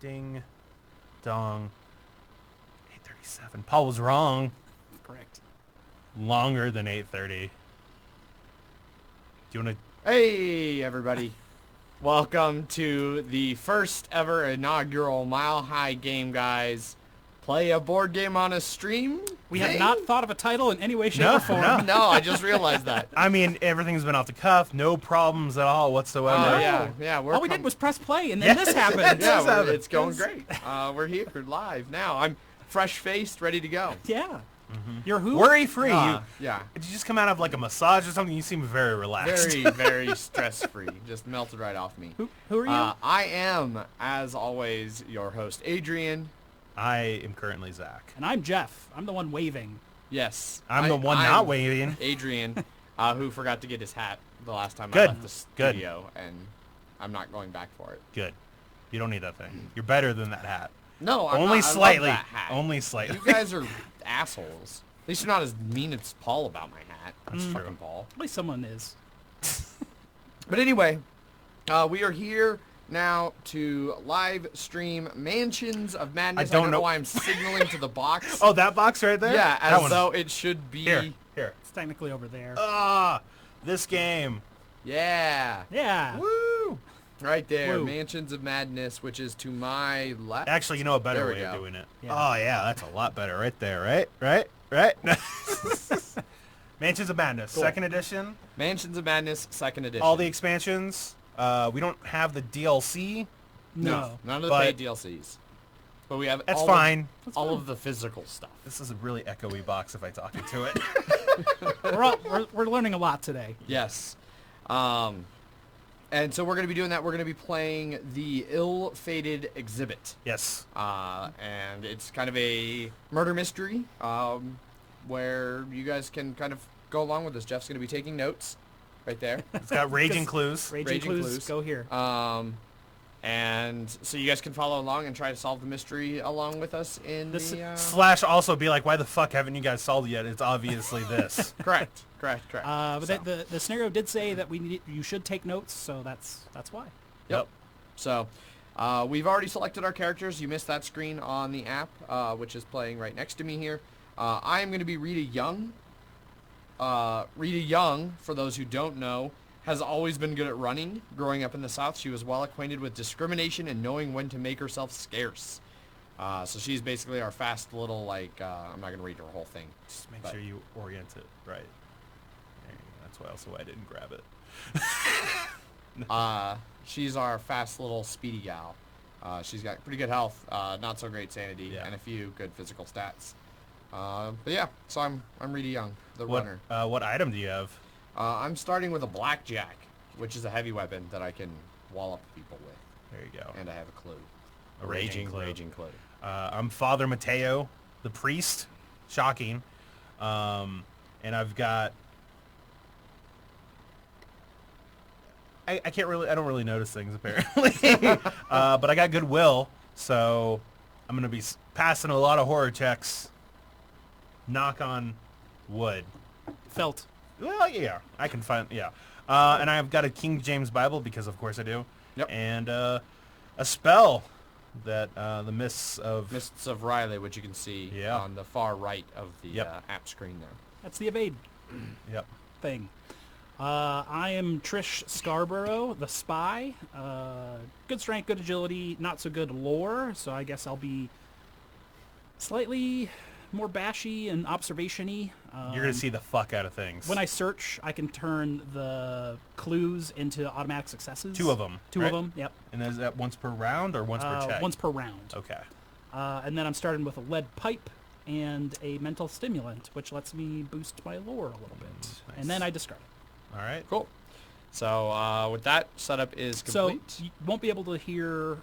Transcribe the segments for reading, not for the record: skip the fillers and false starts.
Ding. Dong. 8:37. Paul was wrong. Correct. Longer than 8:30. Do you want to... Hey, everybody. Welcome to the first ever inaugural Mile High Game Guys play a board game on a stream. We have not thought of a title in any way, shape, No, or form. no. No, I just realized that. I mean, everything's been off the cuff. No problems at all whatsoever. Yeah. All we did was press play, and then this happened. Yeah, does happen. it's going great. We're here live now. I'm fresh-faced, ready to go. Yeah. You're who? Worry-free. Yeah. Did you just come out of like a massage or something? You seem very relaxed. Very, very stress-free. Just melted right off me. Who are you? I am, as always, your host, Adrian. I am currently Zach. And I'm Jeff. I'm the one waving. Yes. I'm the one not waving. Adrian, who forgot to get his hat the last time I Good. left the studio, and I'm not going back for it. Good. You don't need that thing. You're better than that hat. No, I'm Only not, slightly. I love that hat. Only slightly. You guys are assholes. At least you're not as mean as Paul about my hat. That's true. Fucking Paul. At least someone is. But anyway, we are here now to live stream Mansions of Madness. I don't know why I'm signaling to the box. Oh, that box right there? Yeah, That as one. though it should be. Here. It's technically over there. This game. Yeah. Yeah. Woo! Right there, Woo. Mansions of Madness, which is to my left. Actually, you know a better There we way of go. doing it. Yeah. Oh, yeah, that's a lot better right there, right? Mansions of Madness, Cool. 2nd edition. Mansions of Madness, 2nd edition. All the expansions. We don't have the DLC. No. None of the But- paid DLCs. But we have That's all fine. all of the physical stuff. This is a really echoey box if I talk into it. We're learning a lot today. Yes. And so we're going to be doing that. We're going to be playing the Ill-Fated Exhibit. Yes. And it's kind of a murder mystery where you guys can kind of go along with this. Jeff's going to be taking notes right there. It's got raging clues. Raging Raging clues, clues. go here. And so you guys can follow along and try to solve the mystery along with us in This- the... Slash also be like, why the fuck haven't you guys solved it yet? It's obviously this. Correct. But So- the scenario did say that you should take notes, so that's why. Yep. So, we've already selected our characters. You missed that screen on the app, which is playing right next to me here. I am going to be Rita Young. Rita Young, for those who don't know, has always been good at running. Growing up in the South, she was well acquainted with discrimination and knowing when to make herself scarce. So she's basically our fast little, like, I'm not going to read her whole thing. Just make but- sure you orient it right. There you go. That's why also why I didn't grab it. She's our fast little speedy gal. She's got pretty good health, not so great sanity, Yeah. and a few good physical stats. But yeah, so I'm Rita Young, the What runner. what item do you have? I'm starting with a blackjack, which is a heavy weapon that I can wallop people with, There you go. and I have a clue. A raging clue. Raging clue. I'm Father Mateo, the priest. Shocking. And I've got... I don't really notice things, apparently. But I got goodwill, so I'm going to be passing a lot of horror checks. Knock on wood. Felt. Well, yeah, I can find... Yeah. And I've got a King James Bible, because of course I do. Yep. And a spell that the Mists of... Mists of Riley, which you can see Yeah. on the far right of the Yep. app screen there. That's the evade Yep. thing. I am Trish Scarborough, the spy. Good strength, good agility, not so good lore, so I guess I'll be slightly more bashy and observation-y. You're going to see the fuck out of things. When I search, I can turn the clues into automatic successes. Two of them, Two right? of them, yep. And is that once per round or once per check? Once per round. Okay. And then I'm starting with a lead pipe and a mental stimulant, which lets me boost my lore a little bit. Nice. And then I discard it. All right. Cool. So with that setup is complete. So you won't be able to hear...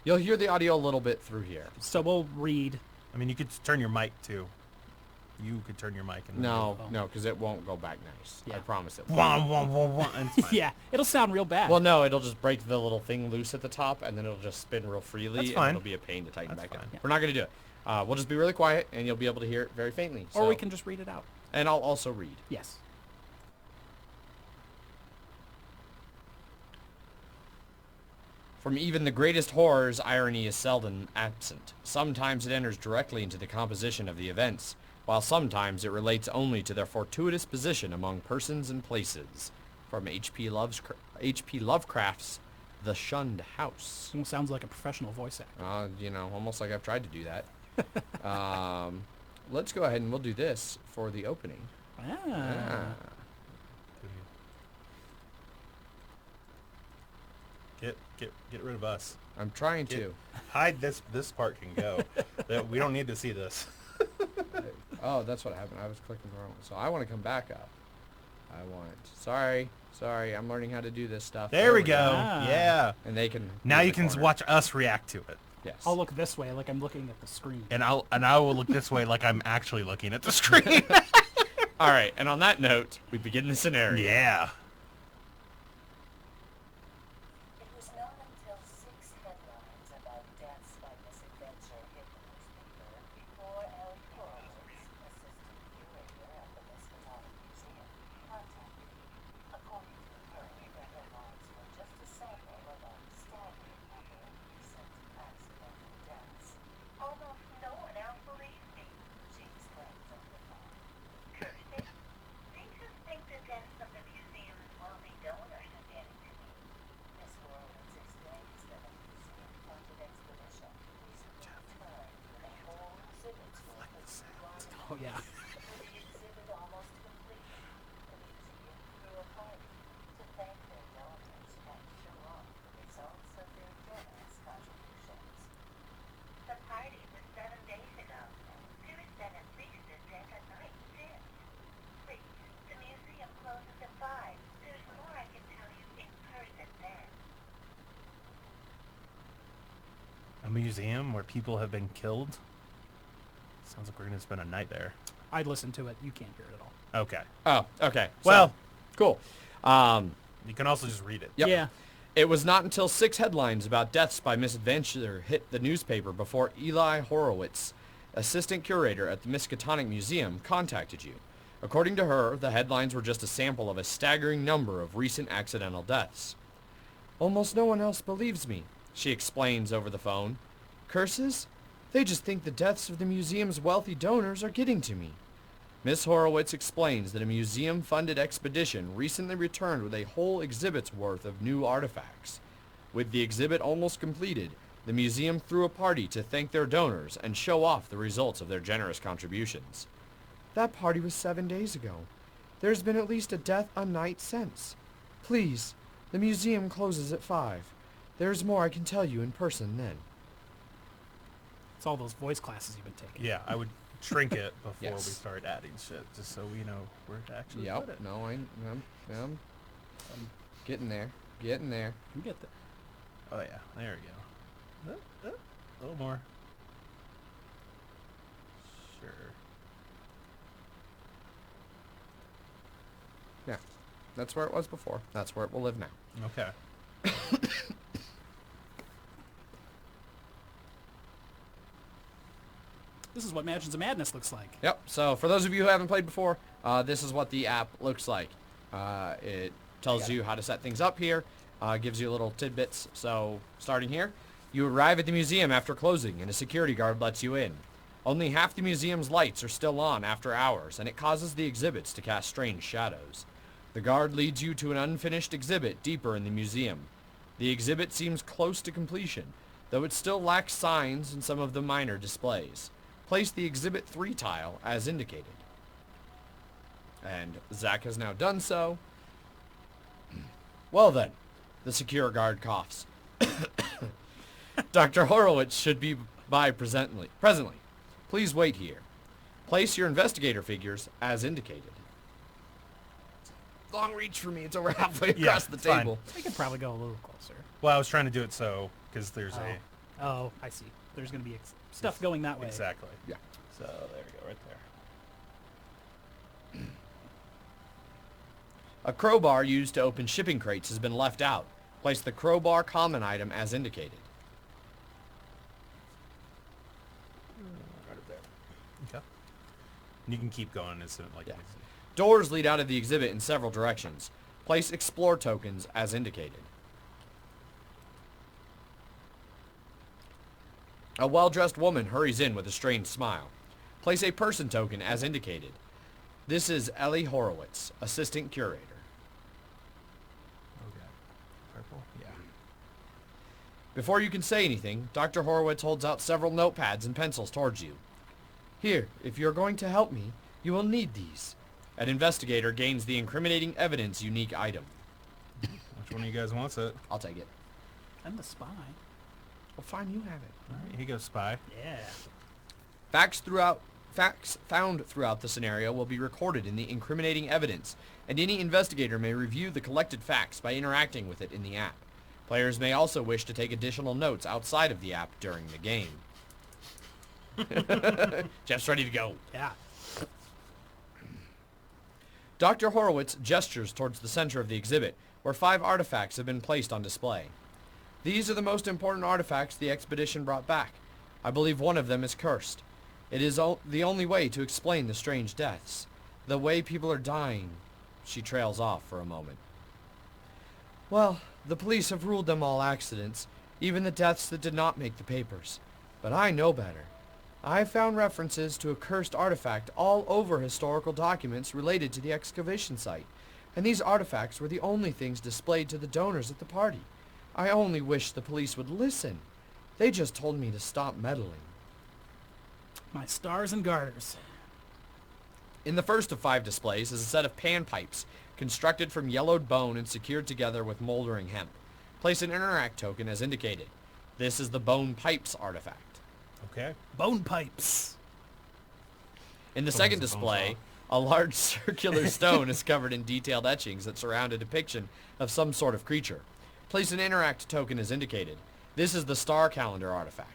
You'll hear the audio a little bit through here. So we'll read. I mean, you could turn your mic too. You could turn your mic. And No, because it won't go back nice. Yeah. I promise it won't. Wah, wah, wah, wah, and it's fine. Yeah, it'll sound real bad. Well, no, it'll just break the little thing loose at the top, and then it'll just spin real freely, That's and fine. it'll be a pain to tighten That's back down. fine. Yeah. We're not going to do it. We'll just be really quiet, and you'll be able to hear it very faintly. Or so- we can just read it out. And I'll also read. Yes. From even the greatest horrors, irony is seldom absent. Sometimes it enters directly into the composition of the events, while sometimes it relates only to their fortuitous position among persons and places. From H.P. Lovecraft's The Shunned House. Almost sounds like a professional voice actor. Almost like I've tried to do that. Let's go ahead and we'll do this for the opening. Ah. Get rid of us. I'm trying to. Hide this part can go. We don't need to see this. Oh, that's what happened. I was clicking the wrong one. So I want to come back up. Sorry, I'm learning how to do this stuff. There we go. Ah. Yeah. And they can. Now be in you the can corner. watch us react to it. Yes. I'll look this way like I'm looking at the screen. And I will look this way like I'm actually looking at the screen. All right. And on that note, we begin the scenario. Yeah. It was not until 6 headlines about deaths by misadventure hit the newspaper before Ellie Horowitz, assistant curator at the Miskatonic Museum, contacted me. According to her, the headlines were just a sample of a staggering number of recent accidental deaths. Almost no one else believed me, she exclaimed over the phone. Kirsty, they just think the deaths of the museum's wealthy donors are getting to me. Miss Horowitz explains that a museum-funded expedition recently returned with a whole exhibit's worth of supplies. Oh, yeah. With the exhibit almost complete, the museum threw a party to thank their donors and show off the results of their generous contributions. The party was 7 days ago. There's been at least a death a night since. Please, the museum closes at 5. There's more I can tell you in person then. A museum where people have been killed? Sounds like we're going to spend a night there. I'd listen to it. You can't hear it at all. Okay. Oh, okay. Well, cool. you can also just read it. Yep. Yeah. It was not until 6 headlines about deaths by misadventure hit the newspaper before Eli Horowitz, assistant curator at the Miskatonic Museum, contacted you. According to her, the headlines were just a sample of a staggering number of recent accidental deaths. Almost no one else believes me, she explains over the phone. Curses? They just think the deaths of the museum's wealthy donors are getting to me. Miss Horowitz explains that a museum-funded expedition recently returned with a whole exhibit's worth of new artifacts. With the exhibit almost completed, the museum threw a party to thank their donors and show off the results of their generous contributions. That party was 7 days ago. There's been at least a death a night since. Please, the museum closes at 5. There's more I can tell you in person then. It's all those voice classes you've been taking. Yeah, I would shrink it before Yes. we start adding shit, just so we know where to actually put it. No, I'm getting there. Getting there. You get that. Oh yeah, there we go. A little more. Sure. Yeah. That's where it was before. That's where it will live now. Okay. This is what Mansions of Madness looks like. Yep. So for those of you who haven't played before, this is what the app looks like. It tells you how to set things up here, gives you little tidbits. So starting here, you arrive at the museum after closing and a security guard lets you in. Only half the museum's lights are still on after hours, and it causes the exhibits to cast strange shadows. The guard leads you to an unfinished exhibit deeper in the museum. The exhibit seems close to completion, though it still lacks signs and some of the minor displays. Place the Exhibit 3 tile as indicated. And Zach has now done so. Well then, the secure guard coughs. Dr. Horowitz should be by presently. Please wait here. Place your investigator figures as indicated. Long reach for me. It's over halfway across the it's fine. table. We could probably go a little closer. Well, I was trying to do it because there's Oh, I see. There's going to be stuff going that way. exactly. Yeah. So there we go, right there. A crowbar used to open shipping crates has been left out. Place the crowbar common item as indicated. Right up there. Okay. And you can keep going. It's like Yeah. Doors lead out of the exhibit in several directions. Place explore tokens as indicated. A well-dressed woman hurries in with a strange smile. Place a person token as indicated. This is Ellie Horowitz, assistant curator. Okay. Purple? Yeah. Before you can say anything, Dr. Horowitz holds out several notepads and pencils towards you. Here, if you're going to help me, you will need these. An investigator gains the incriminating evidence unique item. Which one of you guys wants it? I'll take it. I'm the spy. Well, fine, you have it. All right, here goes Spy. Yeah. Facts found throughout the scenario will be recorded in the incriminating evidence, and any investigator may review the collected facts by interacting with it in the app. Players may also wish to take additional notes outside of the app during the game. Jeff's ready to go. Yeah. Dr. Horowitz gestures towards the center of the exhibit, where 5 artifacts have been placed on display. These are the most important artifacts the expedition brought back. I believe one of them is cursed. It is the only way to explain the strange deaths. The way people are dying. She trails off for a moment. Well, the police have ruled them all accidents, even the deaths that did not make the papers. But I know better. I found references to a cursed artifact all over historical documents related to the excavation site, and these artifacts were the only things displayed to the donors at the party. I only wish the police would listen. They just told me to stop meddling. My stars and garters. In the first of 5 displays is a set of panpipes, constructed from yellowed bone and secured together with moldering hemp. Place an interact token as indicated. This is the bone pipes artifact. Okay. Bone pipes. In the Bones second and bones display, a large circular stone is covered in detailed etchings that surround a depiction of some sort of creature. Place an interact token as indicated. This is the star calendar artifact.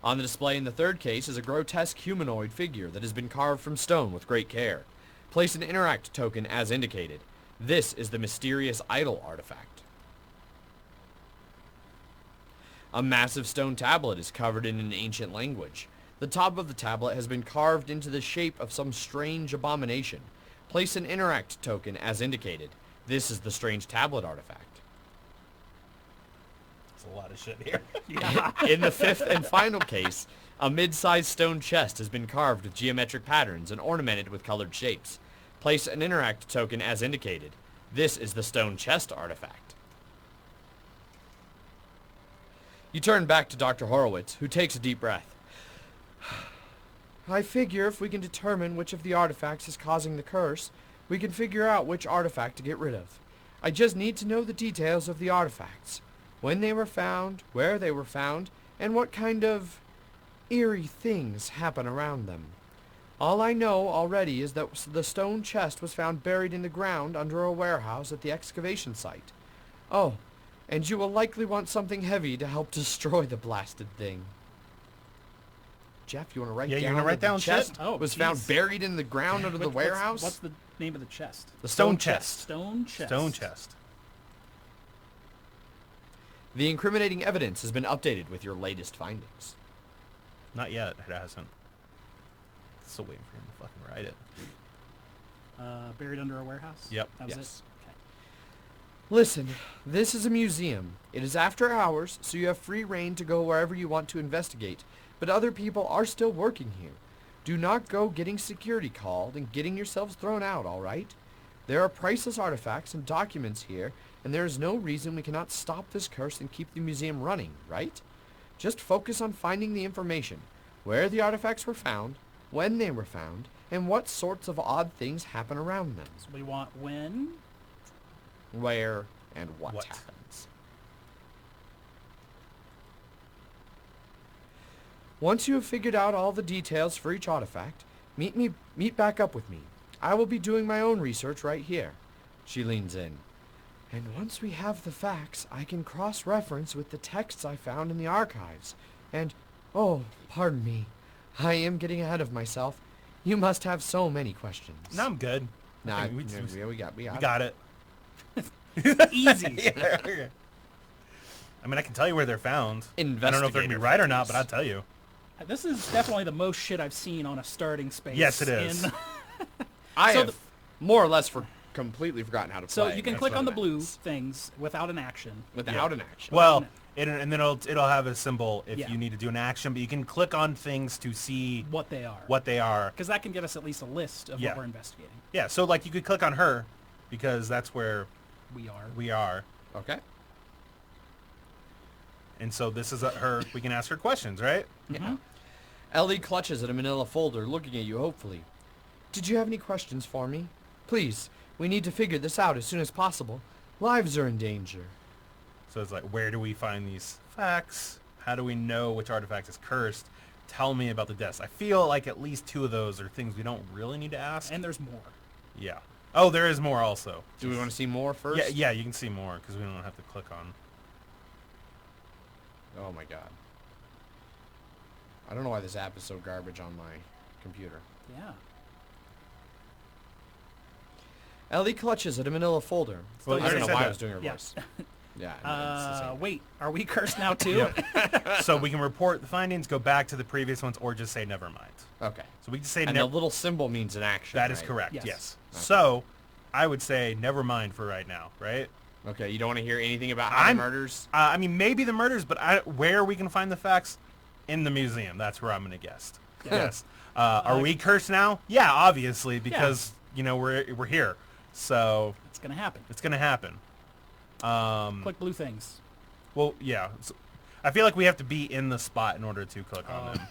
On the display in the third case is a grotesque humanoid figure that has been carved from stone with great care. Place an interact token as indicated. This is the mysterious idol artifact. A massive stone tablet is covered in an ancient language. The top of the tablet has been carved into the shape of some strange abomination. Place an interact token as indicated. This is the strange tablet artifact. That's a lot of shit here. Yeah. In the fifth and final case, a mid-sized stone chest has been carved with geometric patterns and ornamented with colored shapes. Place an interact token as indicated. This is the stone chest artifact. You turn back to Dr. Horowitz, who takes a deep breath. I figure if we can determine which of the artifacts is causing the curse, we can figure out which artifact to get rid of. I just need to know the details of the artifacts. When they were found, where they were found, and what kind of eerie things happen around them. All I know already is that the stone chest was found buried in the ground under a warehouse at the excavation site. Oh, and you will likely want something heavy to help destroy the blasted thing. Jeff, you want to write Yeah, down you wanna write that down the chest shit? Oh, was jeez. found buried in the ground under the warehouse? What's the name of the chest? The Stone chest. Stone chest. Stone chest. The incriminating evidence has been updated with your latest findings. Not yet. It hasn't. Still waiting for him to fucking write it. Buried under a warehouse? Yep. That was Yes. it? Okay. Listen, this is a museum. It is after hours, so you have free reign to go wherever you want to investigate, but other people are still working here. Do not go getting security called and getting yourselves thrown out, all right? There are priceless artifacts and documents here, and there is no reason we cannot stop this curse and keep the museum running, right? Just focus on finding the information, where the artifacts were found, when they were found, and what sorts of odd things happen around them. So we want when? Where and what What? happens. Once you have figured out all the details for each artifact, meet back up with me. I will be doing my own research right here. She leans in. And once we have the facts, I can cross-reference with the texts I found in the archives. And, oh, pardon me, I am getting ahead of myself. You must have so many questions. No, I'm good. Nah, I think we got we got it. Easy. Yeah. I mean, I can tell you where they're found. I don't know if they're going to be Investigator right or not, phase. but I'll tell you. This is definitely the most shit I've seen on a starting space. Yes, it is. I So have more or less completely forgotten how to So play. you can That's click what on the it blue is. things without an action. without an action. Well, And then it'll have a symbol if Yeah. you need to do an action, but you can click on things to see What they are. what they are. Because that can get us at least a list of Yeah. what we're investigating. Yeah, so like you could click on her because that's where We are. we are. Okay. And so this is her. We can ask her questions, right? Mhm. Ellie clutches at a manila folder, looking at you hopefully. Did you have any questions for me? Please, we need to figure this out as soon as possible. Lives are in danger. So it's like, where do we find these facts? How do we know which artifact is cursed? Tell me about the deaths. I feel like at least 2 of those are things we don't really need to ask. And there's more. Yeah. Oh, there is more also. Do we want to see more first? Yeah, yeah, you can see more because we don't have to click on. Oh my god. I don't know why this app is so garbage on my computer. Yeah. Ellie clutches at a manila folder. Well, I you don't know already why said I was that. doing her Yeah. voice. Yeah. I mean, it's the same. Wait, are we cursed now too? Yep. So we can report the findings, go back to the previous ones, or just say never mind. Okay. So we can say And the never. little symbol means an action. That is right? correct. Yes. Yes. Okay. So I would say never mind for right now, right? Okay, you don't want to hear anything about how the I'm- murders? I mean, maybe the murders, but where we can find the facts in the museum. That's where I'm gonna guess. Yes. Are we cursed now? Yeah, obviously, because we're here. So It's gonna happen. it's gonna happen. Click blue things. Well, yeah. So I feel like we have to be in the spot in order to click on them.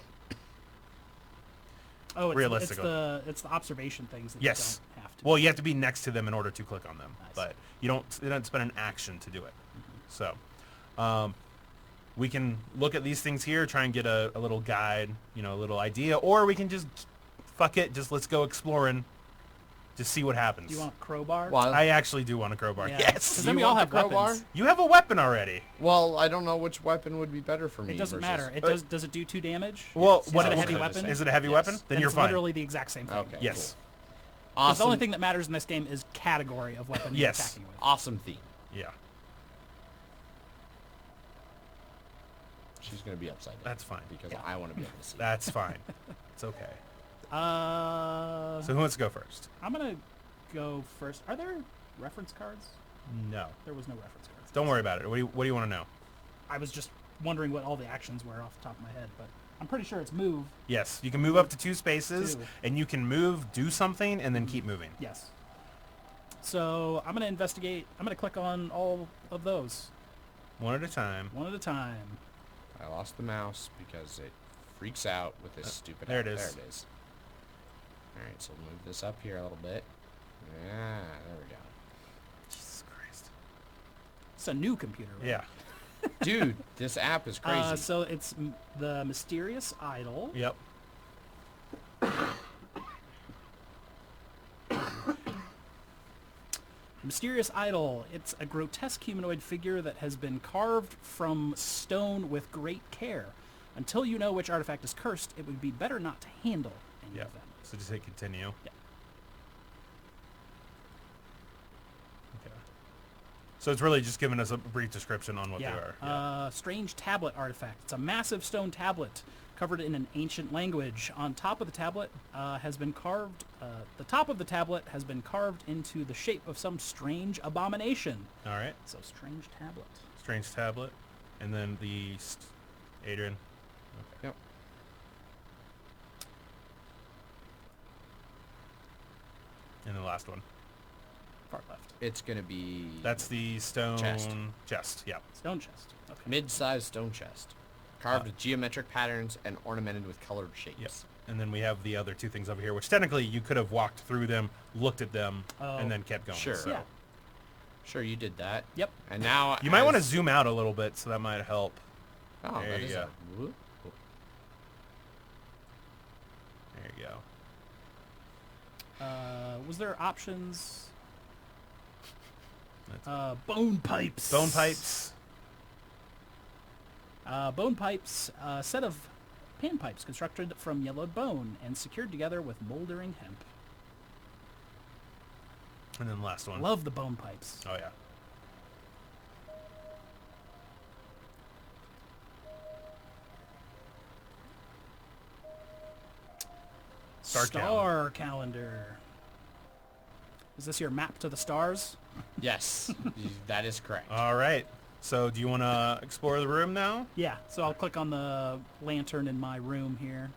Oh, it's Realistically. it's the observation things that Yes. you don't have to. Well, you have to be next to them in order to click on them, I see. but you don't spend an action to do it. So, we can look at these things here, try and get a little guide, a little idea, or we can just fuck it, just let's go exploring, just see what happens. Do you want a crowbar? Well, I actually do want a crowbar. Yeah. Yes. 'Cause then You we all want have the crowbar? weapons. You have a weapon already. well, I don't know which weapon would be better for me. It doesn't versus- matter. It does it do 2 damage? Well, Is what it a what- heavy weapon? Is it a heavy Yes. weapon? Then Then you're it's fine. literally the exact same thing. Okay. Yes. Because Awesome. the only thing that matters in this game is category of weapon Yes. you're attacking with. Awesome theme. Yeah. She's gonna be upside down. That's fine. Because Yeah. I want to be able to see. That's fine. It's okay. So So who wants to go first? I'm gonna go first. Are there reference cards? No. There was no reference cards. Don't worry about it. What do you want to know? I was just wondering what all the actions were off the top of my head, but I'm pretty sure it's move. Yes, you can move up to 2 spaces, 2. and you can move, do something, and then keep moving. Yes. So I'm gonna investigate. I'm gonna click on all of those One at a time. one at a time. I lost the mouse because it freaks out with this stupid. there app. it is. There it is. All right, so we'll move this up here a little bit. Yeah, there we go. Jesus Christ. It's a new computer. Right? Yeah. Dude, this app is crazy. So it's the mysterious idol. Yep. Mysterious idol. It's a grotesque humanoid figure that has been carved from stone with great care. Until you know which artifact is cursed, it would be better not to handle any Yep. of them. So just hit continue. Yeah. Okay. So it's really just giving us a brief description on what they are. Yeah. Strange tablet artifact. It's a massive stone tablet covered in an ancient language. On top of the tablet has been carved. The top of the tablet has been carved into the shape of some strange abomination. All right. So strange tablet. Strange tablet. And then the Adrian. Yep. And the last one. Far left. It's gonna be That's the stone Chest. chest. Yeah. Stone chest. Okay. mid-sized stone chest, carved with geometric patterns and ornamented with colored shapes. Yes. And then we have the other 2 things over here, which technically you could have walked through them, looked at them, Oh. and then kept going. Sure. So. Yeah. Sure, you did that. Yep. And now You might want to as- zoom out a little bit, so that might help. Oh, There that you is go. a whoop. There you go. Was there options? That's Bone pipes. bone pipes. Bone pipes, a set of panpipes constructed from yellowed bone and secured together with moldering hemp. And then the last one. Love the bone pipes. Oh, yeah. Star calendar. Is this your map to the stars? Yes, that is correct. All right. So do you want to explore the room now? Yeah, so I'll click on the lantern in my room here.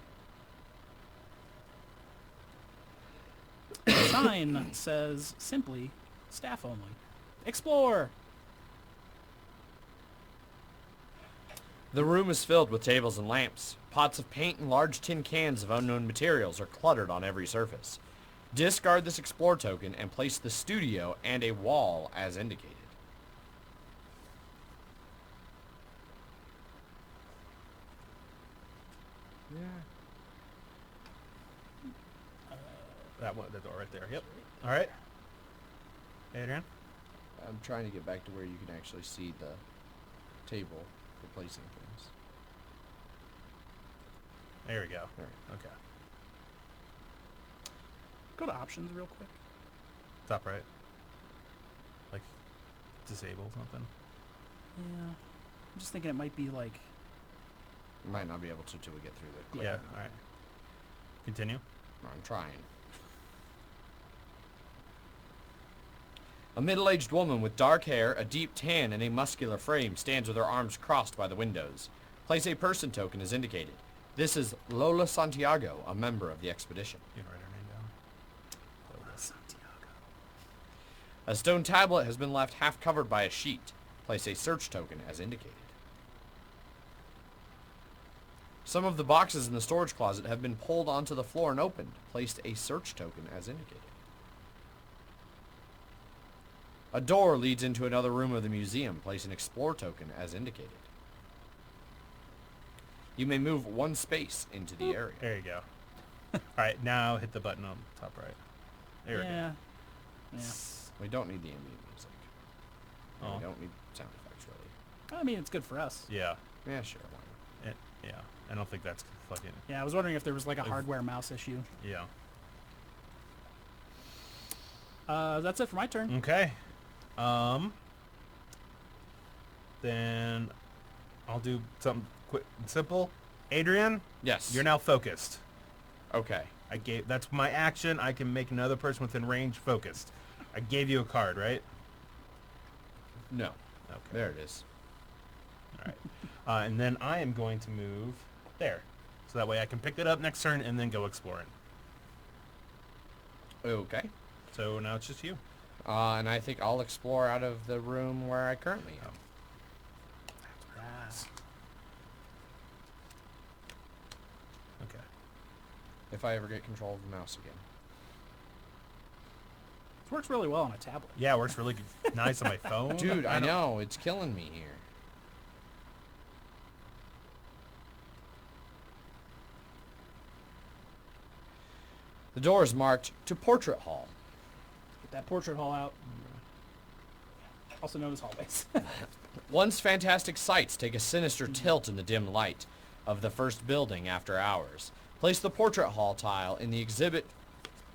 The sign says simply, staff only. Explore! The room is filled with tables and lamps. Pots of paint and large tin cans of unknown materials are cluttered on every surface. Discard this explore token and place the studio and a wall as indicated. That one, the door right there. Yep. All right. Adrian? I'm trying to get back to where you can actually see the table for placing things. There we go. There. Okay. Go to options real quick. Top right. Like, disable something. Yeah. I'm just thinking it might be like... You might not be able to till we get through the Yeah. clip. All right. Continue. I'm trying. A middle-aged woman with dark hair, a deep tan, and a muscular frame stands with her arms crossed by the windows. Place a person token as indicated. This is Lola Santiago, a member of the expedition. You can write her name down. Lola Santiago. A stone tablet has been left half covered by a sheet. Place a search token as indicated. Some of the boxes in the storage closet have been pulled onto the floor and opened. Placed a search token as indicated. A door leads into another room of the museum. Place an explore token as indicated. You may move one space into the area. There you go. All right, now hit the button on the top right. There yeah. Yeah. We don't need the ambient music. And Oh. We don't need sound effects, really. I mean, it's good for us. Yeah. Yeah, sure. Why not? Yeah. I don't think that's fucking... Yeah, I was wondering if there was like a hardware mouse issue. Yeah. That's it for my turn. Okay. Then I'll do something quick and simple. Adrian, Yes. you're now focused. Okay. That's my action. I can make another person within range focused. I gave you a card, right? No. Okay. There it is. All right. And then I am going to move there. So that way I can pick it up next turn and then go exploring. Okay. So now it's just you. And I think I'll explore out of the room where I currently am. Yes. Okay. If I ever get control of the mouse again. It works really well on a tablet. Yeah, it works really good. Nice on my phone. Dude, I don't- know. It's killing me here. The door is marked to Portrait Hall. Get that portrait hall out. Also known as hallways. Once fantastic sights take a sinister tilt in the dim light of the first building after hours. Place the Portrait Hall tile in the exhibit,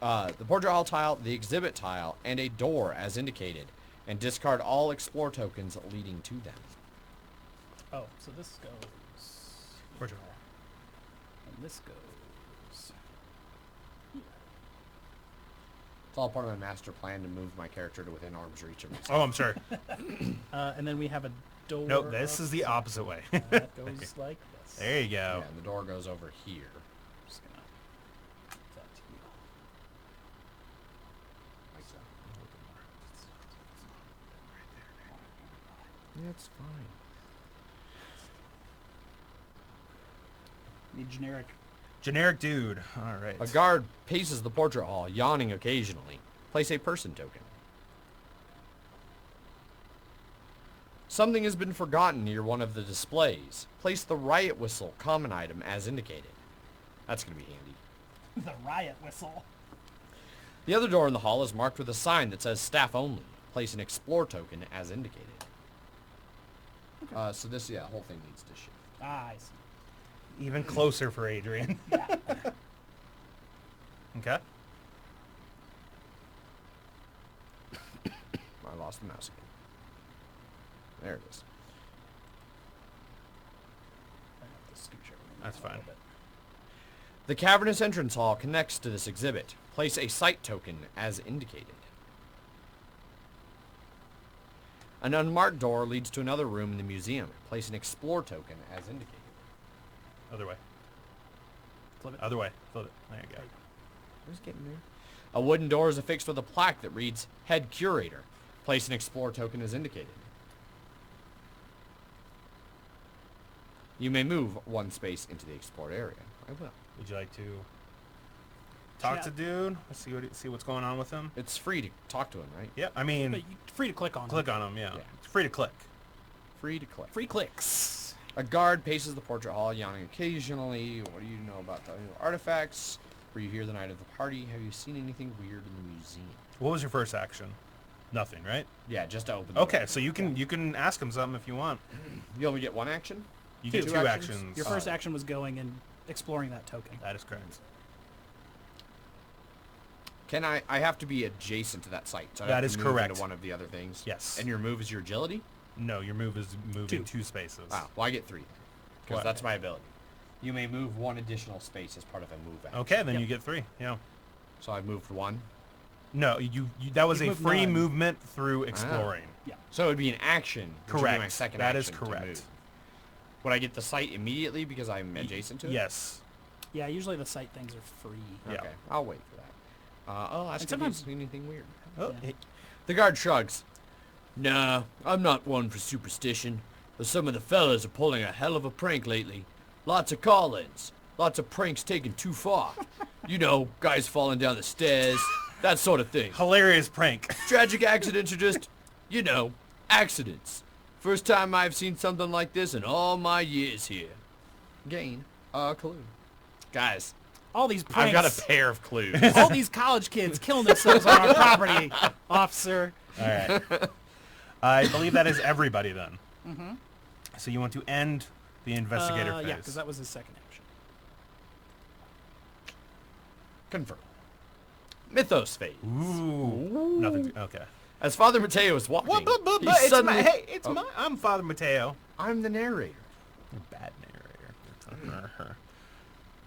the exhibit tile, and a door as indicated, and discard all explore tokens leading to them. Oh, so this goes... Portrait hall. And this goes... It's all part of my master plan to move my character to within arm's reach of myself. Oh, I'm sorry. and then we have a door... No, this up, is the opposite way. that goes like this. There you Yeah, go. and the door goes over here. I'm just gonna... give that to you. Like so. Yeah, it's fine. Need generic. Generic dude. All right. A guard paces the portrait hall, yawning occasionally. Place a person token. Something has been forgotten near one of the displays. Place the riot whistle, common item, as indicated. That's going to be handy. The riot whistle. The other door in the hall is marked with a sign that says staff only. Place an explore token as indicated. So this, yeah, whole thing needs to shift. Ah, I see. Even closer for Adrian. Yeah. Okay. I lost the mouse again. There it is. I have to scooch everything That's down a fine. little bit. The cavernous entrance hall connects to this exhibit. Place a site token as indicated. An unmarked door leads to another room in the museum. Place an explore token as indicated. Other way. Flip it. Other way. Flip it. There you go. Who's getting there? A wooden door is affixed with a plaque that reads Head Curator. Place an explore token as indicated. You may move one space into the explored area. I will. Would you like to talk Yeah. to dude? Let's see what's going on with him. It's free to talk to him, right? Yeah, I mean, But you're free to click on click them. on him. Yeah. Yeah. It's free to click. Free to click. Free clicks. A guard paces the portrait hall, yawning occasionally. What do you know about the artifacts? Were you here the night of the party? Have you seen anything weird in the museum? What was your first action? Nothing, right? Yeah, just to open the Okay, door. so you can ask him something if you want. You only get one action? You get Two two actions? actions. Your first action was going and exploring that token. That is correct. Can I have to be adjacent to that site. So I That have to is move correct. into one of the other things? Yes. And your move is your agility? No, your move is moving 2 Two. spaces. Wow. Well, I get 3. Because What? that's my ability. You may move one additional space as part of a move action. Okay, then Yep. you get 3. Yeah. So I've moved 1. No, you that was You a moved free 9. movement through exploring. Yeah. So it would be an action. Which would be my Correct. second That is action to correct. move. Would I get the site immediately because I'm adjacent to it? Yes. Yeah, usually the site things are free. Yeah. Okay, I'll wait for that. I'll ask if sometimes- you've seen anything weird. Oh, Yeah. hey, The guard shrugs. Nah, I'm not one for superstition, but some of the fellas are pulling a hell of a prank lately. Lots of call-ins. Lots of pranks taken too far. You know, guys falling down the stairs, that sort of thing. hilarious prank. Tragic accidents are just, you know, accidents. First time I've seen something like this in all my years here. Gain a clue. Guys, All these pranks. I've got a pair of clues. all these college kids killing themselves on our property, officer. All right. I believe that is everybody then. Mm-hmm. So you want to end the investigator phase. Yeah, because that was his second action. Confirm. Mythos phase. Ooh. Nothing. Okay. As Father Mateo is walking, he it's suddenly... it's I'm Father Mateo. I'm the narrator. You're a bad narrator.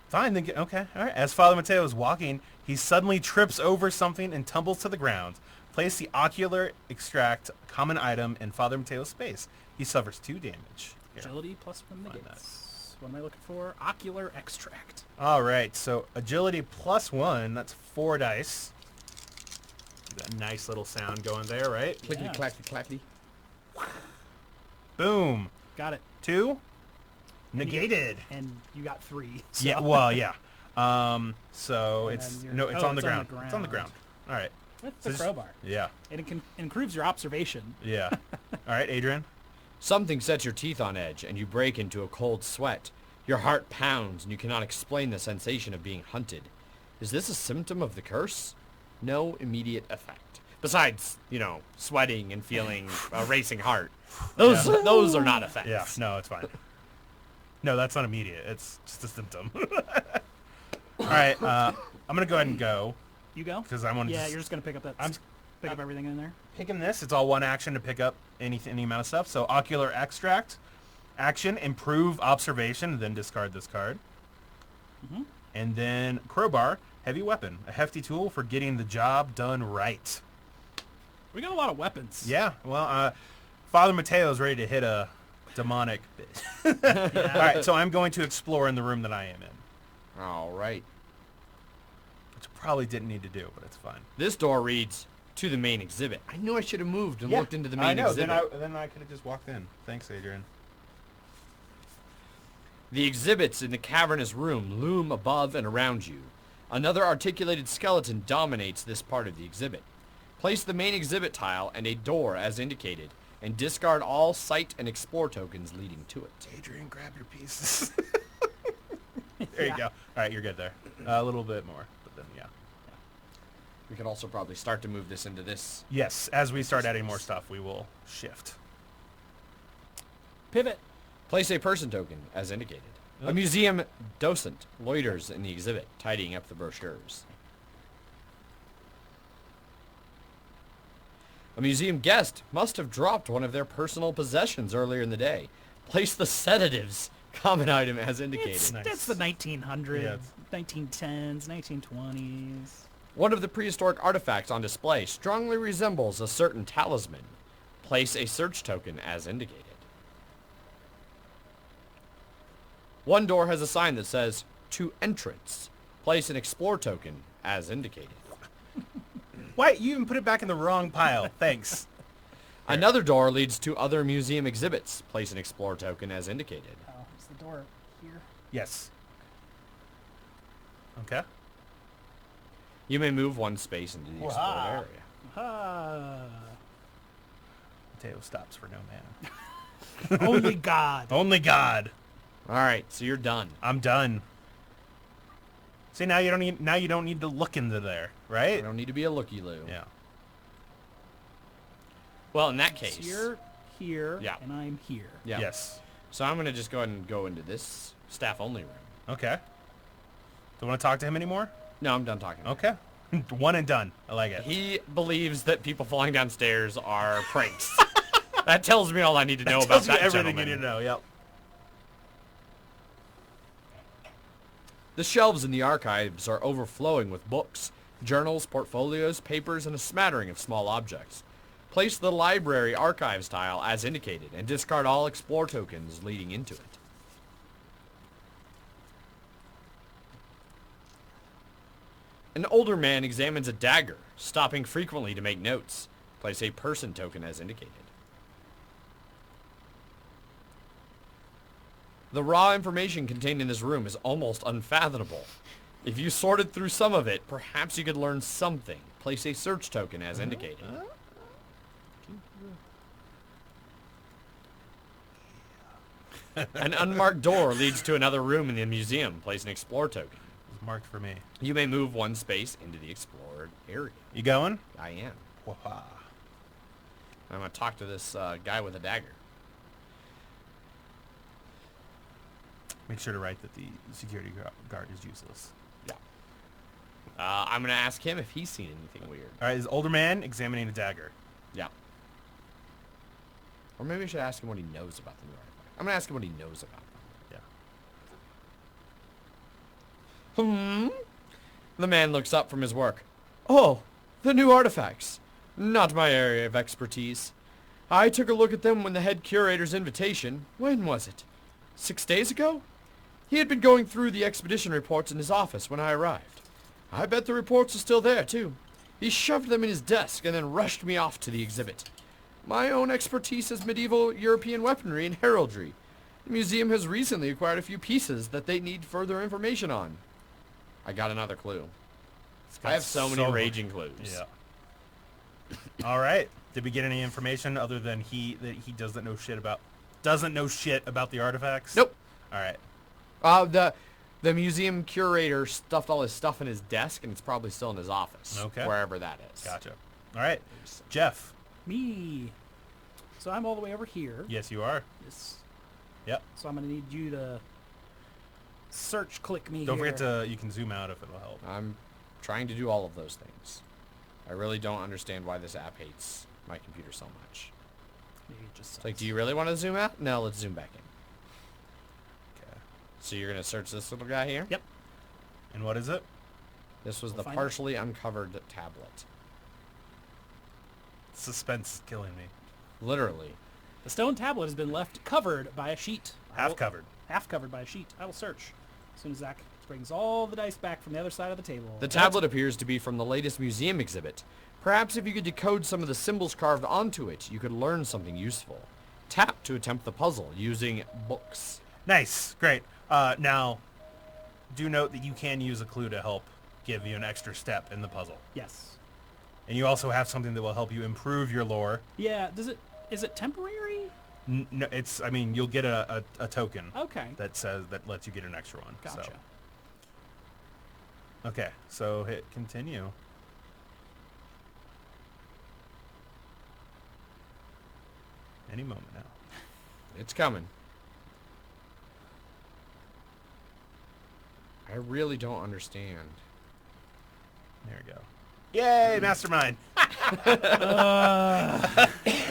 Fine, then okay. All right. As Father Mateo is walking, he suddenly trips over something and tumbles to the ground. Place the ocular extract common item in Father Mateo's space. He suffers 2 damage. Here. Agility plus 1 Find negates. What am I looking for? Ocular extract. All right. So agility plus 1. That's 4 dice. That nice little sound going there, right? Clickety Yeah. clackety clackety. Boom. Got it. 2. Negated. And you got 3. So. Yeah. Well, yeah. So And it's then you're- no. It's oh, on the it's on ground. the It's on the ground. ground. All right. It's So a just- crowbar. Yeah. And it can improves your observation. Yeah. All right, Adrian. Something sets your teeth on edge, and you break into a cold sweat. Your heart pounds, and you cannot explain the sensation of being hunted. Is this a symptom of the curse? No immediate effect. Besides, you know, sweating and feeling a racing heart. Those are not effects. Yeah. No, it's fine. No, that's not immediate. It's just a symptom. All right. I'm gonna go ahead and go You go? because I want to. Yeah, you're just going to pick up that. Pick up everything in there. picking this. It's all one action to pick up any amount of stuff. So ocular extract, action, improve observation, then discard this card. Mm-hmm. And then crowbar, heavy weapon, a hefty tool for getting the job done right. We got a lot of weapons. Yeah, well, Father Mateo is ready to hit a demonic bit. Yeah. All right, so I'm going to explore in the room that I am in, All right. which I probably didn't need to do, but it's fine. This door reads, to the main exhibit. I knew I should have moved and looked into the main I know, exhibit. then I could have just walked in. Thanks, Adrian. The exhibits in the cavernous room loom above and around you. Another articulated skeleton dominates this part of the exhibit. Place the main exhibit tile and a door as indicated, and discard all sight and explore tokens leading to it. Adrian, grab your pieces. There you go. All right, you're good there. A little bit more, but then yeah. We could also probably start to move this into this. Yes, as we start adding more stuff, we will shift. Pivot. Place a person token as indicated. A museum docent loiters in the exhibit, tidying up the brochures. A museum guest must have dropped one of their personal possessions earlier in the day. Place the sedatives common item as indicated. It's, Nice. That's the 1900s, Yeah. 1910s, 1920s. One of the prehistoric artifacts on display strongly resembles a certain talisman. Place a search token as indicated. One door has a sign that says, to entrance. Place an explore token as indicated. Why? You even put it back in the wrong pile. Thanks. Another door leads to other museum exhibits. Place an explore token as indicated. Oh, is the door here? Yes. Okay. You may move one space into the explored Wow. area. Ah. Potato stops for no man. Only God. Only God. All right, so you're done. I'm done. See, now you don't need to look into there, I right? don't need to be a looky-loo. Yeah. Well, in that So case, you're here, Yeah. and I'm here. yeah. Yes. So I'm gonna just go ahead and go into this staff-only room. Okay. Do you want to talk to him anymore? No, I'm done talking. Okay. One and done. I like it. He believes that people falling downstairs are pranks. That tells me all I need to know about Tells you that everything gentleman. you need to know. Yep. The shelves in the archives are overflowing with books, journals, portfolios, papers, and a smattering of small objects. Place the library archives tile as indicated and discard all explore tokens leading into it. An older man examines a dagger, stopping frequently to make notes. Place a person token as indicated. The raw information contained in this room is almost unfathomable. If you sorted through some of it, perhaps you could learn something. Place a search token as indicated. An unmarked door leads to another room in the museum. Place an explore token. It's marked for me. You may move one space into the explored area. You going? I am. Wah-ha. I'm going to talk to this guy with a dagger. Make sure to write that the security guard is useless. Yeah. I'm going to ask him if he's seen anything weird. All right, is older man examining a dagger. Yeah. Or maybe I should ask him what he knows about the new artifact. I'm going to ask him what he knows about them. Yeah. The man looks up from his work. Oh, the new artifacts. Not my area of expertise. I took a look at them when the head curator's invitation. When was it? 6 days ago? He had been going through the expedition reports in his office when I arrived. I bet the reports are still there, too. He shoved them in his desk and then rushed me off to the exhibit. My own expertise is medieval European weaponry and heraldry. The museum has recently acquired a few pieces that they need further information on. I got another clue. I have so many raging clues. Yeah. All right. Did we get any information other than he doesn't know shit about the artifacts? Nope. All right. The museum curator stuffed all his stuff in his desk, and it's probably still in his office. Okay. Wherever that is. Gotcha. All right. Jeff. Me. So I'm all the way over here. Yes, you are. Yes. Yep. So I'm going to need you to search click me Don't here. forget you can zoom out if it'll help. I'm trying to do all of those things. I really don't understand why this app hates my computer so much. Maybe it just It's like, do you really want to zoom out? No, let's zoom back in. Okay. So you're going to search this little guy here? Yep. And what is it? This was We'll the find partially uncovered tablet. Suspense is killing me. Literally. The stone tablet has been left covered by a sheet. Half covered. Half covered by a sheet. I will search. As soon as Zach brings all the dice back from the other side of the table. The tablet appears to be from the latest museum exhibit. Perhaps if you could decode some of the symbols carved onto it, you could learn something useful. Tap to attempt the puzzle using books. Nice. Great. Now, do note that you can use a clue to help give you an extra step in the puzzle. Yes. And you also have something that will help you improve your lore. Yeah. Is it temporary? No, you'll get a token Okay. that lets you get an extra one. Gotcha. So. Okay, so hit continue. Any moment now. It's coming. I really don't understand. There we go. Yay, mastermind! All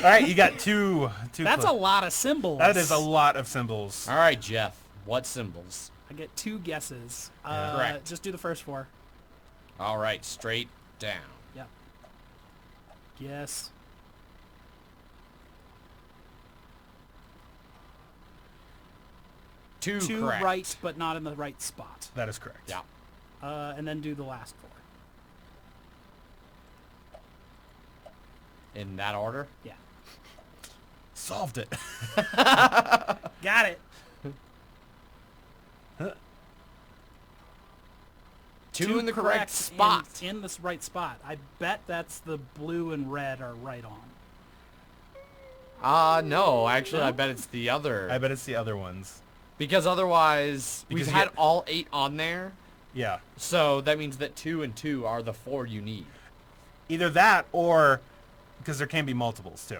right, you got two. That's a lot of symbols. That is a lot of symbols. All right, Jeff. What symbols? I get 2 guesses. Correct. Just do the first 4. All right, straight down. Yep. Yes. two two correct. right, but not in the right spot. That is correct. Yeah. And then do the last 4. In that order? Yeah. Solved it. Got it. Two in the correct spot. In this right spot. I bet that's the blue and red are right on. No, actually, No? I bet it's the other. I bet it's the other ones. Because otherwise, Because we've you- had all 8 on there, Yeah. so that means that 2 and 2 are the 4 you need. Either that or because there can be multiples too.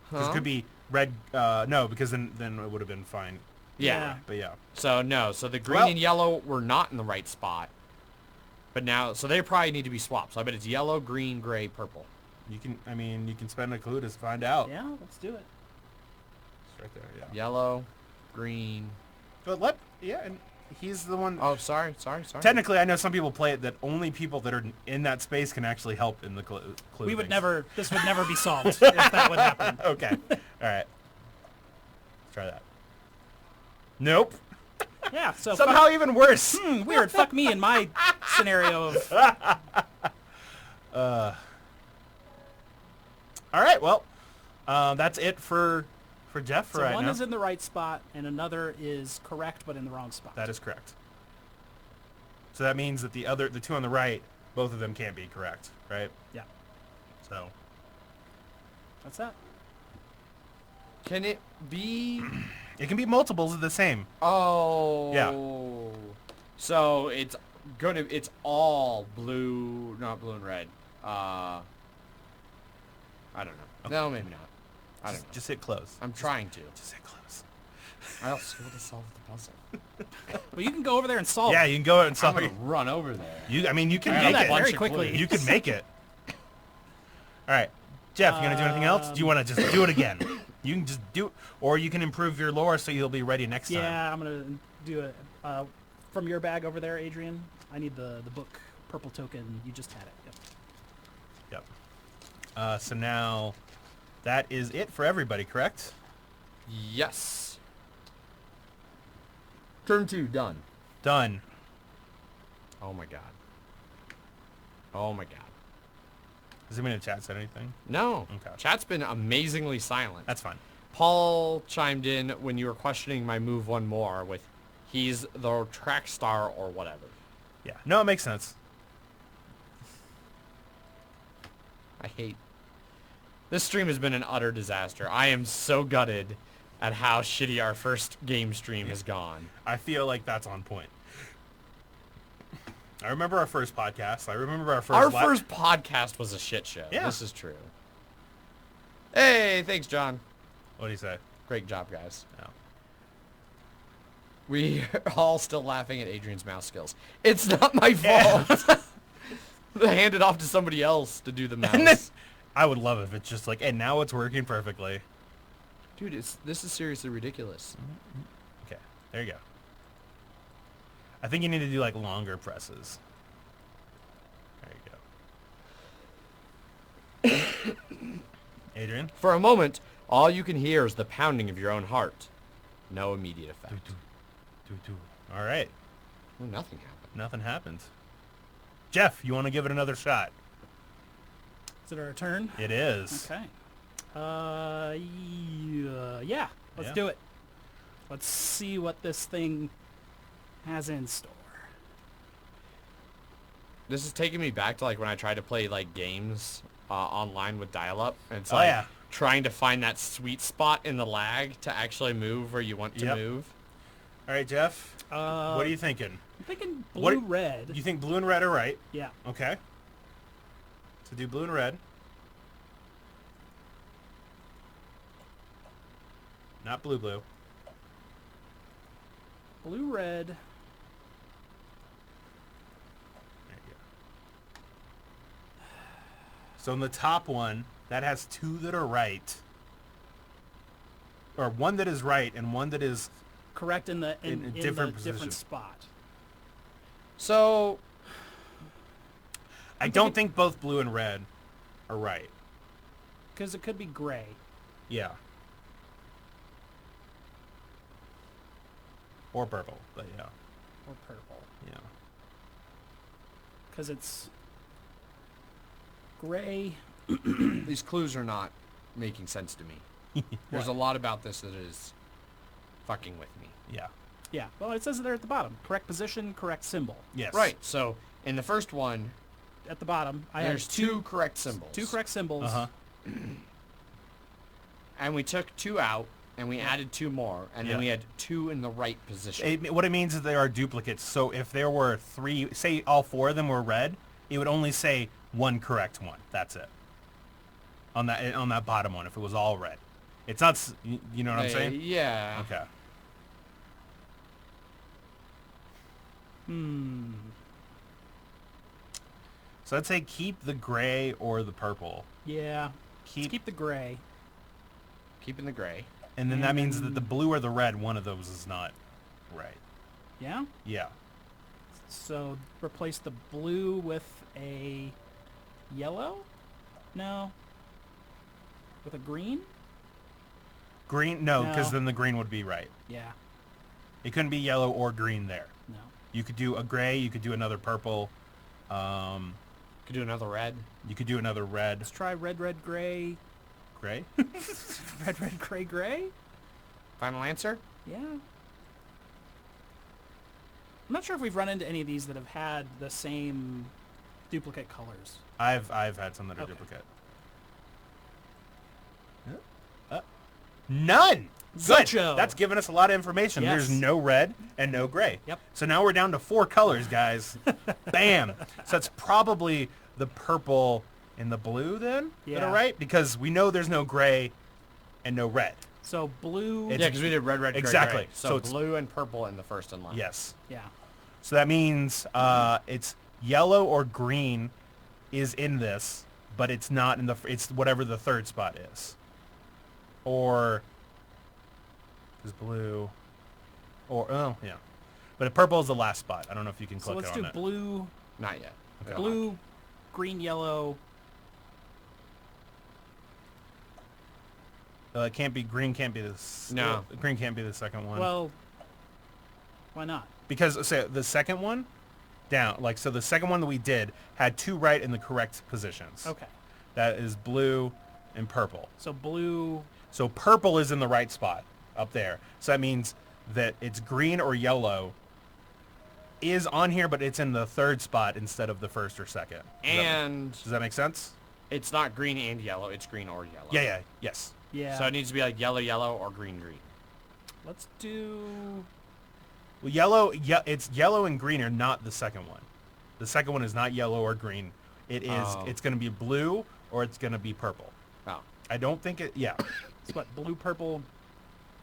Because Huh? it could be red. No, because then it would have been fine. Yeah. But yeah. So no, so the green Well- and yellow were not in the right spot. But now, so they probably need to be swapped. So I bet it's yellow, green, gray, purple. You can. I mean, you can spend a clue to find out. Yeah, let's do it. It's right there. Yeah. Yellow, green. But and he's the one. Oh, sorry. Technically, I know some people play it that only people that are in that space can actually help in the clue. We would things. never. This would never be solved if that would happen. Okay. All right. Let's try that. Nope. Yeah. So Somehow even worse. weird. Fuck me in my scenario of. All right. Well, that's it for Jeff for So right one now. is in the right spot and another is correct but in the wrong spot. That is correct. So that means that the two on the right, both of them can't be correct, right? Yeah. So That's that. Can it be? it can be multiples of the same. Oh. Yeah. So it's all blue, not blue and red. I don't know. No, maybe not. I don't know. Just hit close. I'm trying to. Just hit close. I also want to solve the puzzle. Well, you can go over there and solve. Yeah, it. you can go and I'm solve gonna it. run over there. You can I make got a it. bunch very of quickly. clues. You can make it. All right, Jeff, you gonna do anything else? Do you want to just do it again? You can just do, or you can improve your lore so you'll be ready next time. Yeah, I'm gonna do it from your bag over there, Adrian. I need the book purple token. You just had it. Yep. Yep. So now, that is it for everybody, correct? Yes. Turn 2 done. Done. Oh my god. Oh my god. Has anyone in the chat said anything? No. Okay. Chat's been amazingly silent. That's fine. Paul chimed in when you were questioning my move one more with, he's the track star or whatever. Yeah. No, it makes sense. I hate. This stream has been an utter disaster. I am so gutted at how shitty our first game stream has gone. I feel like that's on point. I remember our first podcast. I remember our first. Our first podcast was a shit show. Yeah. This is true. Hey, thanks, John. What do you say? Great job, guys. No. We are all still laughing at Adrian's mouse skills. It's not my fault. They hand it off to somebody else to do the mouse. I would love if it's just like, and now it's working perfectly. Dude, this is seriously ridiculous. Okay, there you go. I think you need to do like longer presses. There you go. Adrian? For a moment, all you can hear is the pounding of your own heart. No immediate effect. All right. Oh, nothing happened. Nothing happened. Jeff, you want to give it another shot? Is it our turn? It is. Okay. Yeah. Let's Yeah. do it. Let's see what this thing has in store. This is taking me back to like when I tried to play like games online with dial-up, and it's Oh, like yeah. trying to find that sweet spot in the lag to actually move where you want to Yep. move. All right, Jeff. What are you thinking? I'm thinking What- blue-red. You think blue and red are right? Yeah. Okay. So do blue and red. Not blue. Blue-red. There you go. So in the top one, that has two that are right. Or one that is right and one that is... Correct in the In a in different the position. different spot. So I don't think both blue and red are right. Because it could be gray. Yeah. Or purple, but yeah. Or purple. Yeah. Because it's gray. These clues are not making sense to me. There's a lot about this that is fucking with me. Yeah. Yeah. Well, it says it there at the bottom. Correct position, correct symbol. Yes. Right. So in the first one, At the bottom, I there's had two correct symbols. two correct symbols. Uh-huh. And we took 2 out, and we added 2 more, and then Yeah. we had 2 in the right position. What it means is they are duplicates. So if there were 3, say all 4 of them were red, it would only say 1 correct one. That's it. On that bottom one, if it was all red. It's not, you know what I'm saying? Yeah. Okay. So I'd say keep the gray or the purple. Yeah. Let's keep the gray. Keeping the gray. And then that means that the blue or the red, one of those is not right. Yeah? Yeah. So replace the blue with a yellow? No. With a green? Green? No, because No. then the green would be right. Yeah. It couldn't be yellow or green there. No. You could do a gray. You could do another purple. Could do another red. You could do another red. Let's try red, red, gray. Gray? Red, red, gray, gray? Final answer? Yeah. I'm not sure if we've run into any of these that have had the same duplicate colors. I've had some that are Okay. duplicate. None. Good. Zilcho. That's given us a lot of information. Yes. There's no red and no gray. Yep. So now we're down to 4 colors, guys. Bam. So that's probably the purple and the blue then that Yeah. are right, because we know there's no gray and no red. So blue. It's- Yeah, because we did red, red, gray, Exactly. gray. So, So it's- blue and purple in the first in line. Yes. Yeah. So that means it's yellow or green is in this, but it's not in the. It's whatever the third spot is. Or is blue, or oh yeah, but purple is the last spot. I don't know if you can So click let's it do on it. blue, Not yet. Okay. blue, green, yellow. It can't be green. Can't be this. No. Green can't be the second one. Well, why not? because say the second one down, like so the second one that we did had 2 right in the correct positions. Okay. That is blue and purple. So blue. So purple is in the right spot up there. So that means that it's green or yellow is on here, but it's in the third spot instead of the first or second. And Does that make sense? it's not green and yellow. It's green or yellow. Yeah, yes. Yeah. So it needs to be like yellow, yellow, or green, green. Let's do. Well, yellow, it's yellow and green are not the second one. The second one is not yellow or green. It is, Oh. it's going to be blue or it's going to be purple. Oh. I don't think it, yeah. It's what? Blue, purple,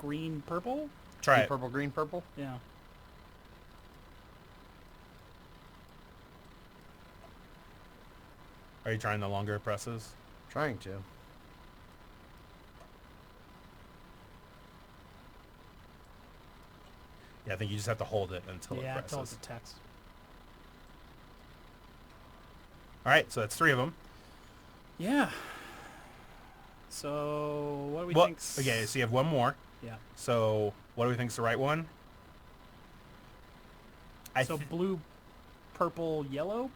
green, purple? Try Blue, it. purple, green, purple. Yeah. Are you trying the longer presses? Trying to. Yeah, I think you just have to hold it until Yeah, it until presses. it's a text. All right, so that's 3 of them. Yeah. So what do we Well, think? okay, so you have one more. Yeah. So what do we think is the right one? So blue, purple, yellow.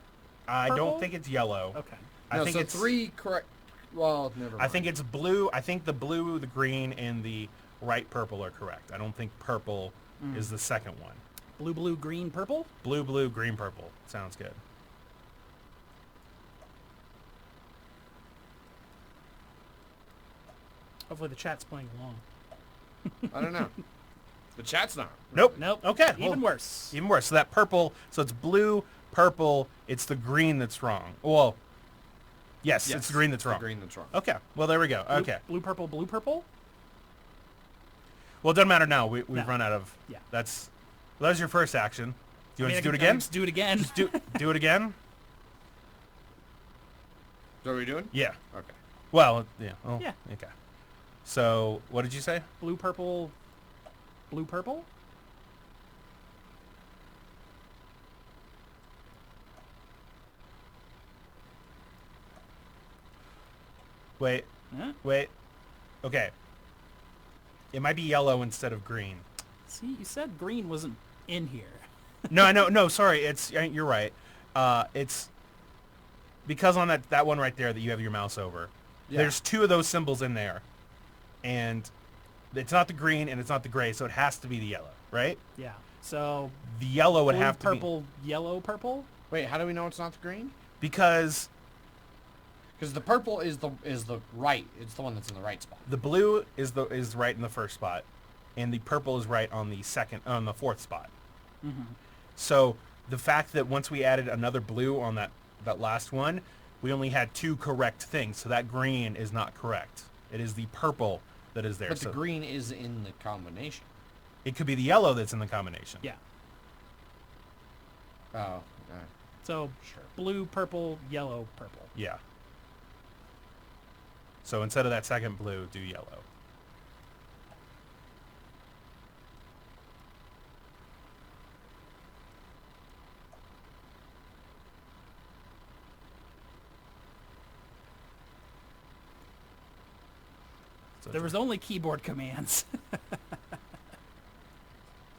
I purple? don't think it's yellow. Okay. I No, think so it's 3 correct. Well, never mind. I think it's blue. I think the blue, the green, and the right purple are correct. I don't think purple is the second one. Blue, blue, green, purple. Blue, blue, green, purple. Sounds good. Hopefully the chat's playing along. I don't know. The chat's not. Nope. Nope. Okay. Even well, worse. Even worse. So that purple. So it's blue, purple. It's the green that's wrong. Well, yes, it's the green that's the wrong. green that's wrong. Okay. Well, there we go. Blue, Okay. Blue, purple, blue, purple. Well, it doesn't matter now. We've No. run out of. Yeah. That was your first action. Do you want to do it I again? can just do it again. do it again? So what are we doing? Yeah. Okay. Well, yeah. Oh, Yeah. Okay. So, what did you say? Blue, purple, blue, purple. Wait. Huh? Wait. Okay. It might be yellow instead of green. See, you said green wasn't in here. No, I know. No, sorry. You're right. It's because on that one right there that you have your mouse over. Yeah. There's two of those symbols in there, and it's not the green and it's not the gray, so it has to be the yellow, right? Yeah. So The yellow would blue, have to purple, yellow, purple. Wait, how do we know it's not the green? be because Because the purple is the right. It's the one that's in the right spot. the blue is right in the first spot, and the purple is right on the fourth spot. Mm-hmm. So the fact that once we added another blue on that last one, we only had two correct things. So that green is not correct. It is the purple that is there. But the So green is in the combination. it could be the yellow that's in the combination. Yeah. Oh, So sure. blue, purple, yellow, purple. Yeah. So instead of that second blue, do yellow. So There was only keyboard commands.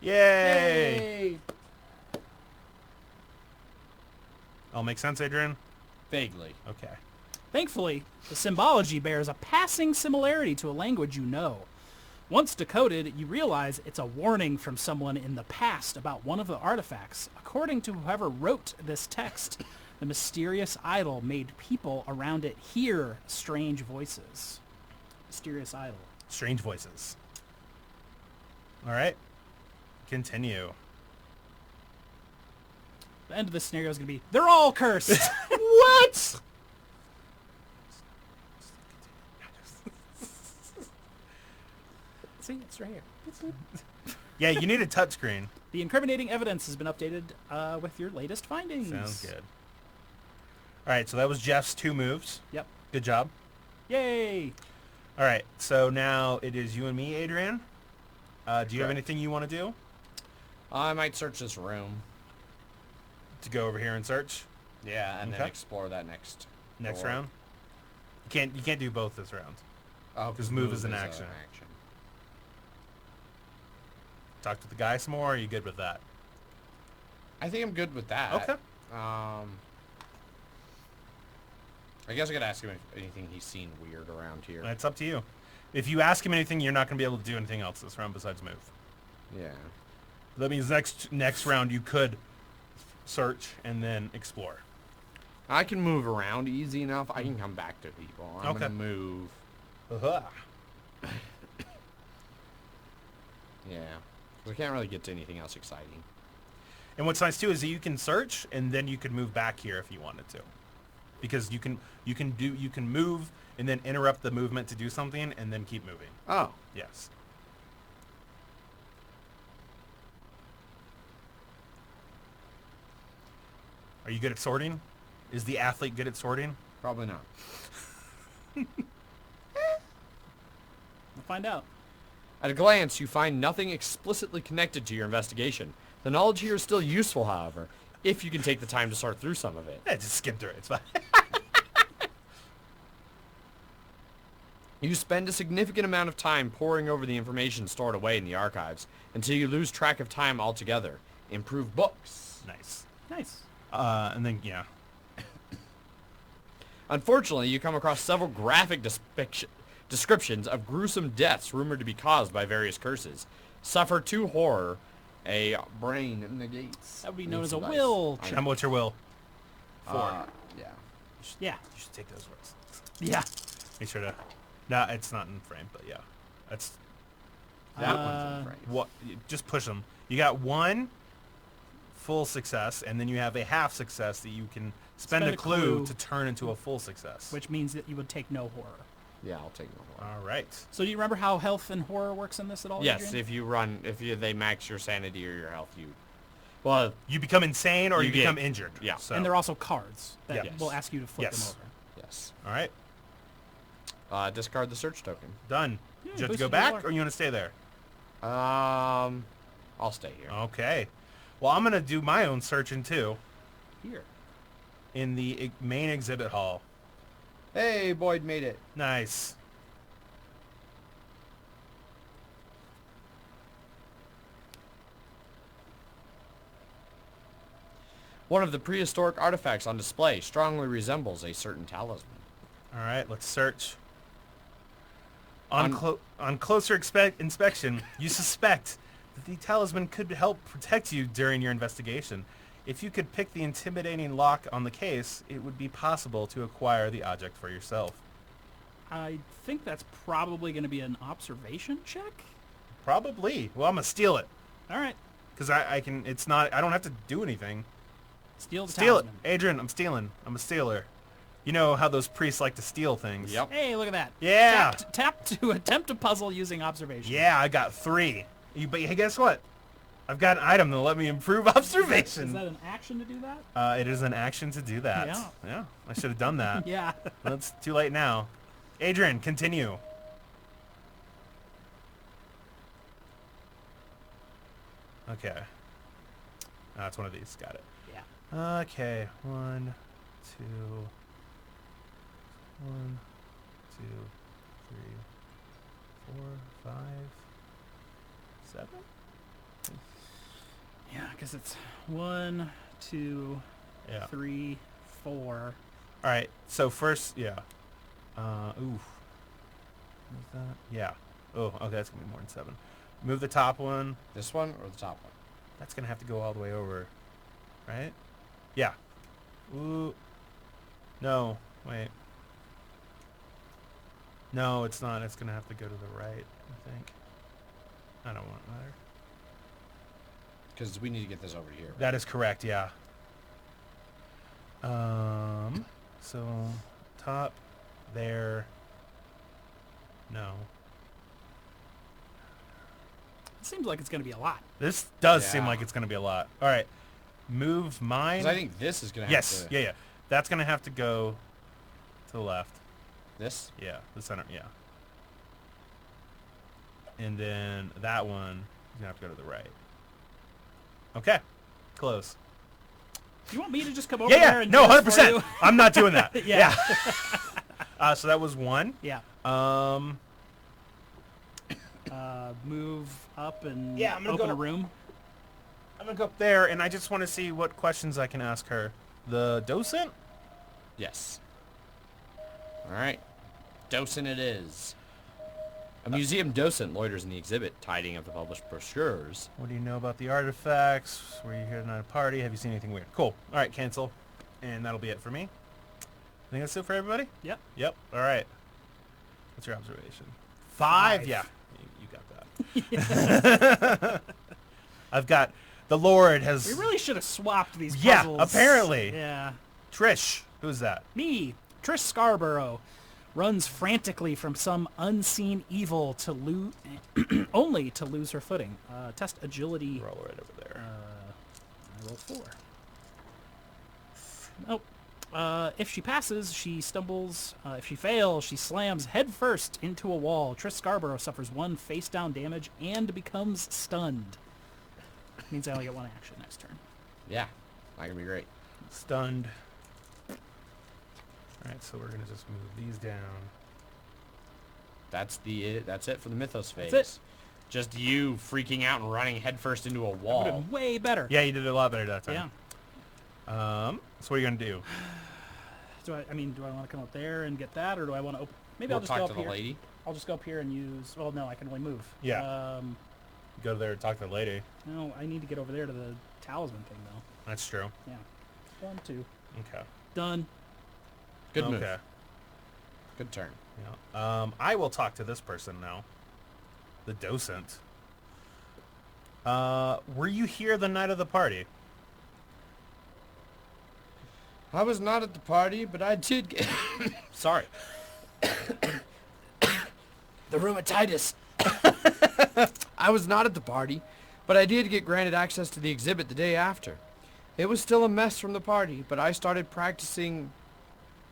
Yay! All make sense, Adrian? Vaguely. Okay. Thankfully, the symbology bears a passing similarity to a language you know. Once decoded, you realize it's a warning from someone in the past about one of the artifacts. According to whoever wrote this text, the mysterious idol made people around it hear strange voices. Mysterious idol. Strange voices. All right. Continue. The end of this scenario is going to be, they're all cursed! What? See, it's right here. Yeah, you need a touchscreen. The incriminating evidence has been updated with your latest findings. Sounds good. All right, so that was Jeff's 2 moves. Yep. Good job. Yay! All right, so now it is you and me, Adrian. Do you have Correct. anything you want to do? I might search this room. To go over here and search Yeah, and then Okay. explore that next next door. round? You can't do both this round. Oh, 'Cause move is an action. Talk to the guy some more, or are you good with that? I think I'm good with that. Okay. I guess I could ask him if anything he's seen weird around here. It's up to you. If you ask him anything, you're not going to be able to do anything else this round besides move. Yeah. That means next round you could search and then explore. I can move around easy enough. I can come back to people. I'm Okay. gonna move. Uh-huh. Yeah. We can't really get to anything else exciting. And what's nice too is that you can search and then you could move back here if you wanted to, because you can move and then interrupt the movement to do something and then keep moving. Oh. Yes. Are you good at sorting? Is the athlete good at sorting? Probably not. We'll find out. At a glance, you find nothing explicitly connected to your investigation. The knowledge here is still useful, however, if you can take the time to sort through some of it. Yeah, just skip through it. It's fine. You spend a significant amount of time poring over the information stored away in the archives until you lose track of time altogether. Improve books. Nice. Nice. And then, yeah. Unfortunately, you come across several graphic descriptions of gruesome deaths rumored to be caused by various curses. Suffer 2 horror. A brain negates. That would be known this as a device. will I check. How much your will? Yeah. Yeah. You should take those words. Yeah. Make sure to... No, it's not in frame, but yeah. That's... That one's in frame. What? Just push them. You got 1 full success, and then you have a half success that you can spend a clue to turn into a full success. Which means that you would take no horror. Yeah, I'll take no horror. All right. So do you remember how health and horror works in this at all? Yes, Adrian? they max your sanity or your health, well, You become insane or you, You get- become injured. yeah. So. And they're also cards that Yes. will ask you to flip Yes. them over. yes. All right. Discard the search token. Done. Yeah, Do you have to boost go your back, luck. or you want to stay there? I'll stay here. Okay. Well, I'm going to do my own searching, too, Here. in the main exhibit hall. Hey, Boyd made it. Nice. One of the prehistoric artifacts on display strongly resembles a certain talisman. All right, let's search. On closer inspection, you suspect that the talisman could help protect you during your investigation. If you could pick the intimidating lock on the case, it would be possible to acquire the object for yourself. I think that's probably going to be an observation check. Probably. Well, I'm gonna steal it All right. because I can. It's not. I don't have to do anything. Steal the Steal it, talisman. Adrian. I'm stealing. I'm a stealer. You know how those priests like to steal things. Yep. Hey, look at that. Yeah. Tap to attempt a puzzle using observation. Yeah, I got 3. But hey, guess what? I've got an item that'll let me improve observation. Is that an action to do that? It is an action to do that. Yeah. I should have done that. Yeah. Well, it's too late now. Adrian, continue. Okay. That's one of these. Got it. Yeah. Okay. 1, 2. 1, 2, 3, 4, 5, 7. Yeah, because it's 1, 2, Yeah. 3, 4. All right. So first, yeah. Ooh. What is that? Yeah. Oh, okay. That's gonna be more than 7. Move the top one. This one or the top one? That's gonna have to go all the way over, right? Yeah. Ooh. No. Wait. No, it's not. It's gonna have to go to the right, I think. I don't want it there. Because we need to get this over here. That is correct, yeah. So top there. No. It seems like it's going to be a lot. This does seem Yeah. like it's gonna be a lot. All right. Move mine. 'Cause I think this is going to have Yes. to... Yeah. That's gonna have to go to the left. This? Yeah, the center. Yeah. And then that one is gonna have to go to the right. Okay. Close. You want me to just come over Yeah. there Yeah. and No. do this for 100%. you? I'm not doing that. Yeah. So that was 1. Yeah. Move up and Yeah, I'm gonna open go- a room. I'm gonna go up there, and I just want to see what questions I can ask her. The docent? Yes. All right. Docent it is. A museum docent loiters in the exhibit, tidying up the published brochures. What do you know about the artifacts? Were you here tonight at a party? Have you seen anything weird? Cool. All right, cancel. And that'll be it for me. I think that's it for everybody? Yep. Yep. All right. What's your observation? 5? 5. Yeah. You got that. I've got... The Lord has... We really should have swapped these Yeah, puzzles. apparently. Yeah. Trish. Who's that? Me, Trish Scarborough, runs frantically from some unseen evil to lose, only to lose her footing. Test agility. Roll right over there. I roll 4. Oh. If she passes, she stumbles. If she fails, she slams headfirst into a wall. Trish Scarborough suffers 1 face-down damage and becomes stunned. Means I only get 1 action next turn. Yeah. Not going to be great. Stunned. Alright, so we're going to just move these down. That's it for the Mythos phase. That's it. Just you freaking out and running headfirst into a Would wall. have been way better. Yeah, you did it a lot better that Yeah. time. So what are you going to do? Do I want to come up there and get that, or do I want to open? Maybe We'll I'll just talk go to up the here. lady. I'll just go up here and use. Well, no, I can only move. Yeah. Go there and talk to the lady. No, I need to get over there to the talisman thing, though. That's true. Yeah. 1, 2. Okay. Done. Good move. Okay. Good turn. Yeah. I will talk to this person now. The docent. Were you here the night of the party? I was not at the party, but I did get... Sorry. The rheumatitis. I was not at the party, but I did get granted access to the exhibit the day after. It was still a mess from the party, but I started practicing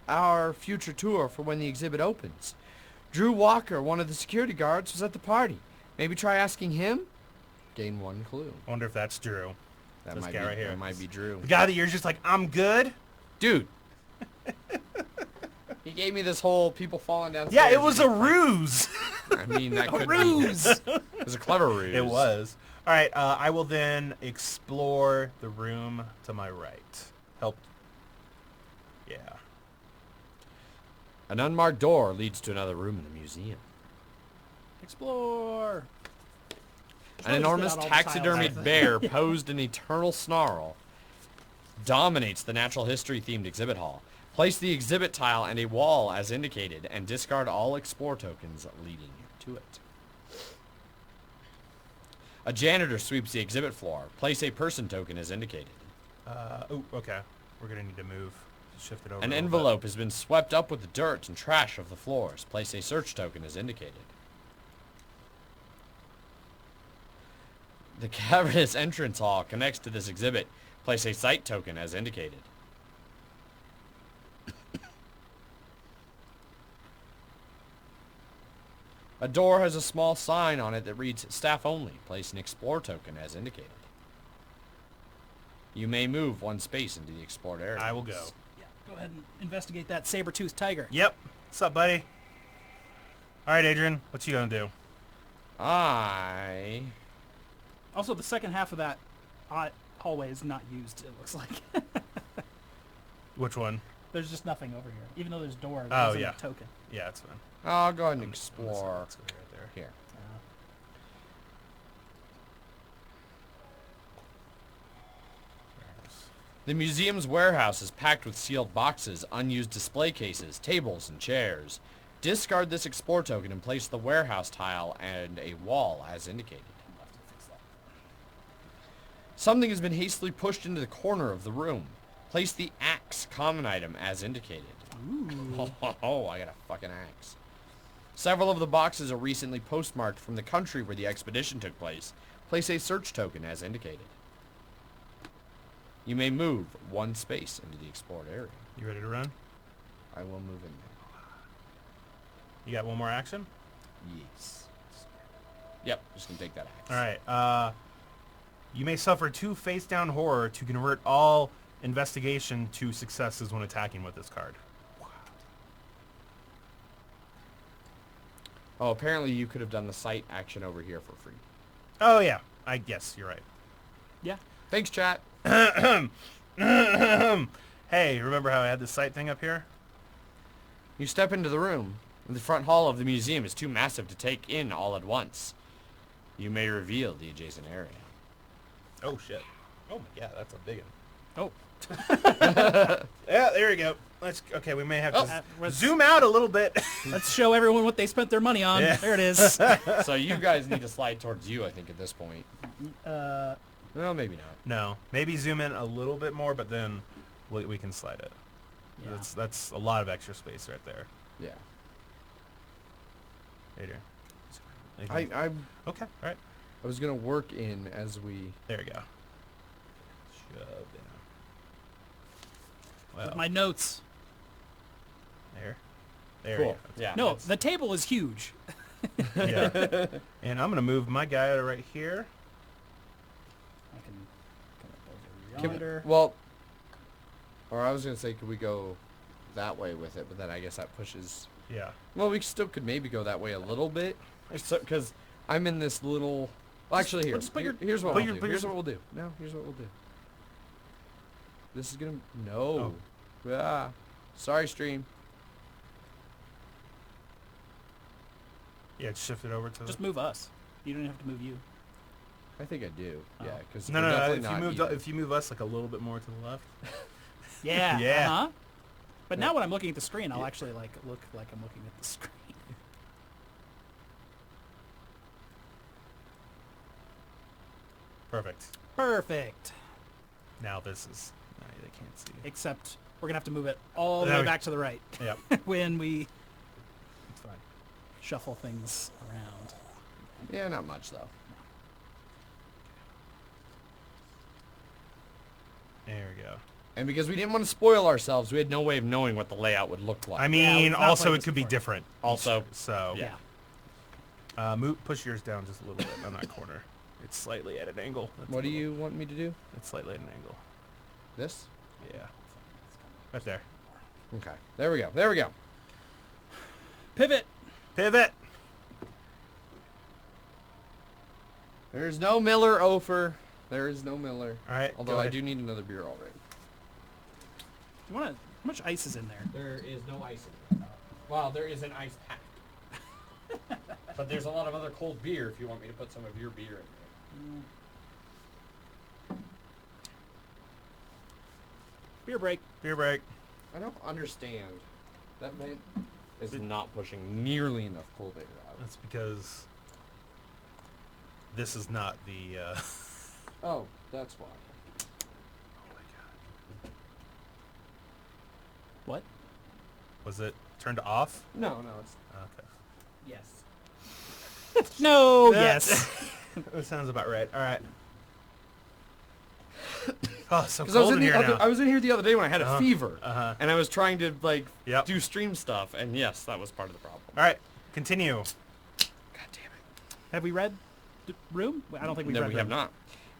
our future tour for when the exhibit opens. Drew Walker, one of the security guards, was at the party. Maybe try asking him? Gain 1 clue. I wonder if that's Drew. That This might guy be, right here. That might be Drew. The guy that you're just like, I'm good? Dude. He gave me this whole people falling down. Yeah, it was a ruse. I mean, that could Ruse! be. It was a clever ruse. It was. All right, I will then explore the room to my right. Help. Yeah. An unmarked door leads to another room in the museum. Explore! An enormous taxidermied bear posed in eternal snarl dominates the natural history themed exhibit hall. Place the exhibit tile and a wall as indicated and discard all explore tokens leading to it. A janitor sweeps the exhibit floor. Place a person token as indicated. Oh, okay. We're going to need to move. Shift it over. An a little envelope has been swept up with the dirt and trash of the floors. Place a search token as indicated. The cavernous entrance hall connects to this exhibit. Place a site token as indicated. A door has a small sign on it that reads staff only. Place an explore token as indicated. You may move one space into the explored area. I will go. Yeah, go ahead and investigate that saber-toothed tiger. Yep. What's up, buddy? All right, Adrian. What you going to do? Also, the second half of that hallway is not used, it looks like. Which one? There's just nothing over here. Even though there's doors, Oh, there's yeah. a token. Yeah, it's fine. I'll go ahead and Let's go explore right there. here. The museum's warehouse is packed with sealed boxes, unused display cases, tables, and chairs. Discard this explore token and place the warehouse tile and a wall as indicated. Something has been hastily pushed into the corner of the room. Place the axe common item as indicated. Ooh. Oh, I got a fucking axe. Several of the boxes are recently postmarked from the country where the expedition took place. Place a search token as indicated. You may move one space into the explored area. You ready to run? I will move in there. You got one more action? Yes. Yep, just gonna take that axe. All right. You may suffer 2 face-down horror to convert all investigation to successes when attacking with this card. Oh, apparently you could have done the sight action over here for free. Oh, yeah. I guess you're right. Yeah. Thanks, chat. Hey, remember how I had the sight thing up here? You step into the room. The front hall of the museum is too massive to take in all at once. You may reveal the adjacent area. Oh, shit. Oh, my God. That's a big one. Oh. Yeah, there we go. Okay, we may have to let's- zoom out a little bit. Let's show everyone what they spent their money on. Yeah. There it is. So you guys need to slide towards you, I think, at this point. Uh, Well, maybe not. No, maybe zoom in a little bit more, but then we can slide it. yeah. That's a lot of extra space right there. Yeah. Adrian. I Okay, all right. was gonna work in as we. There we go. Shove down. Well, With my notes. there Cool. you go. Yeah. No, that's- the table is huge. Yeah. And I'm gonna move my guy right here. I can come up over Can we- yonder. well, or I was gonna say, could we go that way with it? But then I guess that pushes. Yeah. Well, we still could maybe go that way a little bit, because I'm in this little. Well, actually, just put your- here's what put we'll your- do. put Here's your- what we'll do. No, here's what we'll do. This is gonna no. Ah, sorry, stream. Yeah, shift it over to Just move us. You don't have to move you. I think I do. Oh. Yeah, because no. definitely If not you moved even. if you move us like a little bit more to the left. Yeah. Yeah. Uh-huh. But Yeah. now when I'm looking at the screen, I'll Yeah. actually look like I'm looking at the screen. Perfect. Perfect. Now this is. No, they can't see. Except we're gonna have to move it all the There way we- back to the right Yep. when we It's fine. shuffle things around. Yeah, not much though. There we go. And because we didn't want to spoil ourselves, we had no way of knowing what the layout would look like. I we've mean, not also played it this could be before. different. Also, So Yeah. push yours down just a little bit on that corner. It's slightly at an angle. That's what a do little- you want me to do? It's slightly at an angle. This? Yeah. Right there. Okay. There we go. There we go. Pivot. Pivot. There's no Miller, Ofer. There is no Miller. All right. Although go I ahead. do need another beer already. You want to? How much ice is in there? There is no ice in it. Well, there is an ice pack. But there's a lot of other cold beer if you want me to put some of your beer in there. Beer break. Beer break. I don't understand. That vent is not pushing nearly enough cold air out. That's because this is not the. Oh, that's why. Oh my god. What? Was it turned off? No, it's Okay. yes. No. That- Yes. That sounds about right. All right. Oh, it's so Because I was cold in in here now. I was in here the other day when I had a fever, and I was trying to like Yep. do stream stuff, and yes, that was part of the problem. All right. Continue. God damn it. Have we read the room? I don't think we've No, read we have room. not.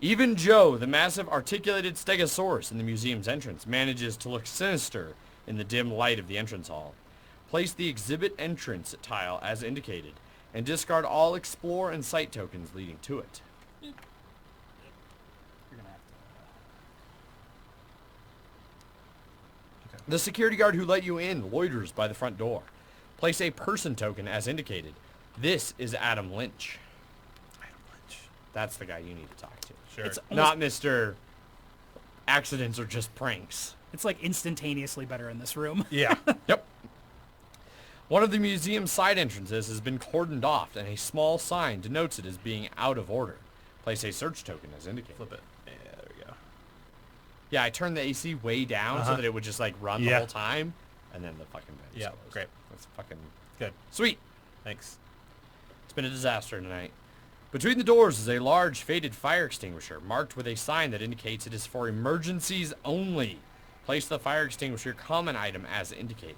Even Joe, the massive articulated stegosaurus in the museum's entrance, manages to look sinister in the dim light of the entrance hall. Place the exhibit entrance tile as indicated, and discard all explore and site tokens leading to it. You're gonna have to. The security guard who let you in loiters by the front door. Place a person token as indicated. This is Adam Lynch. Adam Lynch. That's the guy you need to talk to. Sure. It's Not Mr. Accidents or just pranks. It's like instantaneously better in this room. Yeah. Yep. One of the museum's side entrances has been cordoned off, and a small sign denotes it as being out of order. Place a search token as indicated. Flip it. Yeah, there we go. Yeah, I turned the AC way down so that it would just like run the Yeah. whole time, and then the fucking vent Yeah, closed. great. That's fucking Good. sweet. Thanks. It's been a disaster tonight. Between the doors is a large faded fire extinguisher marked with a sign that indicates it is for emergencies only. Place the fire extinguisher common item as indicated.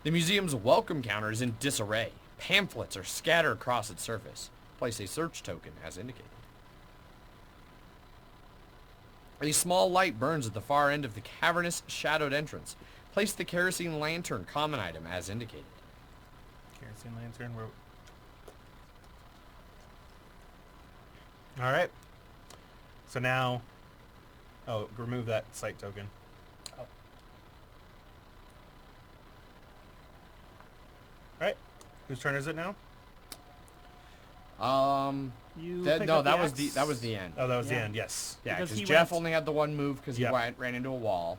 The museum's welcome counter is in disarray. Pamphlets are scattered across its surface. Place a search token as indicated. A small light burns at the far end of the cavernous, shadowed entrance. Place the kerosene lantern common item as indicated. Kerosene lantern. All right. So now, remove that site token. Oh. All right. Whose turn is it now? You That pick no, up the that was axe. the end. Oh, that was the Yeah. end. Yes. Yeah, because because he Jeff went- only had the one move because he Yep. ran into a wall.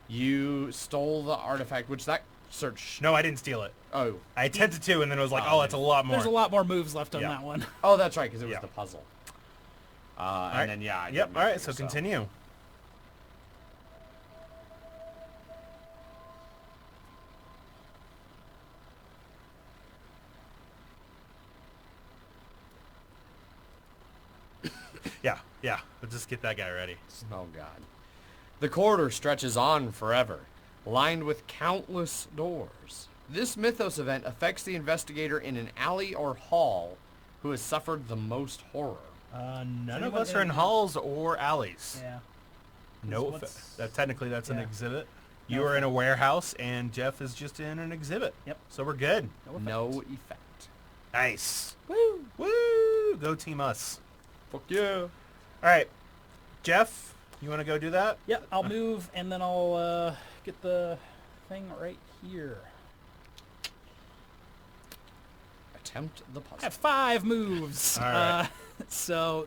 You stole the artifact, which that search. No, I didn't steal it. Oh, I attempted to, and then it was like, Oh, oh, that's a lot more. There's a lot more moves left on Yeah. that one. oh, that's right, because it was Yeah. the puzzle. All And right. then yeah. I Yep. did All right. move So it, continue. Yeah. Yeah. Let's just get that guy ready. Oh God. The corridor stretches on forever, lined with countless doors. This Mythos event affects the investigator in an alley or hall who has suffered the most horror. None of anyone us are in in- halls or alleys. Yeah. No, what's- that technically that's an yeah. exhibit. You No are in a warehouse, and Jeff is just in an exhibit. Yep. So we're good. effect. No effect. Nice. Woo! Woo! Go team us. Fuck yeah. All right, Jeff, you want to go do that? Yep, I'll move and then I'll get the thing right here. Attempt the I puzzle. have 5 moves. All right. So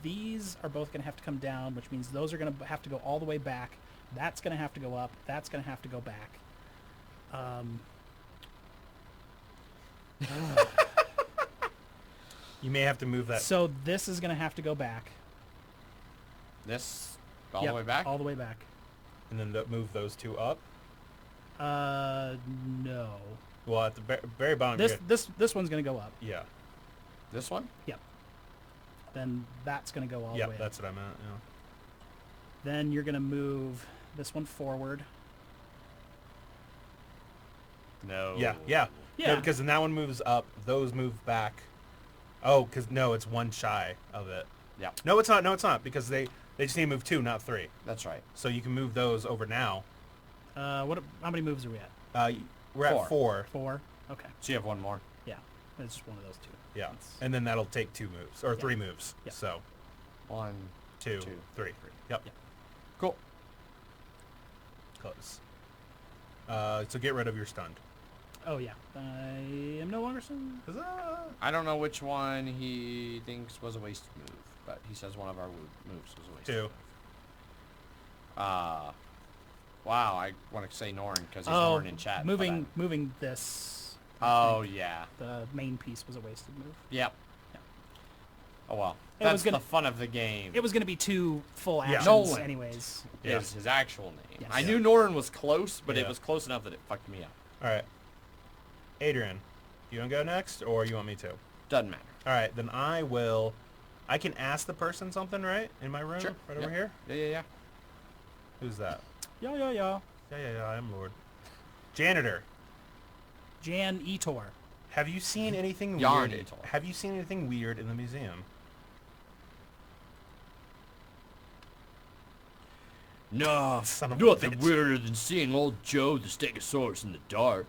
these are both going to have to come down, which means those are going to have to go all the way back. That's going to have to go up. That's going to have to go back. You may have to move that. So this is going to have to go back. This all Yep, the way back. All the way back. And then move those two up. No. Well, at the very bottom. This one's going to go up. Yeah. This one. Yep. Then that's going to go all Yeah, the way up. that's what I meant. Yeah. Then you're going to move this one forward. No. Yeah, yeah. Yeah. No, because then that one moves up. Those move back. Oh, because no, it's one shy of it. Yeah. No, it's not. No, it's not. Because they just need to move 2, not 3. That's right. So you can move those over now. How many moves are we at? We're Four. at 4. 4. Okay. So you have one more. Yeah. It's just one of those two. Yeah. That's- And then that'll take 2 moves, or 3 moves. Yeah. So, 1, 2, 2, 3. Yep. Yeah. Cool. Close. So get rid of your stunned. Oh yeah. I am no longer stunned. Huzzah! I don't know which one he thinks was a wasted move, but he says one of our moves was a wasted 2. move. Wow, I want to say Norn because he's Oh, Norn in chat. but moving this. Oh, yeah. The main piece was a wasted move. Yep. Yeah. Oh, well. It That's was gonna- the fun of the game. It was going to be 2 full actions Nolan. anyways. Yeah. Is his actual name. Yes. I knew Norn was close, but it Yeah. was close enough that it fucked me up. All right. Adrian, you want to go next, or you want me to? Doesn't matter. All right, then I will. I can ask the person something, right? In my room? Sure. Right Yep. over here? Yeah. Who's that? Yeah. Yeah, I am Lord. Janitor, Jan Etor. have you seen anything Yarn weird? Etor. Have you seen anything weird in the museum? No, Son of a nothing bitch. weirder than seeing old Joe the Stegosaurus in the dark.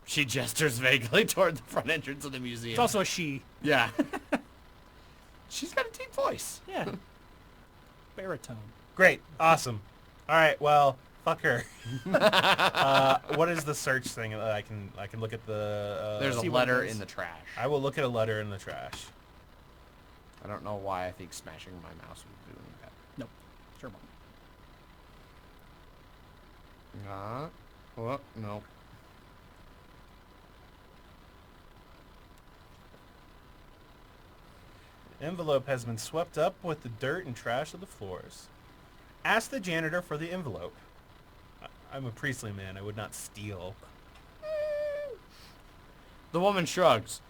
She gestures vaguely toward the front entrance of the museum. It's also a she. Yeah. She's got a deep voice. Yeah. Baritone. Great, awesome. All right, well, fuck her. What is the search thing that I can look at the? There's a see what it letter is. in the trash. I will look at a letter in the trash. I don't know why I think smashing my mouse would do any better. Nope. Sure won't. Well, no. Envelope has been swept up with the dirt and trash of the floors. Ask the janitor for the envelope. I'm a priestly man. I would not steal. The woman shrugs.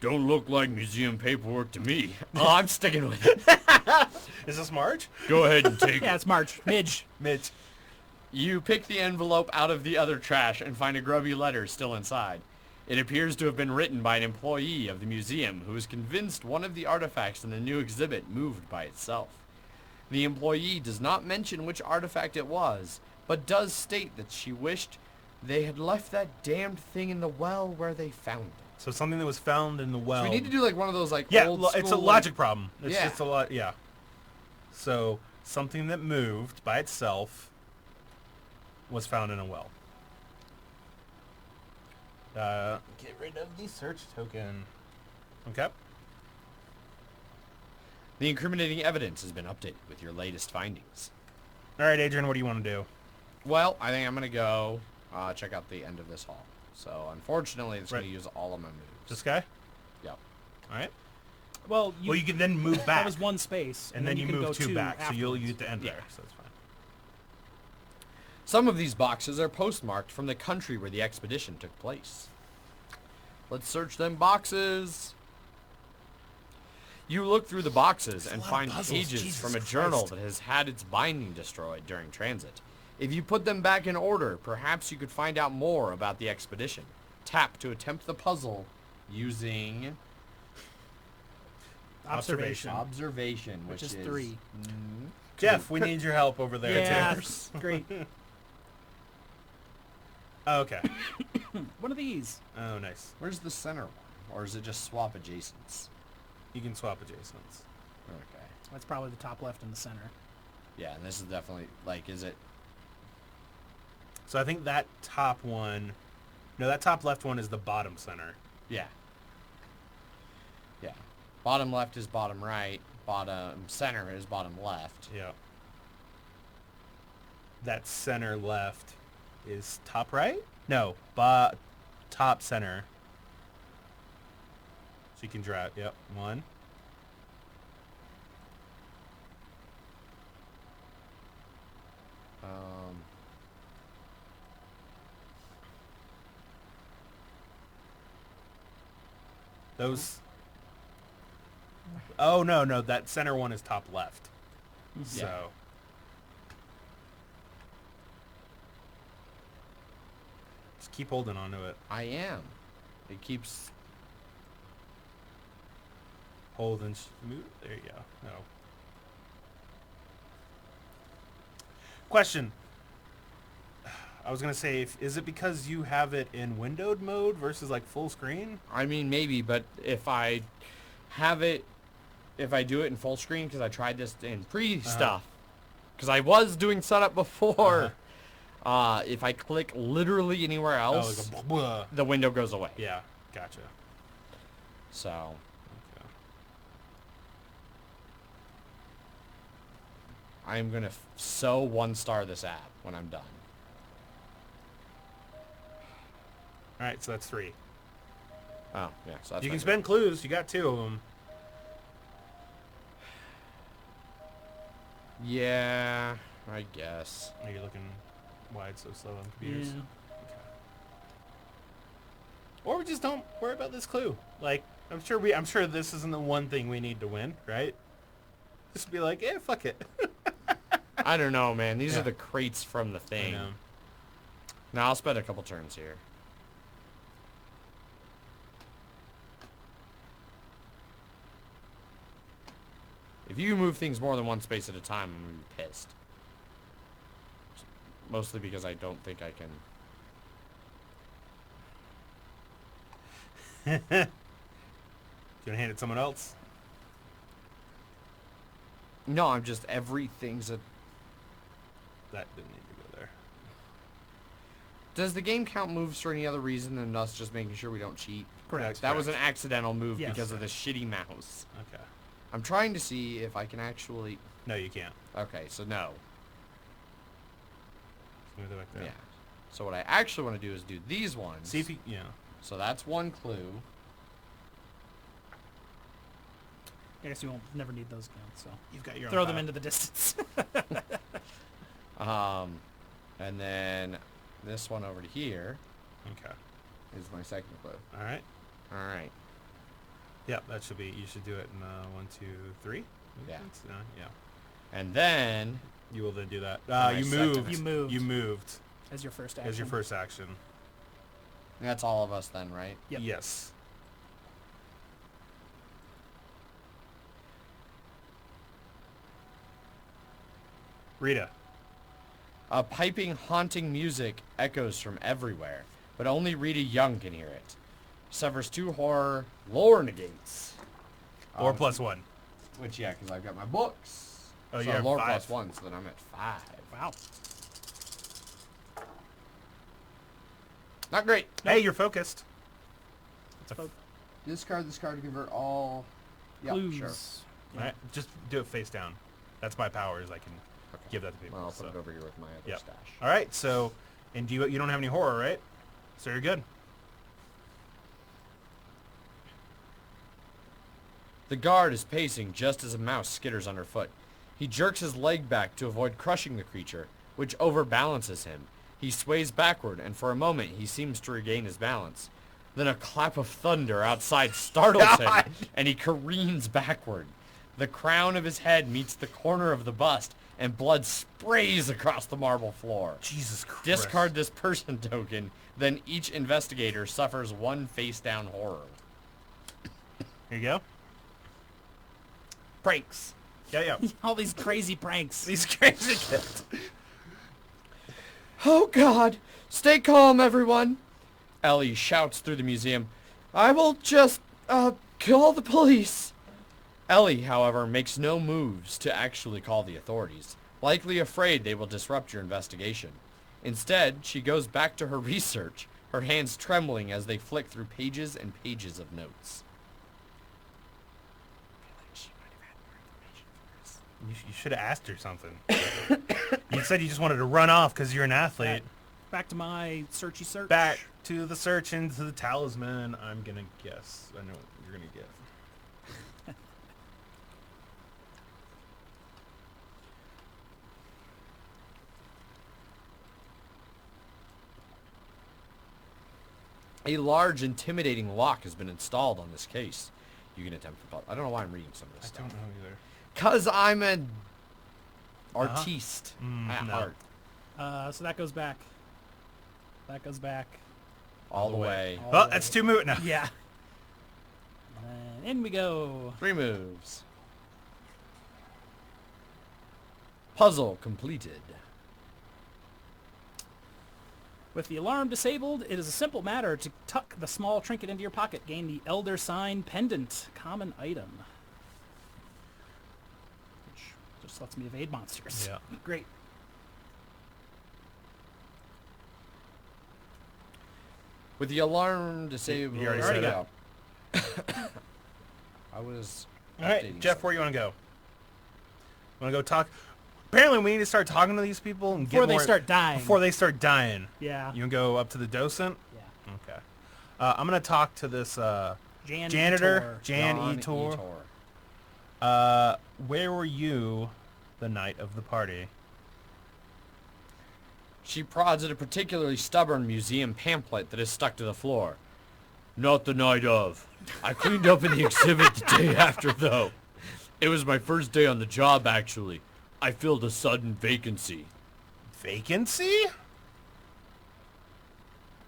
Don't look like museum paperwork to me. Oh, I'm sticking with it. Is this Marge? Go ahead and take Yeah, it. it's March. Midge. Mitch. You pick the envelope out of the other trash and find a grubby letter still inside. It appears to have been written by an employee of the museum who is convinced one of the artifacts in the new exhibit moved by itself. The employee does not mention which artifact it was, but does state that she wished they had left that damned thing in the well where they found it. So something that was found in the well. So we need to do like one of those like yeah, old it's a school, logic problem. It's Yeah. just a lot. Yeah. So something that moved by itself was found in a well. Get rid of the search token. Okay. The incriminating evidence has been updated with your latest findings. All right, Adrian, what do you want to do? Well, I think I'm going to go check out the end of this hall. So, unfortunately, it's going Right. to use all of my moves. This guy? Yep. All right. Well, Well, you can then move back. that was one space, and then you can go move 2 back, so you afterwards. get to end Yeah. there. So that's fine. Some of these boxes are postmarked from the country where the expedition took place. Let's search them boxes. You look through the boxes and a lot of find puzzles, pages Jesus from a journal Christ. that has had its binding destroyed during transit. If you put them back in order, perhaps you could find out more about the expedition. Tap to attempt the puzzle using Observation. observation, Which is 3. Jeff, we need your help over there, too. Yes. Great. Oh, okay. One of these. Oh, nice. Where's the center one? Or is it just swap adjacents? You can swap adjacents. Okay. That's probably the top left in the center. Yeah, and this is definitely, like, is it... So I think that top one... No, that top left one is the bottom center. Yeah. Yeah. Bottom left is bottom right. Bottom center is bottom left. Yeah. That center left is top right? No, top center. So you can draw it. Yep, 1. Those... Oh, no, that center one is top left. So... Just keep holding on to it. I am. It keeps... Hold and move. There you go. No. Question. I was gonna say, is it because you have it in windowed mode versus like full screen? I mean, maybe, but if I do it in full screen, because I tried this in pre-stuff, because I was doing setup before, if I click literally anywhere else, Oh, like a blah. the window goes away. Yeah, gotcha. So, Okay. I'm going to so 1-star this app when I'm done. All right, so that's 3. Oh, yeah. So that's You my can spend clues. You got 2 of them. Yeah, I guess. Are you looking wide so slow on computers? Yeah. Or we just don't worry about this clue. Like, I'm sure this isn't the one thing we need to win, right? Just be like, fuck it. I don't know, man. These Yeah. are the crates from the I thing. know. Now, I'll spend a couple turns here. If you move things more than one space at a time, I'm going to be pissed. Mostly because I don't think I can... Do you want to hand it to someone else? No, I'm just... Everything's a... That didn't need to go there. Does the game count moves for any other reason than us just making sure we don't cheat? Correct. That was an accidental move Yes. because of the shitty mouse. Okay. I'm trying to see if I can actually... No, you can't. Okay, so no. Move it back there. Yeah. So what I actually want to do is do these ones. See if you, So that's one clue. I guess you won't never need those again, so you've got your own throw them file. into the distance. And then this one over to here Okay. is my second clue. All right. All right. Yeah, that should be. You should do it in 1, 2, 3. Yeah. Yeah. And then You will then do that. my You second- moved. You moved. You moved As your first action. as your first action. that's all of us then, right? Yep. Yes. Rita. A piping, haunting music echoes from everywhere, but only Rita Young can hear it. Suffers 2 horror lore negates. Or plus 1. Which, yeah, because I've got my books. Oh, so you're at lore 5. plus 1, so then I'm at 5. Wow. Not great. Hey, you're focused. Discard this card to convert all... Yeah, Clues. sure. Yeah. All right, just do it face down. That's my powers. I can give that to people. Well, I'll so. put it over here with my other Yep. stash. All right. So, and you don't have any horror, right? So you're good. The guard is pacing just as a mouse skitters underfoot. He jerks his leg back to avoid crushing the creature, which overbalances him. He sways backward, and for a moment he seems to regain his balance. Then a clap of thunder outside startles him, and he careens backward. The crown of his head meets the corner of the bust, and blood sprays across the marble floor. Jesus Christ. Discard this person token, then each investigator suffers 1 face-down horror. Here you go. Pranks. Yeah. All these crazy pranks. These crazy kids. Oh God! Stay calm, everyone! Ellie shouts through the museum. I will just, call the police. Ellie, however, makes no moves to actually call the authorities, likely afraid they will disrupt your investigation. Instead, she goes back to her research, her hands trembling as they flick through pages and pages of notes. You should have asked her something. You said you just wanted to run off because you're an athlete. Back to my searchy search. Back to the search into the talisman. I'm going to guess. I know what you're going to get. A large, intimidating lock has been installed on this case. You can attempt for... I don't know why I'm reading some of this I stuff. don't know either. Because I'm an artiste at no. heart. So that goes back. That goes back. All the way. All Well, the that's way. 2 moves now. Yeah. And in we go. 3 moves. Puzzle completed. With the alarm disabled, it is a simple matter to tuck the small trinket into your pocket. Gain the Elder Sign Pendant, common item. Which just lets me evade monsters. Yeah. Great. With the alarm disabled. You already said it. I was. All right, updating Jeff, where you want to go? Want to go talk? Apparently, we need to start talking to these people and Before get they more, start dying. Before they start dying. Yeah. You can go up to the docent. Yeah. Okay. I'm gonna talk to this janitor, Jan John Etor. Where were you the night of the party? She prods at a particularly stubborn museum pamphlet that is stuck to the floor. Not the night of. I cleaned up in the exhibit the day after, though. It was my first day on the job, actually. I filled a sudden vacancy. Vacancy?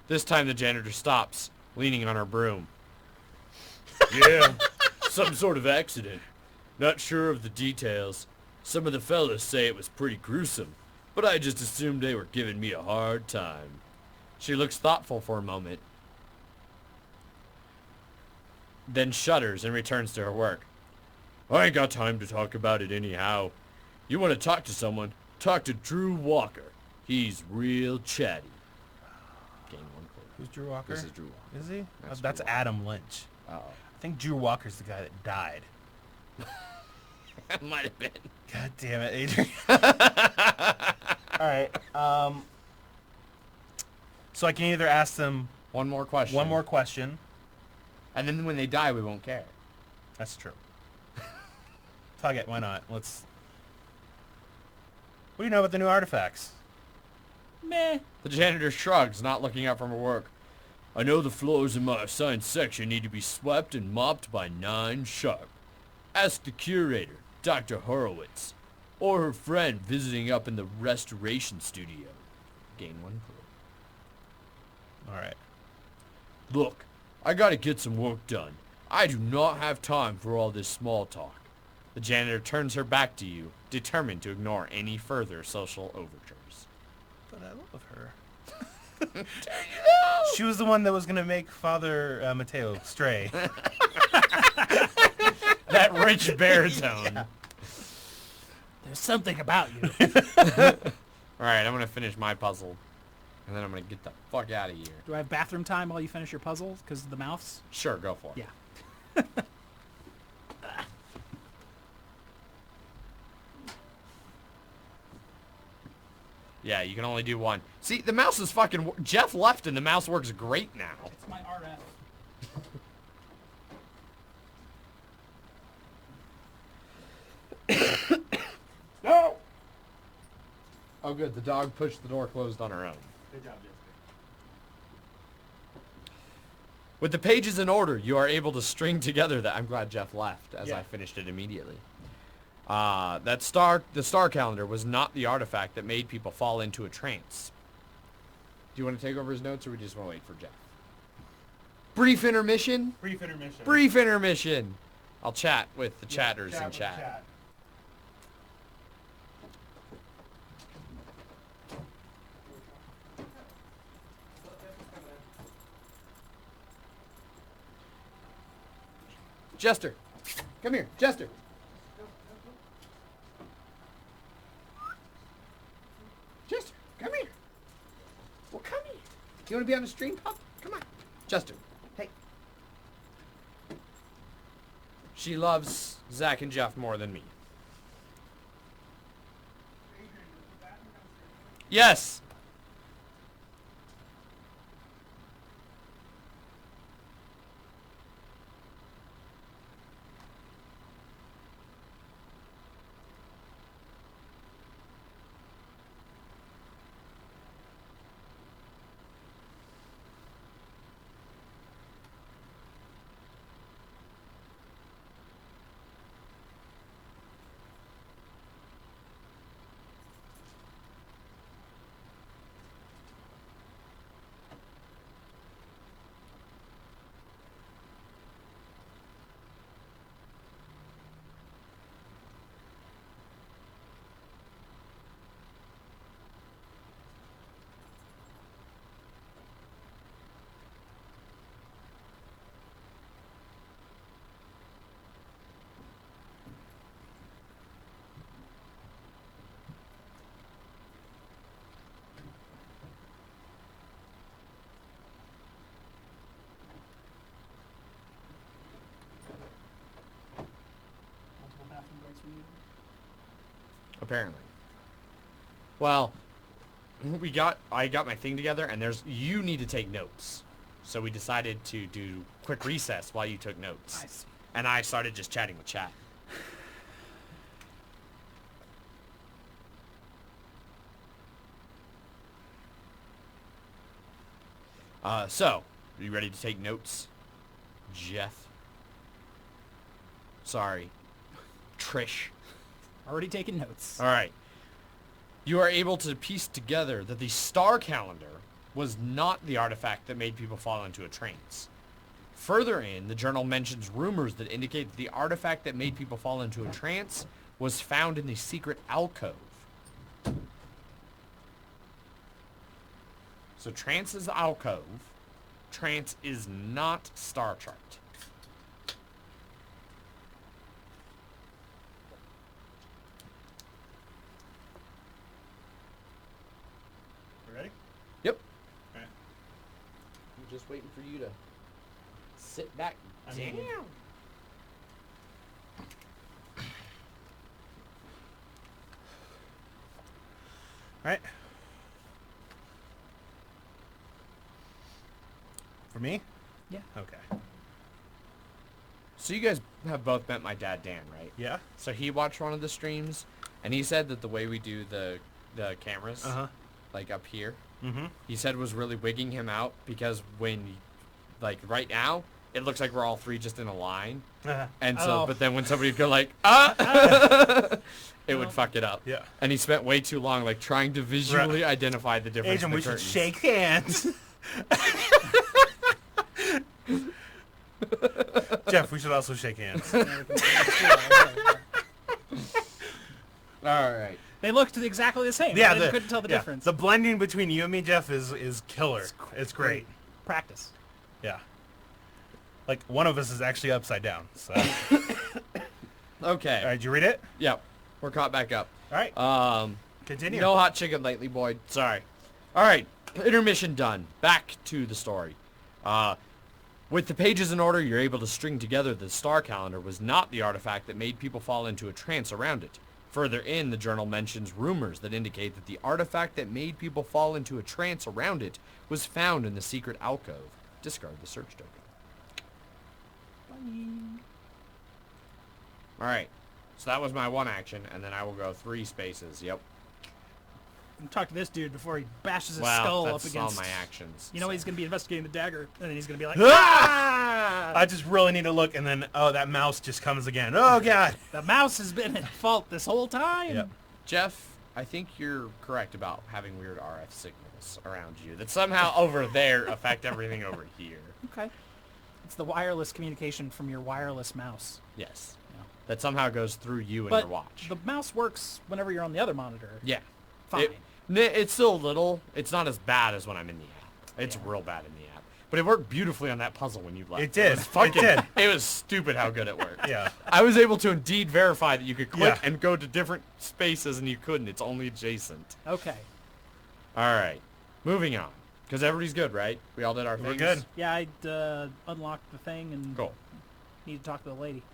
This time the janitor stops, leaning on her broom. Yeah, some sort of accident. Not sure of the details. Some of the fellas say it was pretty gruesome, but I just assumed they were giving me a hard time. She looks thoughtful for a moment, then shudders and returns to her work. I ain't got time to talk about it anyhow. You want to talk to someone? Talk to Drew Walker. He's real chatty. Gain 1 clue. Who's Drew Walker? This is Drew Walker. Is he? That's That's Drew Walker. Adam Lynch. Uh-oh. I think Drew Walker's the guy that died. Might have been. God damn it, Adrian. All right. So I can either ask them One more question. one more question. And then when they die, we won't care. That's true. Fuck it. Why not? Let's. What do you know about the new artifacts? Meh. The janitor shrugs, not looking up from her work. I know the floors in my assigned section need to be swept and mopped by 9 sharp. Ask the curator, Dr. Horowitz, or her friend visiting up in the restoration studio. Gain 1 clue. All right. Look, I gotta get some work done. I do not have time for all this small talk. The janitor turns her back to you, determined to ignore any further social overtures. But I love her. She was the one that was gonna make Father Mateo stray. That rich baritone. Yeah. There's something about you. Alright, I'm gonna finish my puzzle. And then I'm gonna get the fuck out of here. Do I have bathroom time while you finish your puzzle because of the mouths? Sure, go for it. Yeah. Yeah, you can only do one. See, the mouse is fucking... Jeff left and the mouse works great now. It's my RF. No! Oh, good. The dog pushed the door closed on her own. Good job, Jessica. With the pages in order, you are able to string together that... I'm glad Jeff left, as Yeah. I finished it immediately. The star calendar was not the artifact that made people fall into a trance. Do you want to take over his notes, or we just want to wait for Jeff? Brief intermission? Brief intermission. Brief intermission! I'll chat with the chatters in chat. Jester, come here. Jester. Jester, come here. Well, come here. You want to be on the stream, pup? Come on. Jester, hey. She loves Zach and Jeff more than me. Yes. Apparently. Well, I got my thing together, and you need to take notes. So we decided to do quick recess while you took notes. I see. And I started just chatting with chat. So, are you ready to take notes, Jeff? Sorry. Trish. Already taking notes. All right. You are able to piece together that the star calendar was not the artifact that made people fall into a trance. Further in, the journal mentions rumors that indicate that the artifact that made people fall into a trance was found in the secret alcove. So trance is the alcove. Trance is not star chart. Ready? Yep. Alright. I'm just waiting for you to sit back down. Alright. For me? Yeah. Okay. So you guys have both met my dad, Dan, right? Yeah? So he watched one of the streams, and he said that the way we do the cameras, Uh-huh. like up here, Mm-hmm. he said was really wigging him out because like right now, it looks like we're all three just in a line. And so, Oh. but then when somebody would go like, it would fuck it up. Yeah. And he spent way too long like trying to visually identify the difference Adrian, in the we should curtains. shake hands. Jeff, we should also shake hands. All right. They looked exactly the same. Yeah, I couldn't tell the difference. The blending between you and me, Jeff, is killer. It's great. Practice. Yeah. Like, one of us is actually upside down. So. Okay. All right, did you read it? Yep. We're caught back up. All right. Continue. No hot chicken lately, Boyd. Sorry. All right. Intermission done. Back to the story. With the pages in order, you're able to string together the star calendar was not the artifact that made people fall into a trance around it. Further in, the journal mentions rumors that indicate that the artifact that made people fall into a trance around it was found in the secret alcove. Discard the search token. All right. So that was my one action, and then I will go 3 spaces. Yep. Talk to this dude before he bashes his Wow, skull that's up against. all my actions. You know he's gonna be investigating the dagger, and then he's gonna be like, Ah! I just really need to look, and then, oh, that mouse just comes again. Oh, God. "The mouse has been at fault this whole time." Yep. Jeff, I think you're correct about having weird RF signals around you that somehow over there affect everything over here. Okay. It's the wireless communication from your wireless mouse. Yes. Yeah. That somehow goes through you and But your watch. the mouse works whenever you're on the other monitor. Yeah. Fine. It's still a little. It's not as bad as when I'm in the app. It's Yeah. real bad in the app. But it worked beautifully on that puzzle when you left. It did. was fucking, It did. It was stupid how good it worked. Yeah. I was able to indeed verify that you could click Yeah. and go to different spaces and you couldn't. It's only adjacent. Okay. All right. Moving on. Because everybody's good, right? We all did our things. We're good. Yeah, I unlocked the thing and Cool. need to talk to the lady.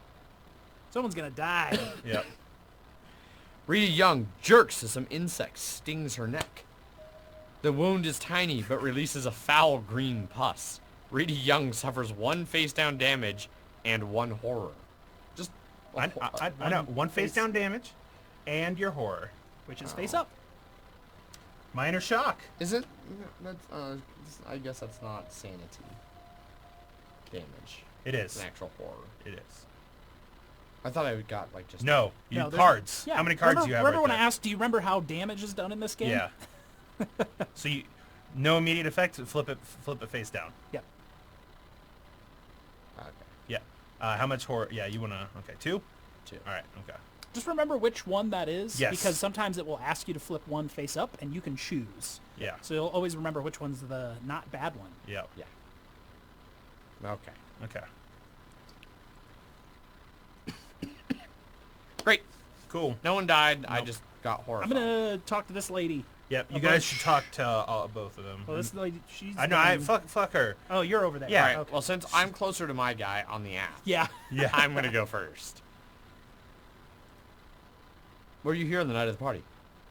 Someone's gonna die. Yep. Rita Young jerks as some insect stings her neck. The wound is tiny but releases a foul green pus. Rita Young suffers 1 face-down damage and 1 horror. Just I know. One face down damage and your horror. Which is face up. Minor shock. Is it? That's, I guess that's not sanity damage. It It's is. an actual horror. It is. I thought I got like just No. You No, there's- cards. Yeah. How many cards do you have Remember right when there? I asked, do you remember how damage is done in this game? Yeah. So you, no immediate effect. Flip it face down. Yep. Okay. Yeah. How much horror? Yeah. You wanna? Okay. 2. 2. All right. Okay. Just remember which one that is. Yes. Because sometimes it will ask you to flip one face up, and you can choose. Yeah. So you'll always remember which one's the not bad one. Yep. Yeah. Okay. Okay. Great. Cool. No one died. I Nope. just got I'm horrified. gonna talk to this lady. Yep. You A guys bunch. should talk to both of them. Well, this lady, she's. I know. I done- fuck her. Oh, you're over there. Yeah. All right. Okay. Well, since I'm closer to my guy on the app, Yeah. Yeah. I'm gonna go first. Were you here on the night of the party?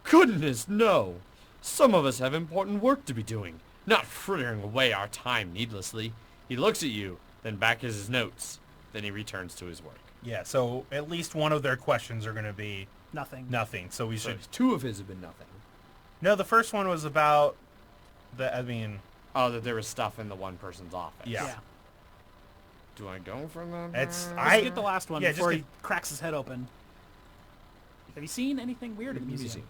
Goodness, no. Some of us have important work to be doing, not frittering away our time needlessly. He looks at you, then back at his notes. Then he returns to his work. Yeah, so at least one of their questions are going to be Nothing. nothing. So we So should... 2 of his have been nothing. No, the first one was about Oh, that there was stuff in the one person's office. Yeah. Yeah. Do I go for that? It's- Let's get the last one yeah, just before get- he cracks his head open. Have you seen anything weird in the museum?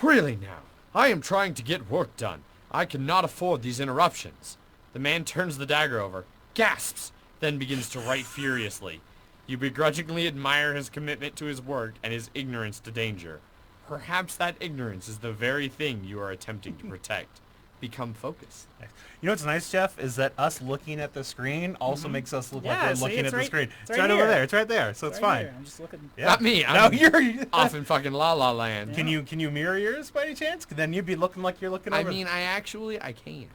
Really now? I am trying to get work done. I cannot afford these interruptions. The man turns the dagger over, gasps, then begins to write furiously. You begrudgingly admire his commitment to his work and his ignorance to danger. Perhaps that ignorance is the very thing you are attempting to protect. Become focused. You know what's nice, Jeff, is that us looking at the screen also makes us look like Yeah, we're see, looking it's at the right- screen. it's It's right right over here. there. It's right there, so it's Right fine. here. I'm just looking. Yeah. Not me. No, I'm you're off in fucking La La Land. Can you mirror yours by any chance? Then you'd be looking like you're looking I over. mean, I can.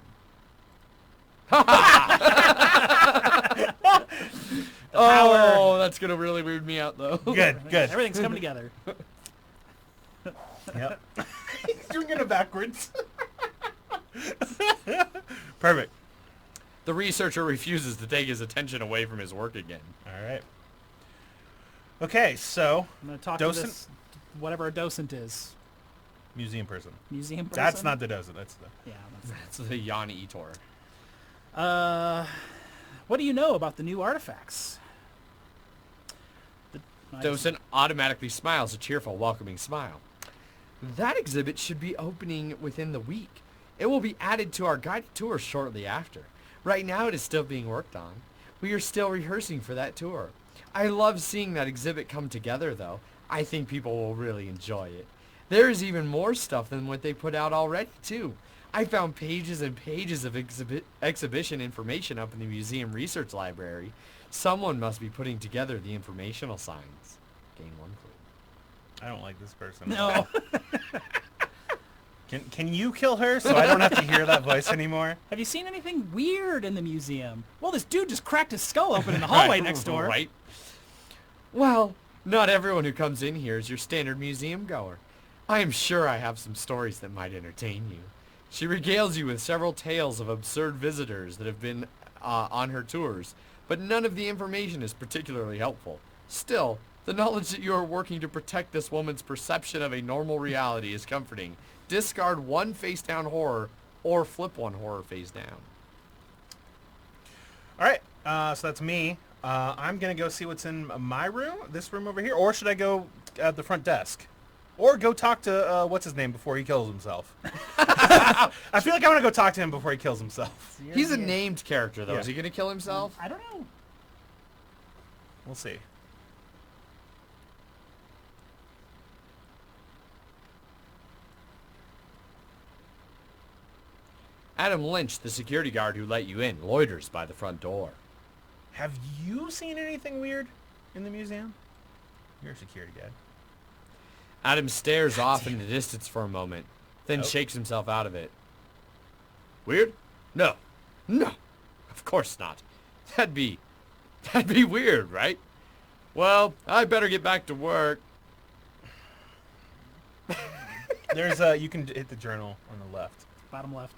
Oh, that's gonna really weird me out though. good. Everything's coming together. Yep. He's doing it backwards. Perfect. The researcher refuses to take his attention away from his work again. All right. Okay, so I'm going to talk Docent? to this, whatever a docent is. museum person. Museum person? That's not the docent. That's the. Yeah, that's That's the Yan Etor. what do you know about the new artifacts? Docent automatically smiles a cheerful, welcoming smile. That exhibit should be opening within the week. It will be added to our guided tour shortly after. Right now it is still being worked on. We are still rehearsing for that tour. I love seeing that exhibit come together though. I think people will really enjoy it. There is even more stuff than what they put out already too. I found pages and pages of exhibition information up in the museum research library. Someone must be putting together the informational signs. Gain 1 clue. I don't like this person. No. Can you kill her so I don't have to hear that voice anymore? Have you seen anything weird in the museum? Well, this dude just cracked his skull open in the hallway next door. Right? Well, not everyone who comes in here is your standard museum goer. I am sure I have some stories that might entertain you. She regales you with several tales of absurd visitors that have been on her tours, but none of the information is particularly helpful. Still, the knowledge that you are working to protect this woman's perception of a normal reality is comforting. Discard 1 face down horror or flip 1 horror face down. All right, so that's me. I'm going to go see what's in my room, this room over here, or should I go at the front desk? Or go talk to, what's his name, before he kills himself. I feel like I want to go talk to him before he kills himself. He's a named character though. Yeah. Is he going to kill himself? I don't know. We'll see. Adam Lynch, the security guard who let you in, loiters by the front door. Have you seen anything weird in the museum? You're a security guy. Adam stares off in the distance for a moment, then Nope. shakes himself out of it. Weird? No. No. Of course not. That'd be weird, right? Well, I better get back to work. There's you can hit the journal on the left. Bottom left.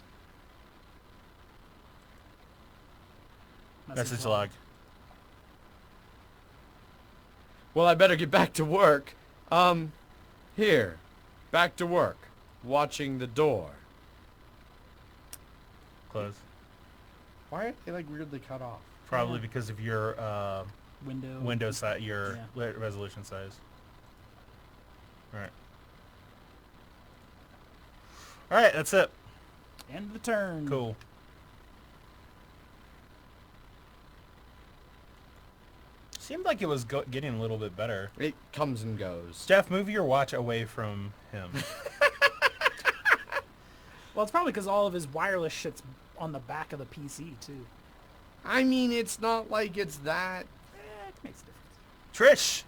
Message log. Well, I better get back to work. Here. Back to work. Watching the door. Close. Why are they like weirdly cut off? Probably Yeah. because of your Window. size, your Yeah. resolution size. All right. All right, that's it. End of the turn. Cool. Seemed like it was getting a little bit better. It comes and goes. Jeff, move your watch away from him. Well, it's probably because all of his wireless shit's on the back of the PC, too. I mean, it's not like it's that. It makes a difference. Trish!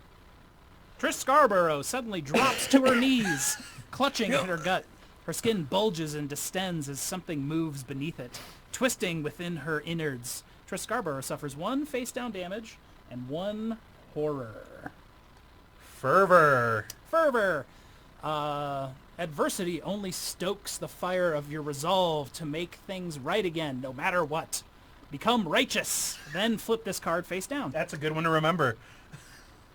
Trish Scarborough suddenly drops to her knees, clutching at her gut. Her skin bulges and distends as something moves beneath it, twisting within her innards. Trish Scarborough suffers 1 face-down damage and 1 horror. Fervor. fervor. Adversity only stokes the fire of your resolve to make things right again, no matter what. Become righteous. Then flip this card face down. That's a good one to remember.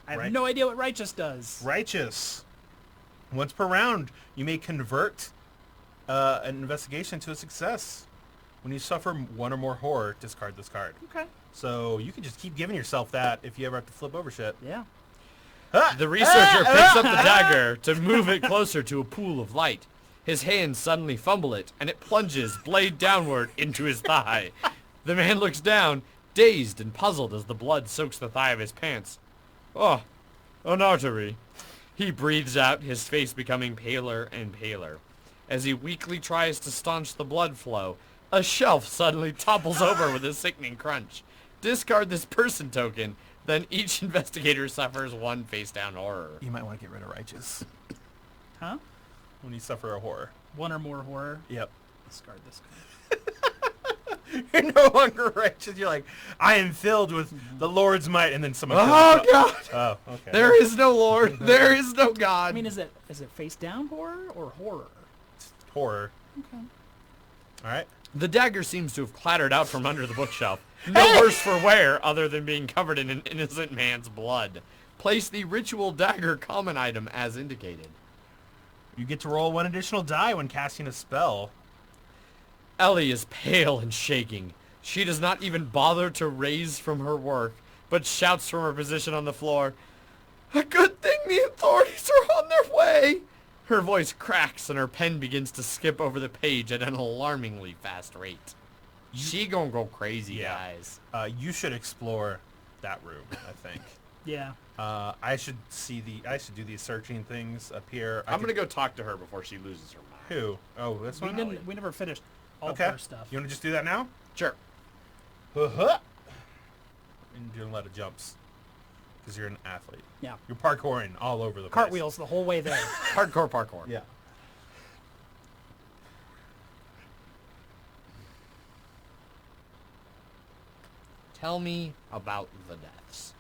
I have Right. no idea what righteous does. Righteous. Once per round, you may convert an investigation to a success. When you suffer one or more horror, discard this card. Okay. So you can just keep giving yourself that if you ever have to flip over shit. Yeah. The researcher picks up the dagger to move it closer to a pool of light. His hands suddenly fumble it, and it plunges, blade downward, into his thigh. The man looks down, dazed and puzzled as the blood soaks the thigh of his pants. Oh, an artery. He breathes out, his face becoming paler and paler. As he weakly tries to staunch the blood flow, a shelf suddenly topples over with a sickening crunch. Discard this person token, then each investigator suffers one face-down horror. You might want to get rid of righteous Huh? when you suffer a horror. One or more horror. Yep. Discard this card. You're no longer righteous. You're like, I am filled with the Lord's might, and then someone. Oh, God! Oh, okay. There is no Lord. There is no God. I mean, is it face down horror or horror? horror. Okay. All right. The dagger seems to have clattered out from under the bookshelf. No worse for wear other than being covered in an innocent man's blood. Place the ritual dagger common item as indicated. You get to roll one additional die when casting a spell. Ellie is pale and shaking. She does not even bother to raise from her work, but shouts from her position on the floor, "A good thing the authorities are on their way!" Her voice cracks and her pen begins to skip over the page at an alarmingly fast rate. She gonna go crazy, Yeah. guys. You should explore that room, I think. Yeah. I should do these searching things up here. I'm gonna go talk to her before she loses her mind. Who? Oh, this We one? didn't. We never finished all of Okay. our stuff. You want to just do that now? Sure. And do a lot of jumps. Because you're an athlete. Yeah. You're parkouring all over the place. Cartwheels the whole way there. Hardcore parkour. Yeah. Tell me about the deaths.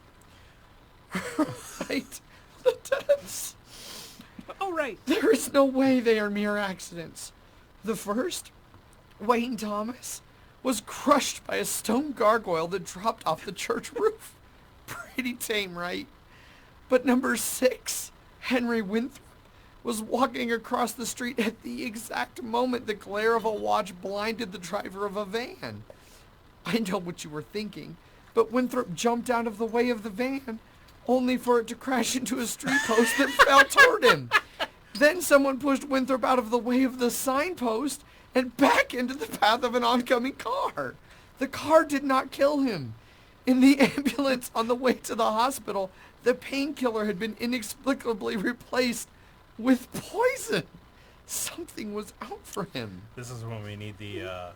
Right? The deaths. Oh right. There is no way they are mere accidents. The first, Wayne Thomas, was crushed by a stone gargoyle that dropped off the church roof. Pretty tame, right? But number 6, Henry Winthrop, was walking across the street at the exact moment the glare of a watch blinded the driver of a van. I know what you were thinking, but Winthrop jumped out of the way of the van, only for it to crash into a street post that fell toward him. Then someone pushed Winthrop out of the way of the signpost and back into the path of an oncoming car. The car did not kill him. In the ambulance on the way to the hospital, the painkiller had been inexplicably replaced with poison. Something was out for him. This is when we need the,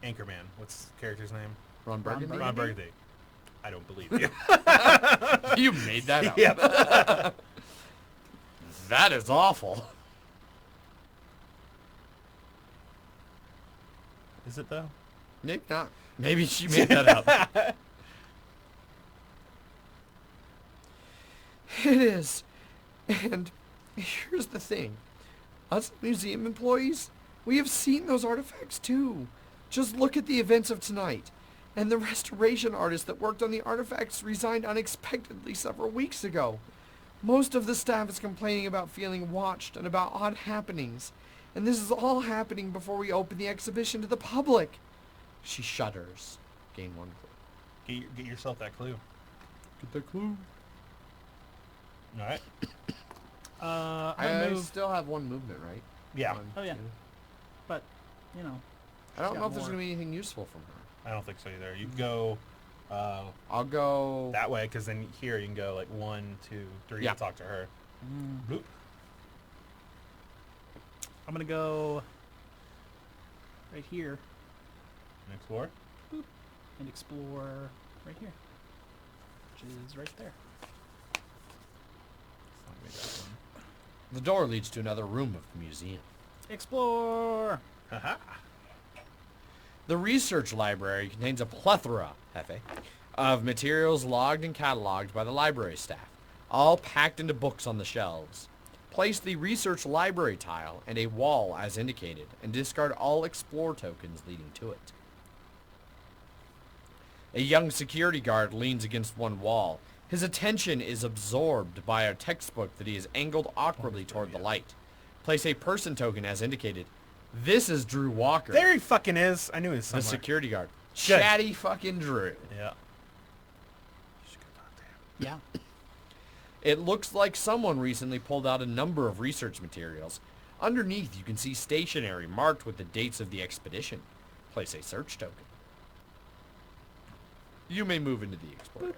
Anchorman. What's the character's name? Ron Burgundy? Ron Burgundy. I don't believe you. You made that up. Yep. That is awful. Is it though? Maybe not. Maybe she made that up. It is. And here's the thing. Us museum employees, we have seen those artifacts too. Just look at the events of tonight. And the restoration artist that worked on the artifacts resigned unexpectedly several weeks ago. Most of the staff is complaining about feeling watched and about odd happenings. And this is all happening before we open the exhibition to the public. She shudders. Gain 1 clue. Get yourself that clue. Get the clue. All right. I'm I gonna move. still have 1 movement, right? Yeah. One, Oh, yeah. two. But you know. I don't got know if there's more. going to be anything useful from her. I don't think so either. You can go I'll go... that way, because then here you can go like 1, 2, 3 Yeah. and talk to her. Bloop. I'm gonna go right here And explore. and explore right here, which is right there. Let me that one. The door leads to another room of the museum. Explore. Haha. The research library contains a plethora, Hefe, of materials logged and cataloged by the library staff, all packed into books on the shelves. Place the research library tile and a wall as indicated, and discard all explore tokens leading to it. A young security guard leans against one wall. His attention is absorbed by a textbook that he is angled awkwardly toward the light. Place a person token as indicated. This is Drew Walker, There he fucking is. I knew he was the somewhere. security guard. Good. Chatty fucking Drew. Yeah. Yeah. It looks like someone recently pulled out a number of research materials. Underneath, you can see stationery marked with the dates of the expedition. Place a search token. You may move into the explorer area.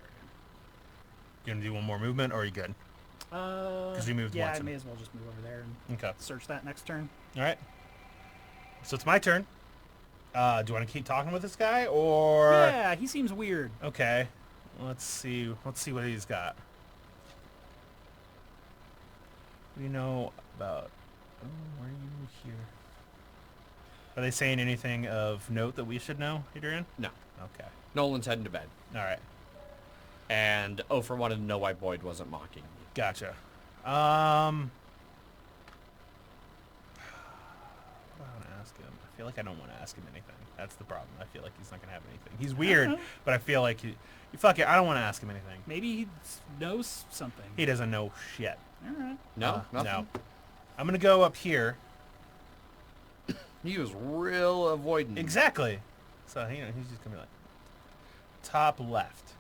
You gonna do one more movement, or are you good? Because you moved yeah, once. I may as well just move over there and Okay. search that next turn. All right. So it's my turn. Do you want to keep talking with this guy, or? Yeah, he seems weird. Okay. Let's see. Let's see what he's got. What do you know about? Oh, were you here? Are they saying anything of note that we should know, Adrian? No. Okay. Nolan's heading to bed. All right. And Ofer wanted to know why Boyd wasn't mocking you. Gotcha. What do I want to ask him? I feel like I don't want to ask him anything. That's the problem. I feel like he's not gonna have anything. He's weird, but I feel like fuck it. I don't want to ask him anything. Maybe he knows something. He doesn't know shit. All right. No? Nothing? No. I'm gonna go up here. He was real avoidant. Exactly. So he's just gonna be like top left.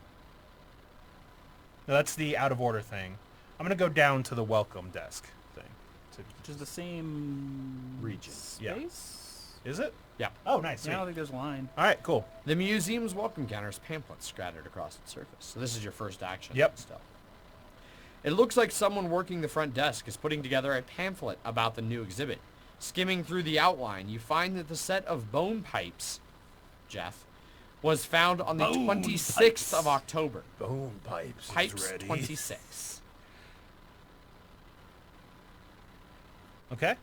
No, that's the out of order thing. I'm gonna go down to the welcome desk thing. Which is the same Region. Yeah. space? Is it? Yeah. Oh, nice. Yeah, I Sweet. don't think there's a line. All right, cool. The museum's welcome counter has pamphlets scattered across its surface. So this is your first action. Yep. Still. It looks like someone working the front desk is putting together a pamphlet about the new exhibit. Skimming through the outline, you find that the set of bone pipes, Jeff, was found on the Bone 26th pipes. of October. Bone pipes. Pipes 26. Okay.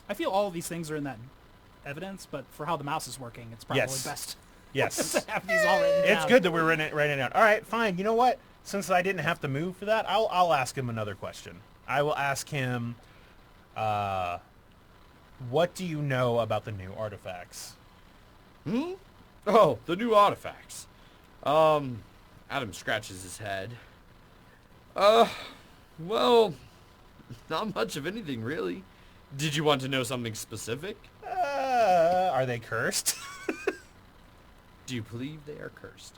I feel all of these things are in that evidence, but for how the mouse is working, it's probably Yes. best Yes. to have these all written down. It's good that we're writing it down. All right, fine. You know what? Since I didn't have to move for that, I'll ask him another question. I will ask him, what do you know about the new artifacts? Hmm? Oh, the new artifacts. Adam scratches his head. Well, not much of anything, really. Did you want to know something specific? Are they cursed? Do you believe they are cursed?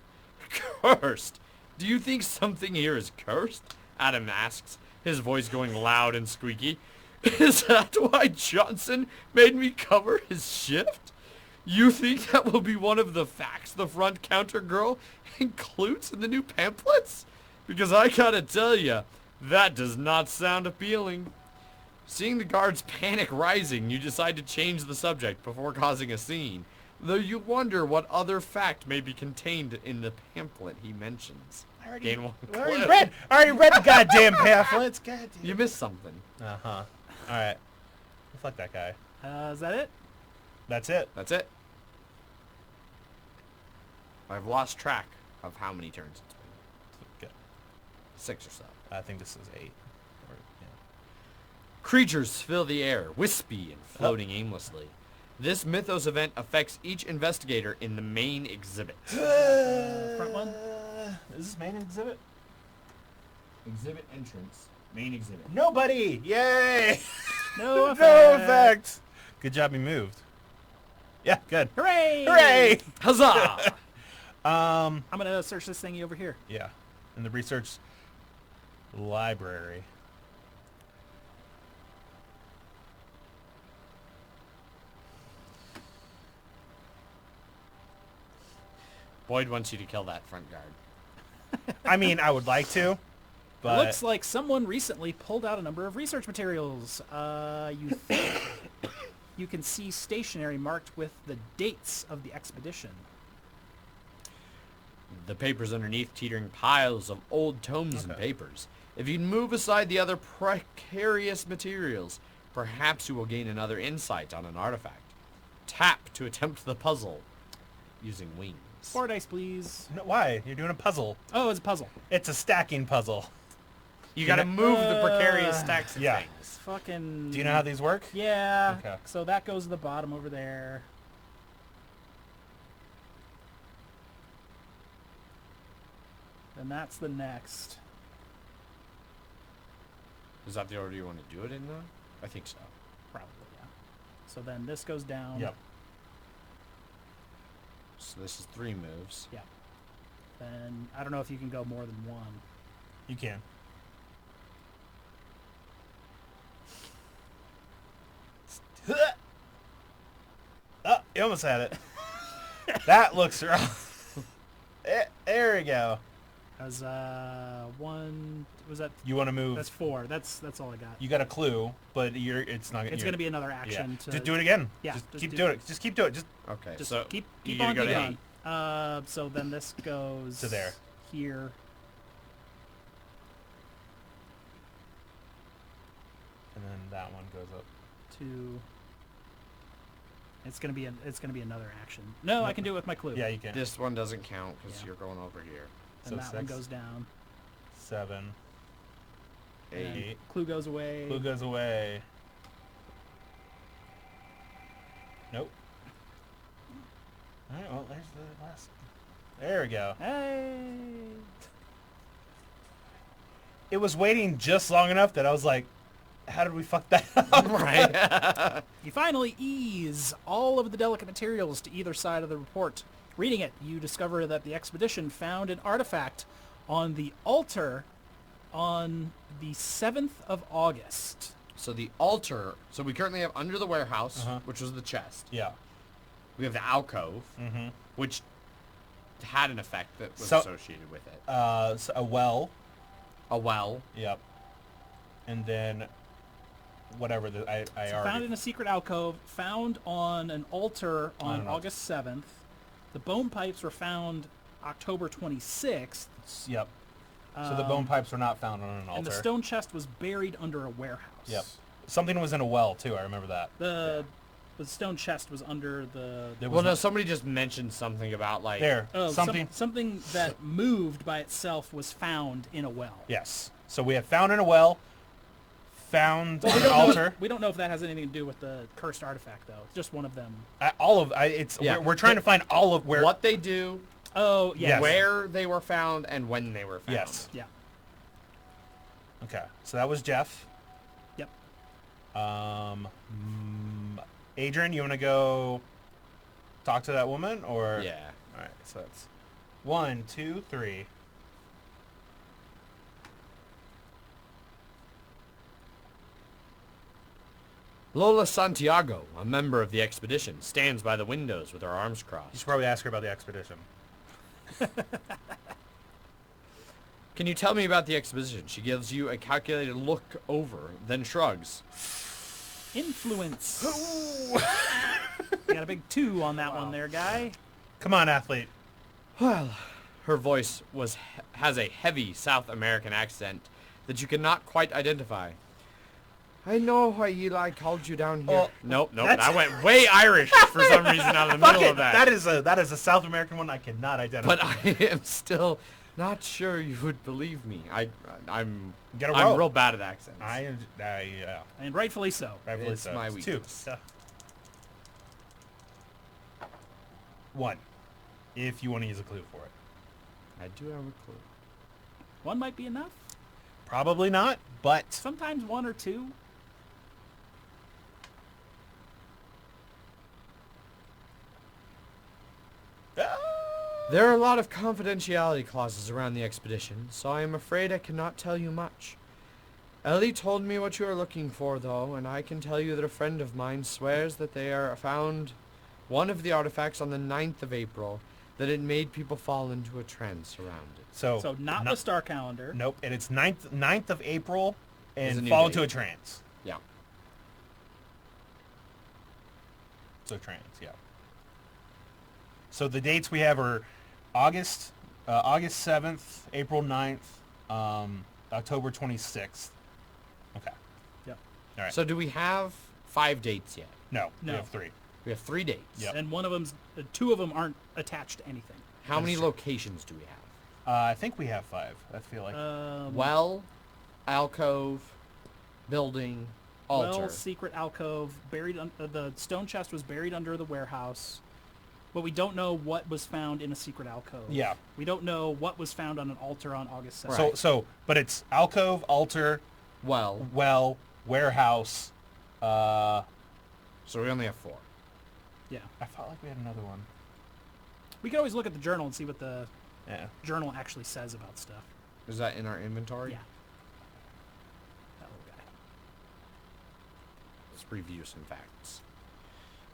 Cursed? Do you think something here is cursed? Adam asks, his voice going loud and squeaky. Is that why Johnson made me cover his shift? You think that will be one of the facts the front counter girl includes in the new pamphlets? Because I gotta tell ya, that does not sound appealing. Seeing the guard's panic rising, you decide to change the subject before causing a scene, though you wonder what other fact may be contained in the pamphlet he mentions. Gain one I already clip. read the goddamn pamphlets. Goddamn. You missed something. Uh-huh. All right. Fuck that guy. Is that it? That's it. That's it. I've lost track of how many turns it's been. Good. 6 or so. I think this is 8. Or, yeah. Creatures fill the air, wispy and floating aimlessly. This Mythos event affects each investigator in the main exhibit. Front one? Is this main exhibit? Exhibit entrance. Main exhibit. Nobody! Yay! No effect. No effect! Good job you moved. Yeah, good. Hooray! Hooray! Huzzah! I'm gonna search this thingy over here. Yeah. In the research library. Boyd wants you to kill that front guard. I mean, I would like to, but Looks like someone recently pulled out a number of research materials. You think you can see stationery marked with the dates of the expedition. The papers underneath teetering piles of old tomes and Okay. papers. If you move aside the other precarious materials, perhaps you will gain another insight on an artifact. Tap to attempt the puzzle using wings. 4 dice, please. No, why? You're doing a puzzle. Oh, it's a puzzle. It's a stacking puzzle. You got to move the precarious stacks of yeah. things. It's fucking... Do you know how these work? Yeah. Okay. So that goes to the bottom over there. And that's the next. Is that the order you want to do it in, though? I think so. Probably, yeah. So then this goes down. Yep. So this is 3 moves. Yeah. And I don't know if you can go more than 1. You can. Oh, you almost had it. That looks rough. There we go. As 1 was that? You want to move. That's 4. That's all I got. You got a clue, but it's not. It's gonna be another action. To, Just do it again. Yeah, Just just keep do doing it. it. Just keep doing it. Just Okay, Just so keep you on go to going. 8. So then this goes To there. Here. and then that one goes up. To. It's gonna be another action. No, I can do it with my clue. Yeah, you can. This one doesn't count because Yeah. you're going over here. And so that one 6. goes down. 7. and 8. Clue goes away. Blue goes away. Nope. All right. Well, there's the last. There we go. Hey. It was waiting just long enough that I was like, how did we fuck that up? Right. You finally ease all of the delicate materials to either side of the report. Reading it, you discover that the expedition found an artifact on the altar on the 7th of August. So the altar. So we currently have under the warehouse, Uh-huh. which was the chest. Yeah. We have the alcove, Mm-hmm. which had an effect that was So- associated with it. So a well. A well. Yep. And then whatever I So already. found in a secret alcove, found on an altar on an altar. August 7th. The bone pipes were found October 26th. Yep. So the bone pipes were not found on an altar. And the stone chest was buried under a warehouse. Yep. Something was in a well too. I remember that. The stone chest was under the... There Well, was no, no- somebody just mentioned something about like. there. Oh, something. something that moved by itself was found in a well. Yes. So we have found in a well. Found Well, on we an don't know altar. we don't know if that has anything to do with the cursed artifact, though. It's just one of them. It's Yeah. we're trying to find all of where. What they do, Oh, yeah. Yes. where they were found, and when they were found. Yes. Yeah. Okay. So that was Jeff. Yep. Adrian, you want to go talk to that woman or? Yeah. All right. So that's 1, 2, 3. Lola Santiago, a member of the expedition, stands by the windows with her arms You crossed. should probably ask her about the expedition. Can you tell me about the expedition? She gives you a calculated look over, then shrugs. Influence. You got a big 2 on that one there, guy. Come on, athlete. Well, her voice has a heavy South American accent that you cannot quite identify. I know why Eli called you down here. Well, nope, that's- I went way Irish for some reason out of the Fuck middle it. of that. That is a South American one I cannot identify. But I am still not sure you would believe me. I'm Get a rope. real bad at accents. yeah. And rightfully so. Rightfully It's so. my 2. weakness. 1. If you want to use a clue for it. I do have a clue. 1 might be enough. Probably not, but Sometimes 1 or 2. There are a lot of confidentiality clauses around the expedition, so I am afraid I cannot tell you much. Ellie told me what you are looking for, though, and I can tell you that a friend of mine swears that they are found one of the artifacts on the 9th of April, that it made people fall into a trance around it. So not the star calendar. Nope, and it's 9th of April, Is a and new fall date. into a trance. Yeah. So trance, yeah. So the dates we have are August 7th, April 9th, October 26th. Okay. Yep. All right. So do we have 5 dates yet? No, we No. have 3. We have 3 dates. Yep. And one of them's 2 of them aren't attached to anything. How many locations do we have? I think we have 5. I feel like. Well, alcove, building, altar. Well, secret alcove, buried. The stone chest was buried under the warehouse, but we don't know what was found in a secret alcove. Yeah. We don't know what was found on an altar on August 7th. Right. But it's alcove, altar, well, warehouse. so we only have 4. Yeah. I felt like we had another one. We could always look at the journal and see what the Yeah. journal actually says about stuff. Is that in our inventory? Yeah. That little guy. Let's review some facts.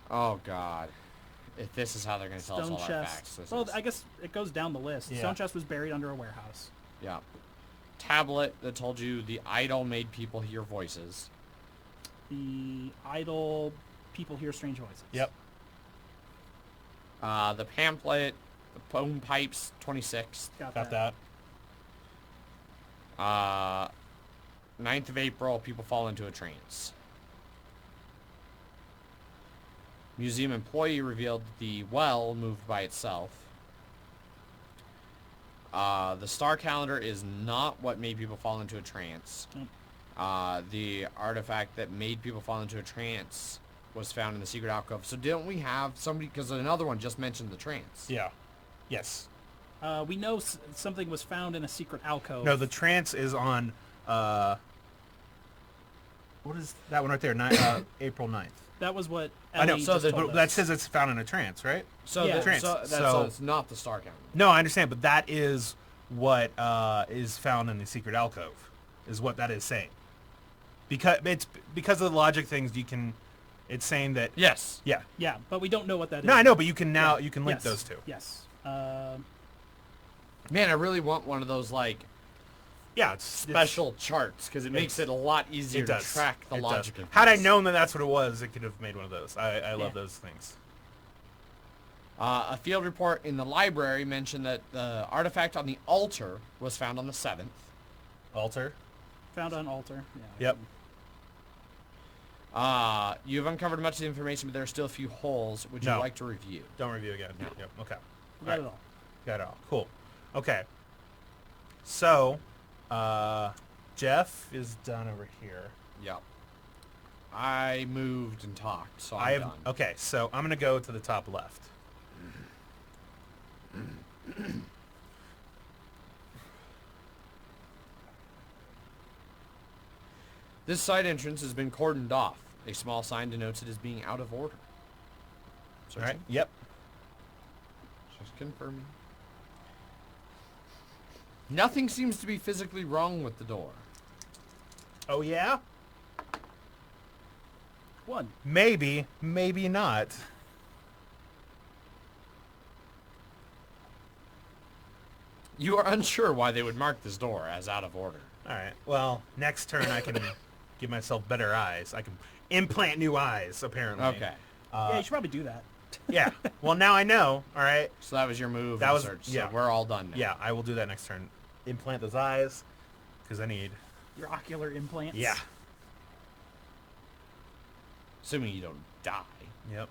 Oh God, if this is how they're going to tell us Stone all our chest. facts, this Well, is... I guess it goes down the list. Yeah. Stone chest was buried under a warehouse. Yeah. Tablet that told you the idol made people hear voices. The idol, people hear strange voices. Yep. The pamphlet, the bone pipes, 26th. Got Got that. that. 9th of April, people fall into a trance. Museum employee revealed the well moved by itself. The star calendar is not what made people fall into a trance. The artifact that made people fall into a trance was found in the secret alcove. So didn't we have somebody, because another one just mentioned the trance. Yeah. Yes. We know something was found in a secret alcove. No, the trance is on. What is that one right there? April 9th. That was what I know. Ellie So just told that us. says it's found in a trance, right? So, Yeah. Trance. so it's not the star calendar. No, I understand, but that is what is found in the secret alcove, is what that is saying. Because of the logic things, you can. It's saying that. Yes. Yeah. Yeah, but we don't know what that is. No, I know, but you can now Yeah. you can link Yes. those two. Yes. Man, I really want one of those, like, Yeah, it's special charts, because it makes it a lot easier It to does. track the It logic does. of Had I things. known that that's what it was, it could have made one of those. I love Yeah. those things. A field report in the library mentioned that the artifact on the altar was found on the 7th. Altar. Found on altar. Yeah. Yep. You have uncovered much of the information, but there are still a few holes. Would you No. like to review? Don't review again. No. Yep. Okay. Got it all. Got it all. Cool. Okay. So, Jeff is done over here. Yep. I moved and talked, so I I'm have. done. Okay, so I'm gonna go to the top left. This side entrance has been cordoned off. A small sign denotes it as being out of order. All right. Searching. Yep. Just confirming. Nothing seems to be physically wrong with the door. Oh yeah. One. Maybe. Maybe not. You are unsure why they would mark this door as out of order. All right. Well, next turn I can give myself better eyes. I can implant new eyes. Apparently. Okay. Yeah, you should probably do that. Yeah. Well, now I know. All right. So that was your move. That and was- search. yeah. So we're all done now. Yeah, I will do that next turn. Implant those eyes, because I need. Your ocular implants. Yeah. Assuming you don't die. Yep.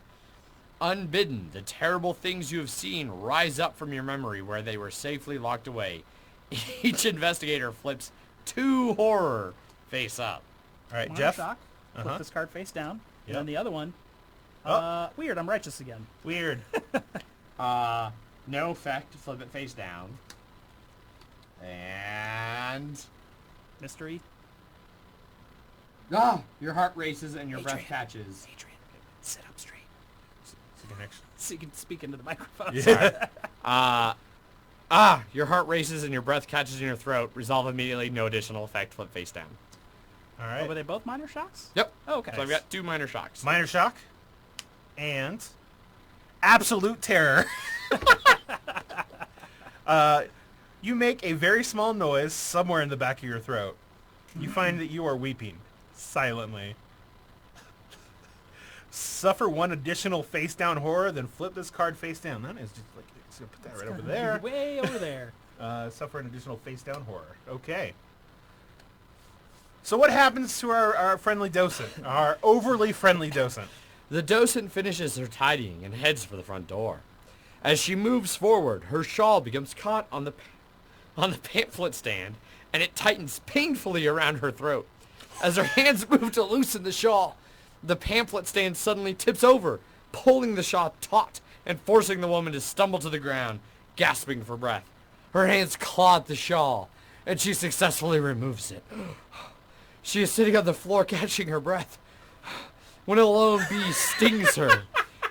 Unbidden, the terrible things you have seen rise up from your memory where they were safely locked away. Each investigator flips 2 horror face up. All right, One Jeff. shock. Flip Uh-huh. this card face down. Yep. And then the other one. Oh. Weird, I'm righteous again. Weird. No effect. Flip it face down. And... Mystery. Your heart races and your breath Adrian. catches. Adrian, sit up straight. Connection. So you can speak into the microphone. Yeah. Your heart races and your breath catches in your throat. Resolve immediately. No additional effect. Flip face down. All Oh, right. were they both minor shocks? Yep. Oh, okay. So I've got 2 minor shocks. Minor shock. And absolute terror. You make a very small noise somewhere in the back of your throat. You find that you are weeping silently. Suffer 1 additional face down horror, then flip this card face down. That is just like, it's gonna put that right over there. Way over there. Suffer an additional face down horror. Okay. So what happens to our friendly docent? Our overly friendly docent? The docent finishes her tidying and heads for the front door. As she moves forward, her shawl becomes caught on the pamphlet stand, and it tightens painfully around her throat. As her hands move to loosen the shawl, the pamphlet stand suddenly tips over, pulling the shawl taut and forcing the woman to stumble to the ground, gasping for breath. Her hands claw at the shawl, and she successfully removes it. She is sitting on the floor catching her breath when a lone bee stings her.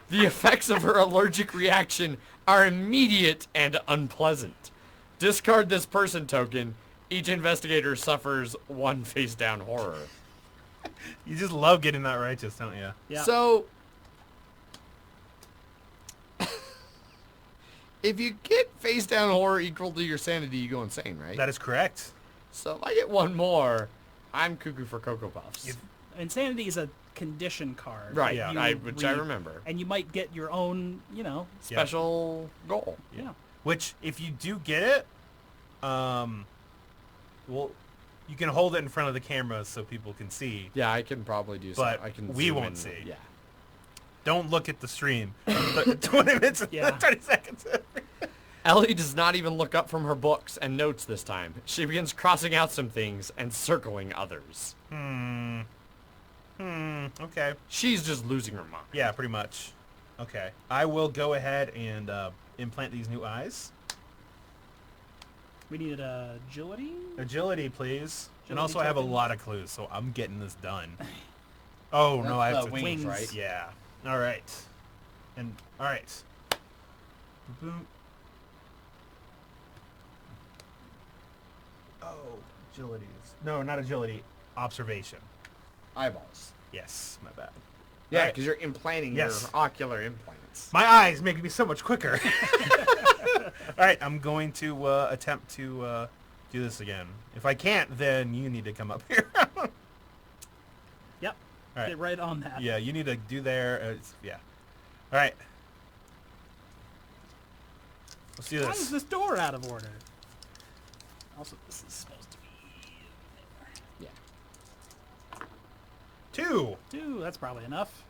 The effects of her allergic reaction are immediate and unpleasant. Discard this person token. Each investigator suffers 1 face down horror. You just love getting that righteous, don't you? Yeah. So, if you get face down horror equal to your sanity, you go insane, right? That is correct. So if I get 1 more, I'm cuckoo for Cocoa Puffs. If- Insanity is a condition card. Right, Yeah. which I remember. And you might get your own, Special goal. yeah. Which, if you do get it, well, you can hold it in front of the camera so people can see. Yeah, I can probably do so. But I can we zoom won't in. see. Yeah. Don't look at the stream. 20 minutes, Yeah. 20 seconds. Ellie does not even look up from her books and notes this time. She begins crossing out some things and circling others. Okay. She's just losing her mind. Yeah, pretty much. Okay. I will go ahead and implant these new eyes. We needed agility. Agility, please. And Agility also, I have a token. lot of clues, so I'm getting this done. Oh, no, I have That's to... the wings, Wings. right? Yeah. All right. And, all right. Boom. Oh, agility. No, not agility. Observation. Eyeballs. Yes, my bad. Yeah, Right. because you're implanting Yes. your ocular implants. My eyes make me so much quicker. All right, I'm going to attempt to do this again. If I can't, then you need to come up here. Yep. All right. Get right on that. Yeah, you need to do there. Yeah. All right. Let's do Why is this. this door out of order? Also, this is supposed to be Yeah. 2. 2. That's probably enough.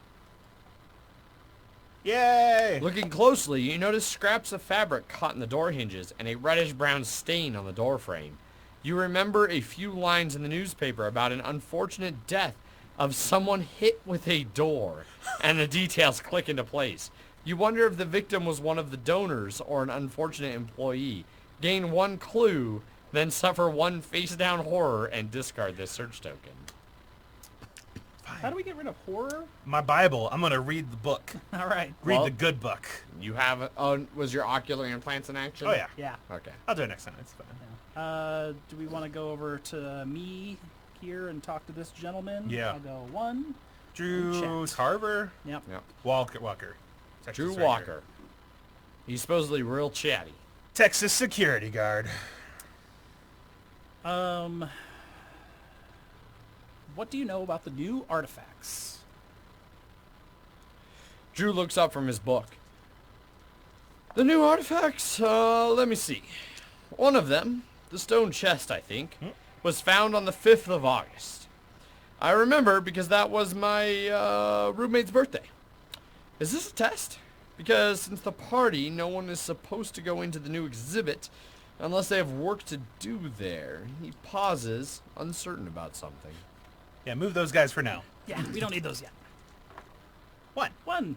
Yay! Looking closely, you notice scraps of fabric caught in the door hinges and a reddish-brown stain on the door frame. You remember a few lines in the newspaper about an unfortunate death of someone hit with a door, and the details click into place. You wonder if the victim was one of the donors or an unfortunate employee. Gain 1 clue, then suffer 1 face-down horror and discard this search token. How do we get rid of horror? My Bible. I'm going to read the book. All right. Read Well- the good book. You have... was your ocular implants in action? Oh, yeah. Yeah. Okay. I'll do it next time. It's fine. Do we want to go over to me here and talk to this gentleman? Yeah. I'll go 1. Drew Check. Carver. Yep. Walker. Texas Drew Ranger. Walker. He's supposedly real chatty. Texas security guard. What do you know about the new artifacts? Drew looks up from his book. The new artifacts? Let me see. One of them, the stone chest, I think, was found on the 5th of August. I remember because that was my roommate's birthday. Is this a test? Because since the party, no one is supposed to go into the new exhibit unless they have work to do there. He pauses, uncertain about something. Yeah, move those guys for now. Yeah, we don't need those yet. 1. 1.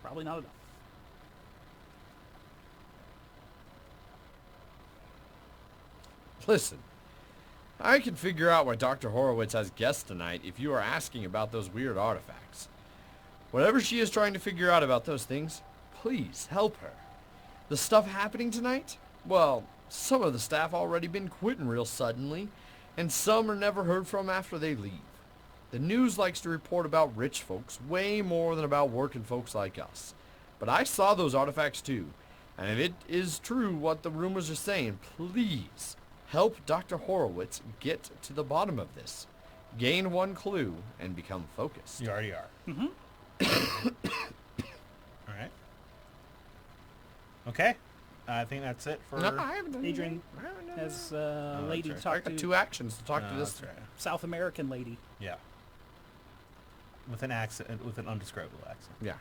Probably not enough. Listen, I can figure out why Dr. Horowitz has guests tonight if you are asking about those weird artifacts. Whatever she is trying to figure out about those things, please help her. The stuff happening tonight? Well, some of the staff already been quitting real suddenly, and some are never heard from after they leave. The news likes to report about rich folks way more than about working folks like us. But I saw those artifacts too, and if it is true what the rumors are saying, please help Dr. Horowitz get to the bottom of this. Gain 1 clue and become focused. You already are. Mm-hmm. All right. Okay. I think that's it for... No, I haven't done Adrian anything. has a lady right. to I talk got to. 2 actions to talk to No, this. that's right. South American lady. Yeah. With an accent, with an undescribable accent. Yeah.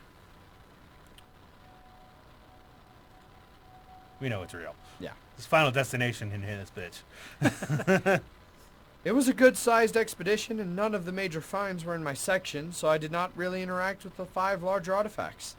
We know it's real. Yeah. It's Final Destination in this bitch. It was a good-sized expedition, and none of the major finds were in my section, so I did not really interact with the 5 larger artifacts.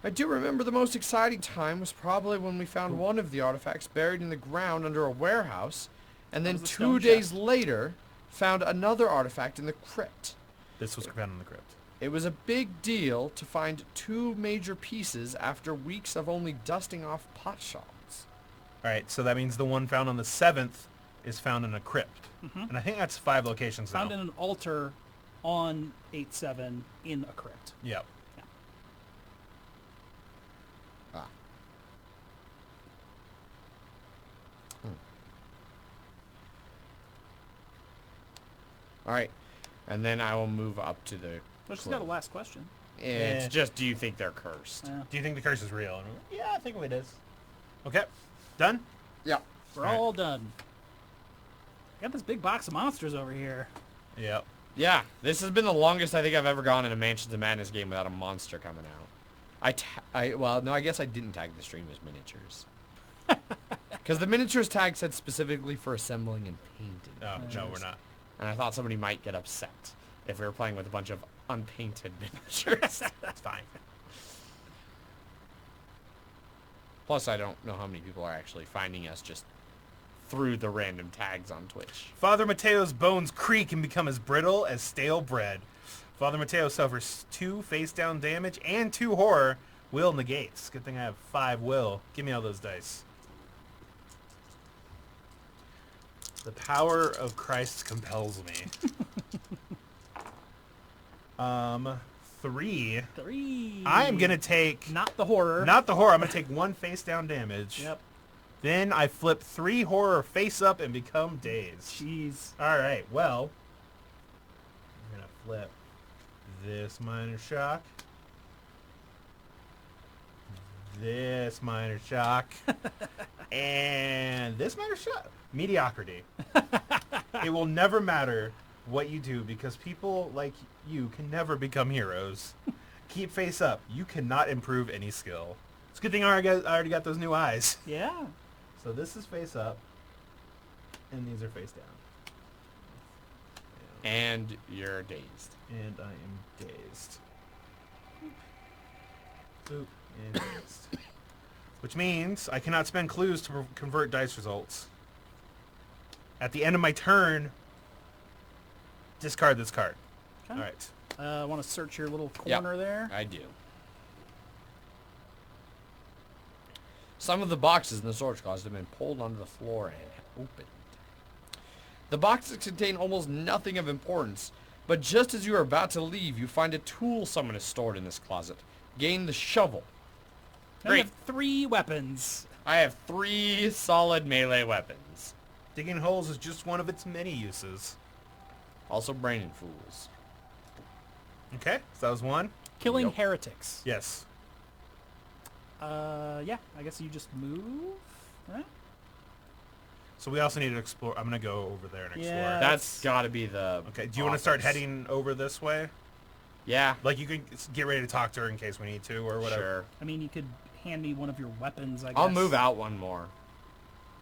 I do remember the most exciting time was probably when we found one of the artifacts buried in the ground under a warehouse, and then was a 2 stone days chest. later found another artifact in the crypt. This was found in the crypt. It was a big deal to find 2 major pieces after weeks of only dusting off pot shards. All right, so that means the one found on the 7th is found in a crypt. Mhm. And I think that's 5 locations Found now. in an altar on 8-7 in a crypt. Yep. Ah. Alright, and then I will move up to the... Which has got a last question. It's Eh. just, do you think they're cursed? Yeah. Do you think the curse is real? Yeah, I think it is. Okay. Done? Yeah. We're Alright. all done. Got this big box of monsters over here. Yep. Yeah, this has been the longest I think I've ever gone in a Mansions of Madness game without a monster coming out. Well, no, I guess I didn't tag the stream as miniatures. Because the miniatures tag said specifically for assembling and painting. Oh, no, we're not. And I thought somebody might get upset if we were playing with a bunch of unpainted miniatures. That's fine. Plus, I don't know how many people are actually finding us just through the random tags on Twitch. Father Mateo's bones creak and become as brittle as stale bread. Father Mateo suffers 2 face-down damage and 2 horror. Will negates. Good thing I have 5 will. Give me all those dice. The power of Christ compels me. 3. 3. I am going to take... Not the horror. Not the horror. I'm going to take 1 face-down damage. Yep. Then I flip 3 horror face up and become dazed. Jeez. All right, well, I'm going to flip this minor shock, this minor shock, and this minor shock. Mediocrity. It will never matter what you do because people like you can never become heroes. Keep face up. You cannot improve any skill. It's a good thing I already got those new eyes. Yeah. So this is face up, and these are face down. And you're dazed. And I am dazed. Boop, and dazed. Which means I cannot spend clues to convert dice results. At the end of my turn, discard this card. Okay. All right. I want to search your little Yep. corner there. I do. Some of the boxes in the storage closet have been pulled onto the floor and opened. The boxes contain almost nothing of importance, but just as you are about to leave, you find a tool someone has stored in this closet. Gain the shovel. Now you Great. have 3 weapons. I have 3 solid melee weapons. Digging holes is just one of its many uses. Also braining fools. Okay, so that was 1. Killing Yep. heretics. Yes. Yeah, I guess you just move, right? So we also need to explore. I'm going to go over there and explore. Yeah. That's gotta be the... Okay, do you want to start office. heading over this way? Yeah. Like you can get ready to talk to her in case we need to or whatever. Sure. I mean, you could hand me one of your weapons, I guess. I'll move out one more.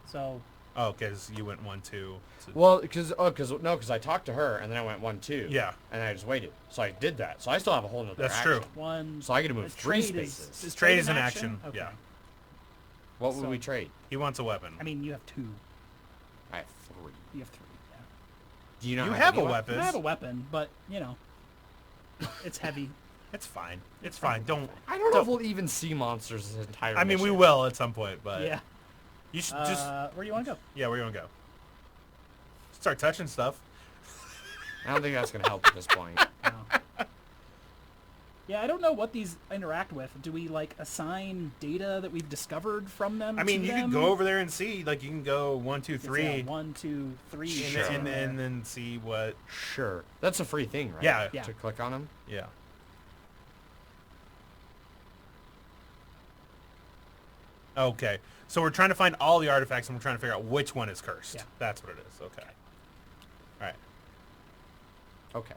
So, Oh, because you went 1, 2. Well, because I talked to her and then I went 1, 2. Yeah. And I just waited. So I did that. So I still have a whole nother That's action. true. 1... So I get to move a 3 trade is- spaces. Is Trade trade is an an action? action, Okay. yeah. What would so- we trade? He wants a weapon. I mean, you have 2. I have 3. You have 3, yeah. Do you not you have have any a weapons? weapon. I have a weapon, but, you know, it's heavy. It's fine. It's fine. Don't. I don't know if we'll even see monsters this entire I mean, we mission. will at some point, but Yeah. you should just. Where do you want to go? Yeah, where you gonna go? Start touching stuff. I don't think that's going to help at this point. No. Yeah, I don't know what these interact with. Do we, like, assign data that we've discovered from them I mean, to you them? can go over there and see. Like, you can go 1, 2, It's, 3, yeah, 1, 2, 3. Sure. and then see what. Sure. That's a free thing, right? Yeah. Yeah. To click on them? Yeah. Okay, so we're trying to find all the artifacts, and we're trying to figure out which one is cursed. Yeah. That's what it is. Okay. All right. Okay.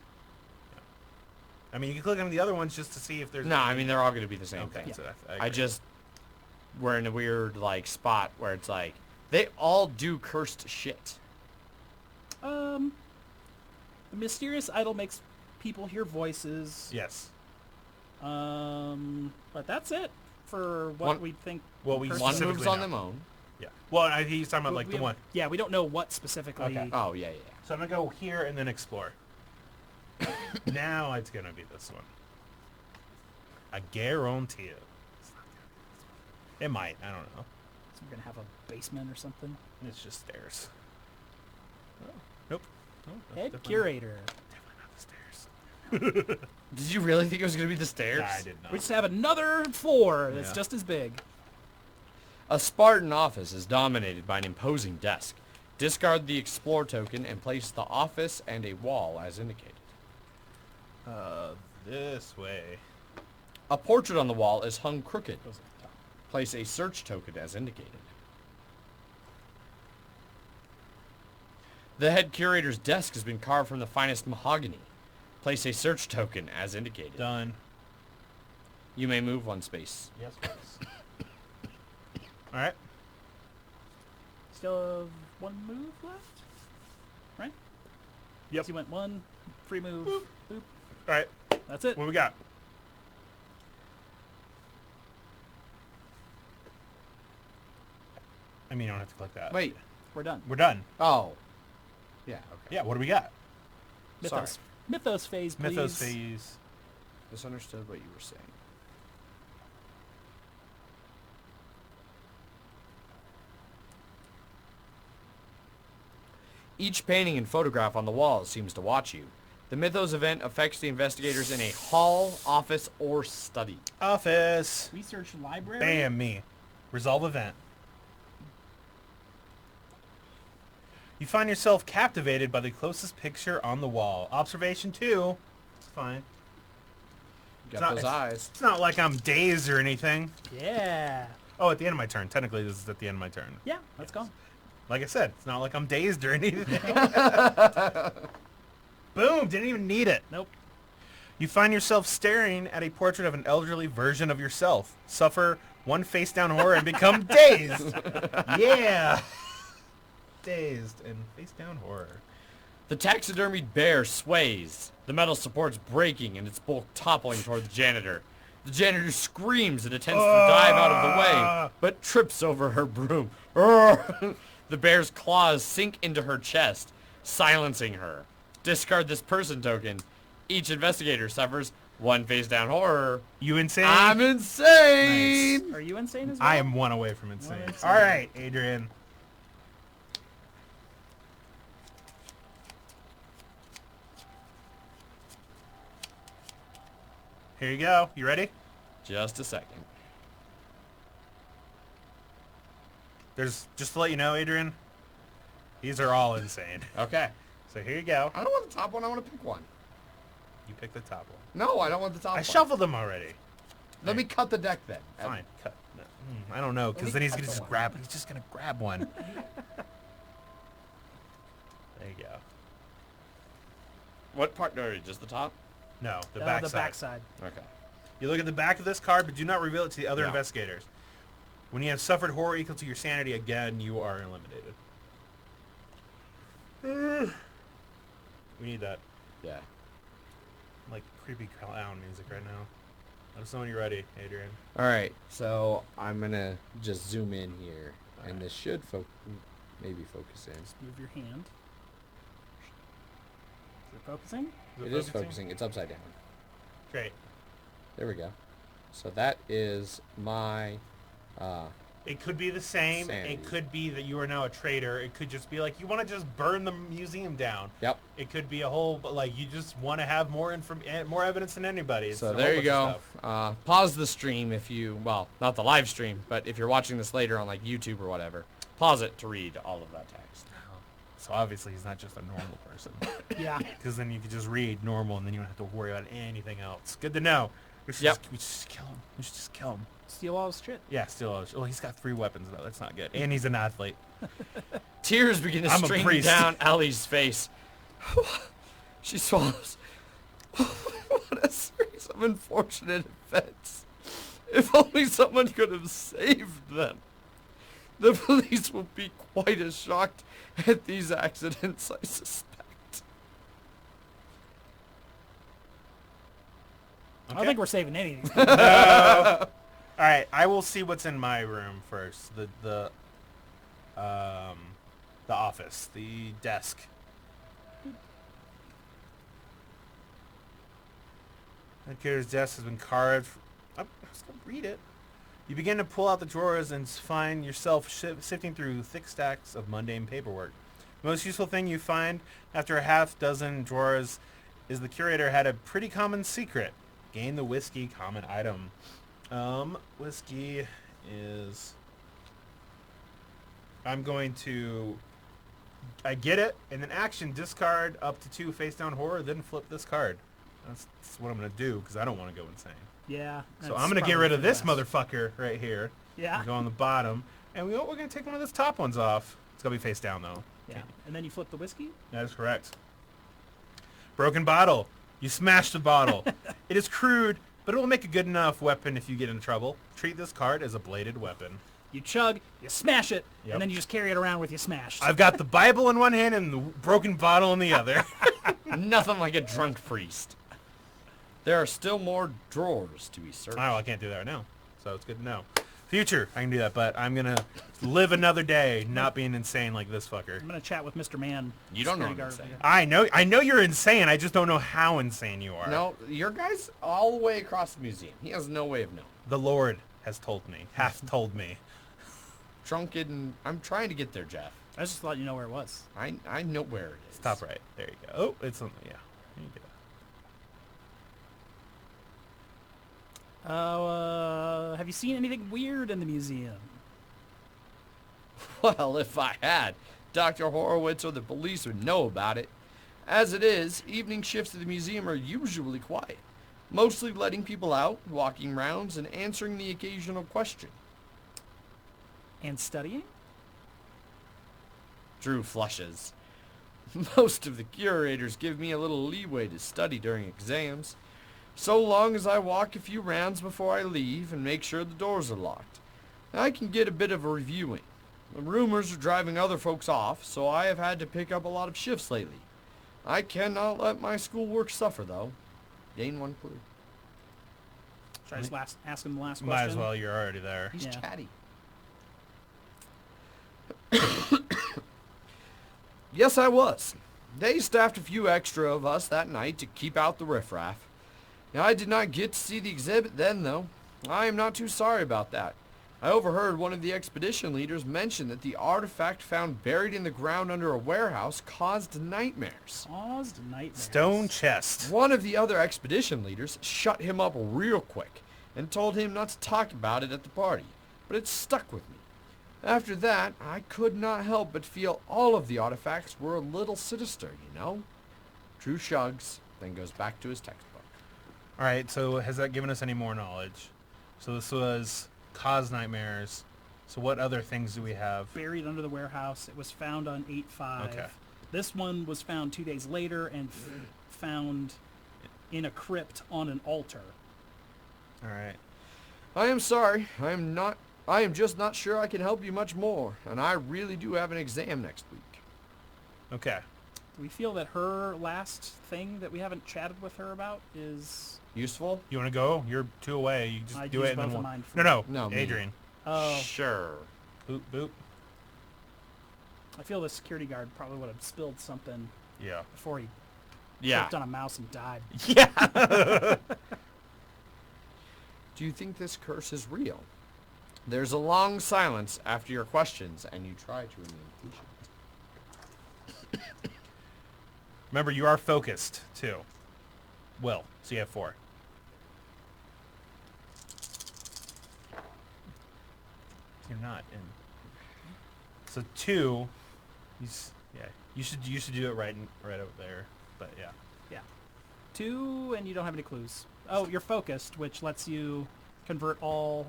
I mean, you can click on the other ones just to see if there's. No, I mean, they're all going to be the same Okay. thing. So I agree. just... we're in a weird like spot where it's like they all do cursed shit. The mysterious idol makes people hear voices. Yes. But that's it for what One- we think. Well, we cursed One is. specifically moves on know. their own. Yeah. Well, he's talking about like We the have- one. Yeah, we don't know what specifically. Okay. Oh yeah. So I'm gonna go here and then explore. Now it's gonna be this one. I guarantee it. It might. I don't know. So we're gonna have a basement or something. It's just stairs. Oh, nope. Oh, that's Head definitely- curator. Definitely not the stairs. Did you really think it was gonna be the stairs? Nah, I did not. We just have another floor that's Yeah. just as big. A Spartan office is dominated by an imposing desk. Discard the explore token and place the office and a wall as indicated. This way. A portrait on the wall is hung crooked. Goes at the top. Place a search token as indicated. The head curator's desk has been carved from the finest mahogany. Place a search token as indicated. Done. You may move one space. Yes, please. All right. Still have one move left, right? Yep. So you went one, free move, boop. All right. That's it. What we got? I mean, you don't have to click that. Wait. We're done. We're done. Oh. Yeah, okay. Yeah. What do we got? Mythos. Mythos phase, please. Mythos phase. Misunderstood what you were saying. Each painting and photograph on the wall seems to watch you. The Mythos event affects the investigators in a hall, office, or study. Office. Research library. Bam. Me. Resolve event. You find yourself captivated by the closest picture on the wall. Observation 2. It's fine. Got not- those eyes. It's not like I'm dazed or anything. Yeah. Oh, at the end of my turn. Technically, this is at the end of my turn. Yeah, let's go. Like I said, it's not like I'm dazed or anything. Boom! Didn't even need it. Nope. You find yourself staring at a portrait of an elderly version of yourself. Suffer one face down horror and become dazed. Yeah! Dazed and face down horror. The taxidermied bear sways. The metal supports breaking and its bulk toppling toward the janitor. The janitor screams and attempts to dive out of the way, but trips over her broom. The bear's claws sink into her chest, silencing her. Discard this person token. Each investigator suffers one face down horror. You insane? I'm insane! Nice. Are you insane as well? I am one away from insane. One insane. All right, Adrian. Here you go. You ready? Just a second. There's just to let you know, Adrian. These are all insane. Okay. So here you go. I don't want the top one, I want to pick one. You pick the top one. No, I don't want the top I one. shuffled them already. Let me cut the deck then. Fine. Cut. No. I don't know, because me then he's cut gonna the just one. grab. He's just gonna grab one. There you go. What part? No, just the top? No, the The back side. backside. Okay. You look at the back of this card, but do not reveal it to the other No. investigators. When you have suffered horror equal to your sanity again, you are eliminated. We need that, Yeah. like, creepy clown music right now. Let us know when you're ready, Adrian. All right, so I'm gonna just zoom in here, and this should maybe focus in. Move your hand. Is it focusing? It is focusing. It's upside down. Great. There we go. So that is my. It could be the same. Sanity. It could be that you are now a traitor. It could just be like you want to just burn the museum down. Yep. It could be a whole, but like you just want to have more more evidence than anybody. It's So a there whole you bunch go. of stuff. Pause the stream if you, well, not the live stream, but if you're watching this later on like YouTube or whatever, pause it to read all of that text. So obviously he's not just a normal person, Yeah. because then you could just read normal and then you don't have to worry about anything else. Good to know. We should, Yep. we should just kill him. We should just kill him. Steal all his shit. Yeah, still. Well, he's got 3 weapons though. That's not good. And he's an athlete. Tears begin to I'm a stream priest. down Ellie's face. She swallows. What a series of unfortunate events. If only someone could have saved them. The police will be quite as shocked at these accidents, I suspect. I don't think we're saving any of these. All right, I will see what's in my room first. The office, the desk. The character's desk has been carved. I'm just gonna read it. You begin to pull out the drawers and find yourself sifting through thick stacks of mundane paperwork. The most useful thing you find after a half dozen drawers is the curator had a pretty common secret. Gain the whiskey common item. Whiskey is... I'm going to... I get it, and then action, discard up to 2 face down horror, then flip this card. That's what I'm going to do, because I don't want to go insane. Yeah. So that's I'm going to get probably rid of for the this best. motherfucker right here. Yeah. And go on the bottom. And we're going to take one of those top ones off. It's going to be face down, though. Yeah. And then you flip the whiskey? That is correct. Broken bottle. You smash the bottle. It is crude, but it will make a good enough weapon if you get in trouble. Treat this card as a bladed weapon. You chug, you smash it, Yep. and then you just carry it around with you smashed. I've got the Bible in one hand and the broken bottle in the other. Nothing like a drunk priest. There are still more drawers to be searched. Oh, I can't do that right now. So it's good to know. Future, I can do that, but I'm going to live another day not being insane like this fucker. I'm going to chat with Mr. Man. You don't know security what I'm guard saying. over here. I know you're insane. I just don't know how insane you are. No, your guy's all the way across the museum. He has no way of knowing. The Lord has told me, hath told me. Drunken. I'm trying to get there, Jeff. I just thought you know where it was. I know where it is. Top right. There you go. Oh, it's on. Yeah. There you go. Have you seen anything weird in the museum? Well, if I had, Dr. Horowitz or the police would know about it. As it is, evening shifts at the museum are usually quiet, mostly letting people out, walking rounds, and answering the occasional question. And studying? Drew flushes. Most of the curators give me a little leeway to study during exams, so long as I walk a few rounds before I leave and make sure the doors are locked. I can get a bit of a reviewing. The rumors are driving other folks off, so I have had to pick up a lot of shifts lately. I cannot let my schoolwork suffer, though. Gain 1 clue. Should I just ask him the last question? Might as well. You're already there. He's Yeah. chatty. Yes, I was. They staffed a few extra of us that night to keep out the riffraff. Now, I did not get to see the exhibit then, though. I am not too sorry about that. I overheard one of the expedition leaders mention that the artifact found buried in the ground under a warehouse caused nightmares. Caused nightmares. Stone chest. One of the other expedition leaders shut him up real quick and told him not to talk about it at the party, but it stuck with me. After that, I could not help but feel all of the artifacts were a little sinister, you know? Drew shrugs, then goes back to his textbook. All right. So has that given us any more knowledge? So this was cause nightmares. So what other things do we have? Buried under the warehouse. It was found on 8/5. Okay. This one was found 2 days later and found in a crypt on an altar. All right. I am sorry, I am just not sure I can help you much more, and I really do have an exam next week. Okay. Do we feel that her last thing that we haven't chatted with her about is... Useful? You want to go? You're 2 away. You just I'd do use it and both then of one. mine for- No, No, me. Adrian. Oh, Sure. Boop boop. I feel the security guard probably would have spilled something Yeah. before he Yeah. tripped on a mouse and died. Yeah. Do you think this curse is real? There's a long silence after your questions, and you try to remain patient. Remember, you are focused too. Will. So you have 4. You're not in. So 2. Yeah. You should do it right over there. But yeah. Yeah. 2, and you don't have any clues. Oh, you're focused, which lets you convert all...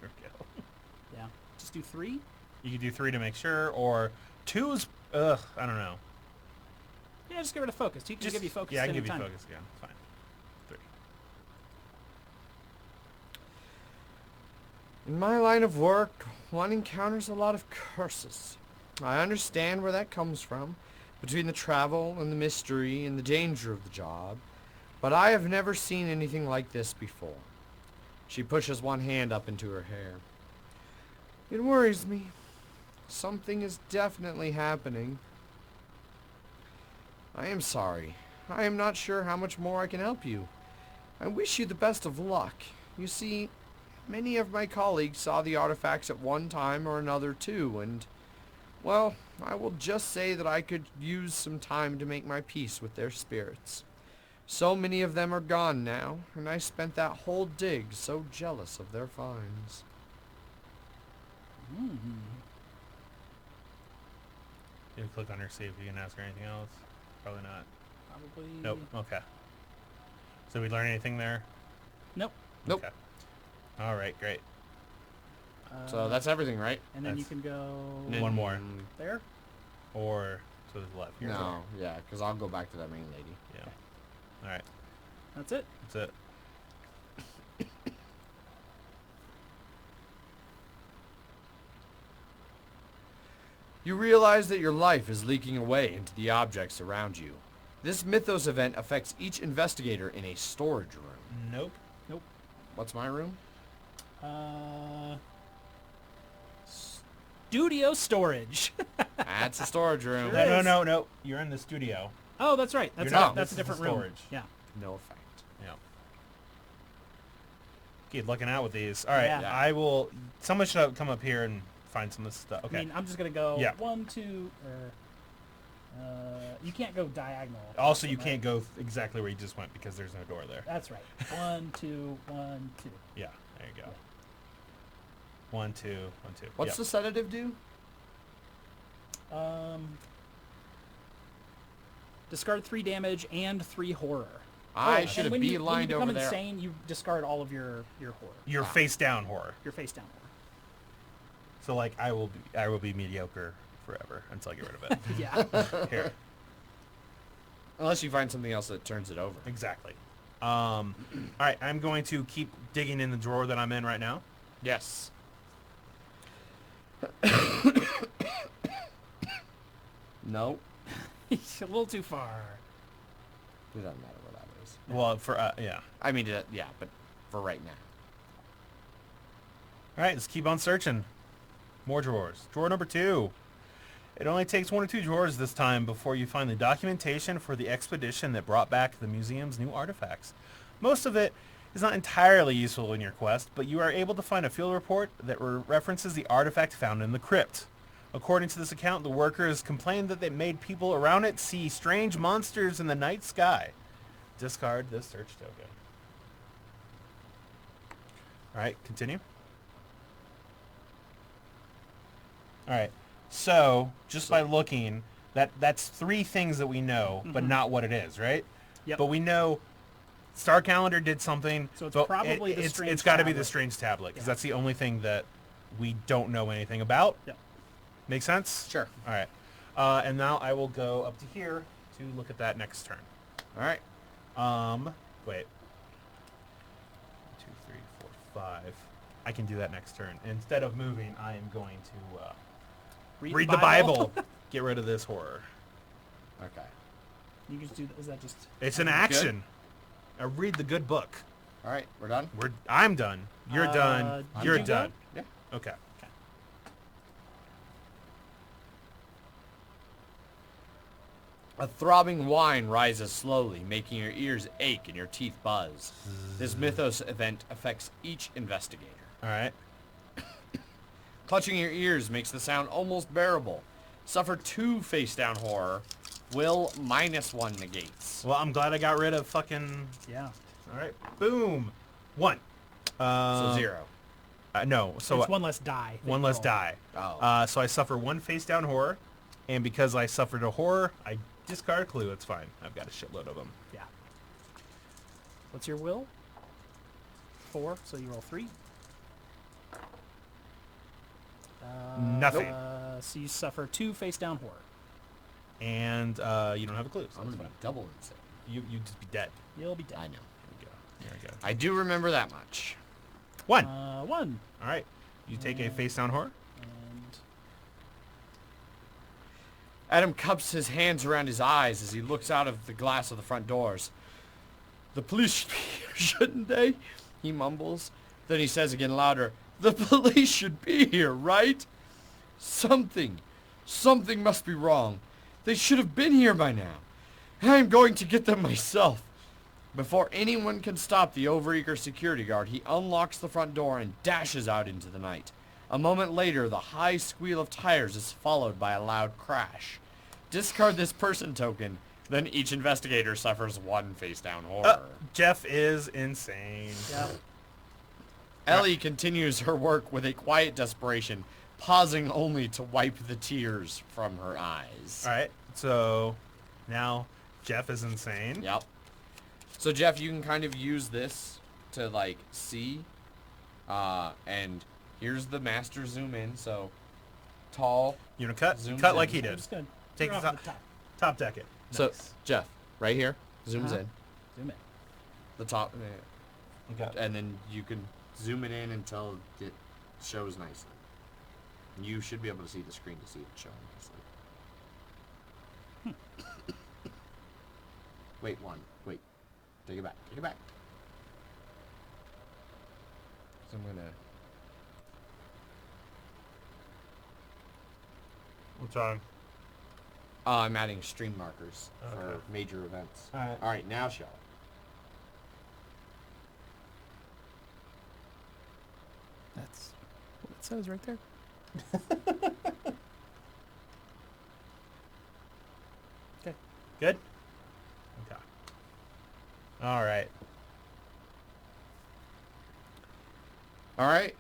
There we go. Yeah. Just do 3? You can do 3 to make sure, or 2's. I don't know. Yeah, just get rid of focus. He can give you focus Yeah, I can anytime. give you focus again. Fine. 3. In my line of work, one encounters a lot of curses. I understand where that comes from, between the travel and the mystery and the danger of the job, but I have never seen anything like this before. She pushes one hand up into her hair. It worries me. Something is definitely happening. I am sorry. I am not sure how much more I can help you. I wish you the best of luck. You see, many of my colleagues saw the artifacts at one time or another too, and, well, I will just say that I could use some time to make my peace with their spirits. So many of them are gone now, and I spent that whole dig so jealous of their finds. You click on her, see if you can ask her anything else. Probably not. Probably. Nope. Okay. So we learn anything there? Nope. Nope. Okay. All right. Great. So that's everything, right? And then you that's- can go One more. there. Or to the left. Here. No, yeah, because I'll go back to that main lady. Yeah. All right. That's it. That's it. You realize that your life is leaking away into the objects around you. This Mythos event affects each investigator in a storage room. Nope. What's my room? Studio storage. That's a storage room. Sure. No, is. No. You're in the studio. Oh, that's right. That's You're not. that's a This is different the room. storage. Yeah. No effect. Yeah. Keep looking out with these. All right. Yeah. I will. Someone should come up here and find some of this stuff. Okay. I mean, I'm just gonna go Yeah. 1, 2, you can't go diagonal. Also, you right? can't go exactly where you just went because there's no door there. That's right. 1, 2, 1, 2. Yeah. There you go. 1, 2, 1, 2. What's Yep. the sedative do? Discard 3 damage and 3 horror. I Oh, should and have when you beelined become over there. insane, you discard all of your horror. Your face down horror. Your face down So like I will be mediocre forever until I get rid of it. horror. Yeah. Here. Unless you find something else that turns it over. Exactly. All right. I'm going to keep digging in the drawer that I'm in right now. Yes. No. A little too far. It doesn't matter where that is. Well, for yeah. I mean, yeah, but for right now. All right. Let's keep on searching. More drawers. Drawer number 2. It only takes 1 or 2 drawers this time before you find the documentation for the expedition that brought back the museum's new artifacts. Most of it is not entirely useful in your quest, but you are able to find a field report that references the artifact found in the crypt. According to this account, the workers complained that they made people around it see strange monsters in the night sky. Discard this search token. All right, continue. All right. So, just by looking, that's 3 things that we know, but not what it is, right? Yep. But we know Star Calendar did something. So it's but probably the it's strange got to be the tablet. strange tablet, because Yeah. that's the only thing that we don't know anything about. Yep. Make sense? Sure. All right. And now I will go up to here to look at that next turn. All right. Wait. 2, 3, 4, 5. I can do that next turn. Instead of moving, I am going to read the Bible. Get rid of this horror. Okay. You can just do. Is that just? It's an action. I read the good book. All right. We're done. I'm done. You're done. did You're you go? done. Yeah. Okay. A throbbing whine rises slowly, making your ears ache and your teeth buzz. This Mythos event affects each investigator. All right. Clutching your ears makes the sound almost bearable. Suffer 2 face down horror. Will -1 negates. Well, I'm glad I got rid of fucking... Yeah. All right. Boom. 1. So 0. No. So It's one less die. that one you less roll. die. Oh. So I suffer 1 face down horror. And because I suffered a horror, I discard a clue. It's fine. I've got a shitload of them. Yeah. What's your will? 4. So you roll 3. Nothing. So you suffer 2 face down horror. And you don't have a clue. So I'm that's going to fine. be double insane. You just be dead. You'll be dead. I know. There we go. There we go. I do remember that much. One. 1. All right. You take a face down horror. And Adam cups his hands around his eyes as he looks out of the glass of the front doors. The police should be here, shouldn't they? He mumbles. Then he says again louder, the police should be here, right? Something must be wrong. They should have been here by now. I'm going to get them myself. Before anyone can stop the overeager security guard, he unlocks the front door and dashes out into the night. A moment later, the high squeal of tires is followed by a loud crash. Discard this person token, then each investigator suffers 1 face-down horror. Jeff is insane. yeah. Ellie continues her work with a quiet desperation, pausing only to wipe the tears from her eyes. All right. So now Jeff is insane. Yep. So Jeff, you can kind of use this to like see, and here's the master zoom in. So tall. You know, cut Zooms like in. he did. Just gonna Take turn the off top deck it. So Nice. Jeff, right here, zooms Uh-huh. in Zoom in. the top, Okay. and then you can zoom it in until it shows nicely. You should be able to see the screen to see it showing nicely. Wait, wait. Take it back. Take it back. So I'm gonna. What's wrong? I'm adding stream markers Okay. for major events. All right. All right, now show. That's what it says right there. Okay. Good? Okay. All right. All right.